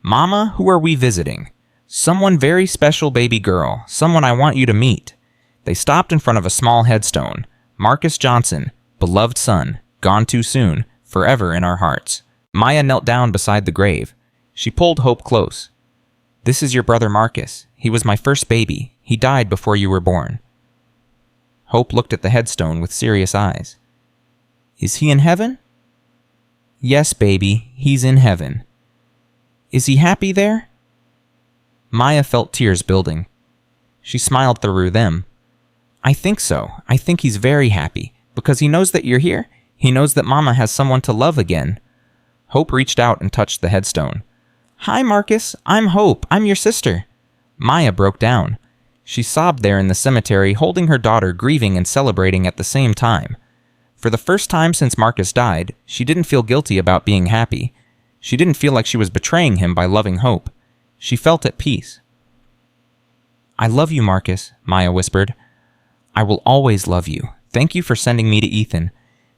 Mama, who are we visiting? Someone very special, baby girl. Someone I want you to meet. They stopped in front of a small headstone. Marcus Johnson, beloved son, gone too soon, forever in our hearts. Maya knelt down beside the grave. She pulled Hope close. This is your brother Marcus. He was my first baby. He died before you were born. Hope looked at the headstone with serious eyes. Is he in heaven? Yes, baby, he's in heaven. Is he happy there? Maya felt tears building. She smiled through them. I think so. I think he's very happy, because he knows that you're here. He knows that Mama has someone to love again. Hope reached out and touched the headstone. Hi, Marcus. I'm Hope. I'm your sister. Maya broke down. She sobbed there in the cemetery, holding her daughter, grieving and celebrating at the same time. For the first time since Marcus died, she didn't feel guilty about being happy. She didn't feel like she was betraying him by loving Hope. She felt at peace. I love you, Marcus, Maya whispered. I will always love you. Thank you for sending me to Ethan.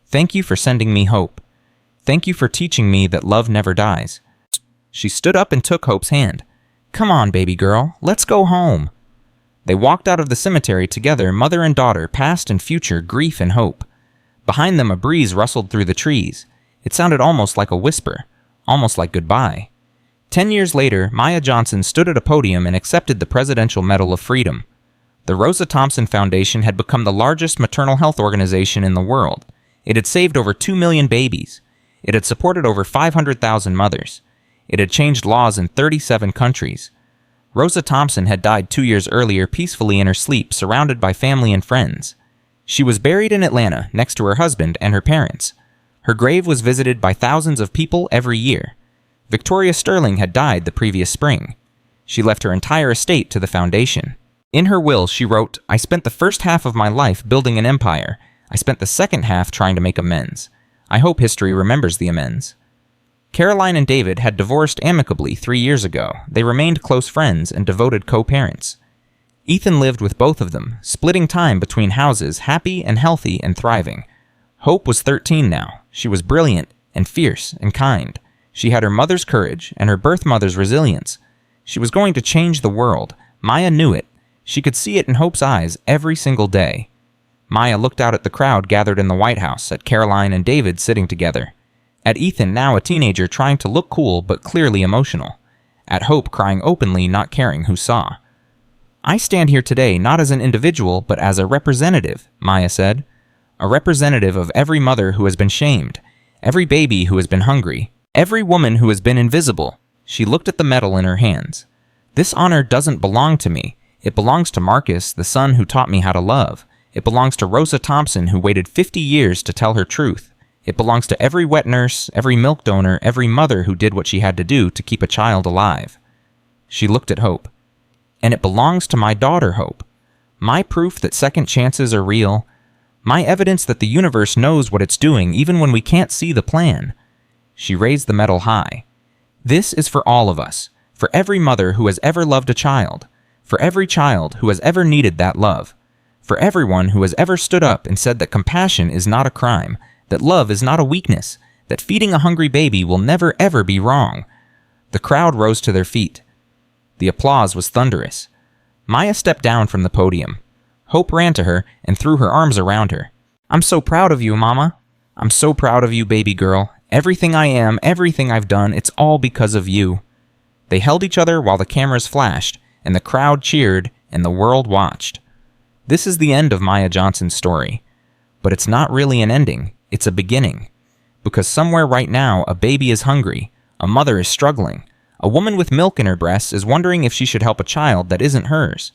Thank you for sending me Hope. Thank you for teaching me that love never dies. She stood up and took Hope's hand. Come on, baby girl, let's go home. They walked out of the cemetery together, mother and daughter, past and future, grief and hope. Behind them, a breeze rustled through the trees. It sounded almost like a whisper, almost like goodbye. 10 years later, Maya Johnson stood at a podium and accepted the Presidential Medal of Freedom. The Rosa Thompson Foundation had become the largest maternal health organization in the world. It had saved over 2 million babies. It had supported over 500,000 mothers. It had changed laws in 37 countries. Rosa Thompson had died 2 years earlier peacefully in her sleep, surrounded by family and friends. She was buried in Atlanta next to her husband and her parents. Her grave was visited by thousands of people every year. Victoria Sterling had died the previous spring. She left her entire estate to the foundation. In her will, she wrote, I spent the first half of my life building an empire. I spent the second half trying to make amends. I hope history remembers the amends. Caroline and David had divorced amicably 3 years ago. They remained close friends and devoted co-parents. Ethan lived with both of them, splitting time between houses, happy and healthy and thriving. Hope was 13 now. She was brilliant, and fierce and kind. She had her mother's courage and her birth mother's resilience. She was going to change the world. Maya knew it. She could see it in Hope's eyes every single day. Maya looked out at the crowd gathered in the White House, at Caroline and David sitting together, at Ethan, now a teenager trying to look cool but clearly emotional, at Hope crying openly, not caring who saw. "I stand here today not as an individual but as a representative," Maya said. "A representative of every mother who has been shamed, every baby who has been hungry, every woman who has been invisible." She looked at the medal in her hands. "This honor doesn't belong to me. It belongs to Marcus, the son who taught me how to love. It belongs to Rosa Thompson, who waited 50 years to tell her truth. It belongs to every wet nurse, every milk donor, every mother who did what she had to do to keep a child alive." She looked at Hope. "And it belongs to my daughter, Hope. My proof that second chances are real. My evidence that the universe knows what it's doing even when we can't see the plan." She raised the medal high. "This is for all of us, for every mother who has ever loved a child, for every child who has ever needed that love, for everyone who has ever stood up and said that compassion is not a crime, that love is not a weakness, that feeding a hungry baby will never ever be wrong." The crowd rose to their feet. The applause was thunderous. Maya stepped down from the podium. Hope ran to her and threw her arms around her. "I'm so proud of you, Mama. I'm so proud of you, baby girl. Everything I am, everything I've done, it's all because of you." They held each other while the cameras flashed, and the crowd cheered, and the world watched. This is the end of Maya Johnson's story. But it's not really an ending, it's a beginning. Because somewhere right now, a baby is hungry, a mother is struggling, a woman with milk in her breasts is wondering if she should help a child that isn't hers.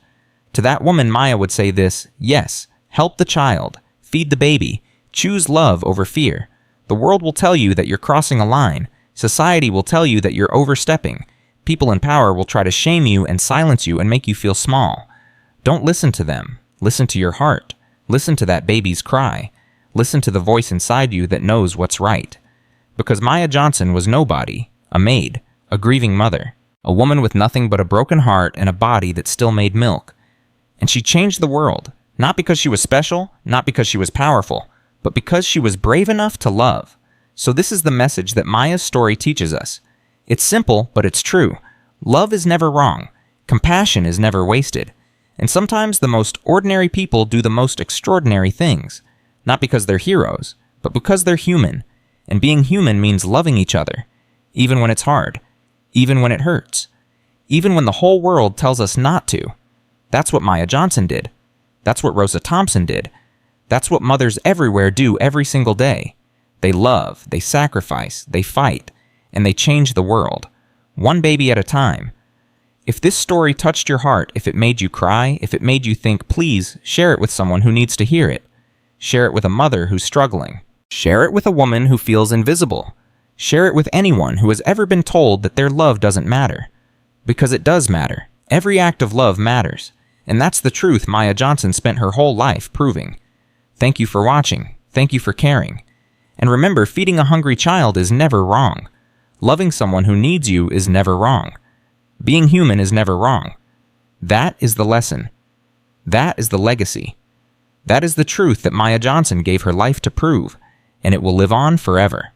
To that woman, Maya would say this: yes, help the child, feed the baby, choose love over fear. The world will tell you that you're crossing a line. Society will tell you that you're overstepping. People in power will try to shame you and silence you and make you feel small. Don't listen to them. Listen to your heart. Listen to that baby's cry. Listen to the voice inside you that knows what's right. Because Maya Johnson was nobody, a maid, a grieving mother, a woman with nothing but a broken heart and a body that still made milk. And she changed the world, not because she was special, not because she was powerful, but because she was brave enough to love. So this is the message that Maya's story teaches us. It's simple, but it's true. Love is never wrong. Compassion is never wasted. And sometimes the most ordinary people do the most extraordinary things. Not because they're heroes, but because they're human. And being human means loving each other, even when it's hard, even when it hurts, even when the whole world tells us not to. That's what Maya Johnson did. That's what Rosa Thompson did. That's what mothers everywhere do every single day. They love, they sacrifice, they fight, and they change the world, one baby at a time. If this story touched your heart, if it made you cry, if it made you think, please share it with someone who needs to hear it. Share it with a mother who's struggling. Share it with a woman who feels invisible. Share it with anyone who has ever been told that their love doesn't matter. Because it does matter. Every act of love matters. And that's the truth Maya Johnson spent her whole life proving. Thank you for watching. Thank you for caring. And remember, feeding a hungry child is never wrong. Loving someone who needs you is never wrong. Being human is never wrong. That is the lesson. That is the legacy. That is the truth that Maya Johnson gave her life to prove, and it will live on forever.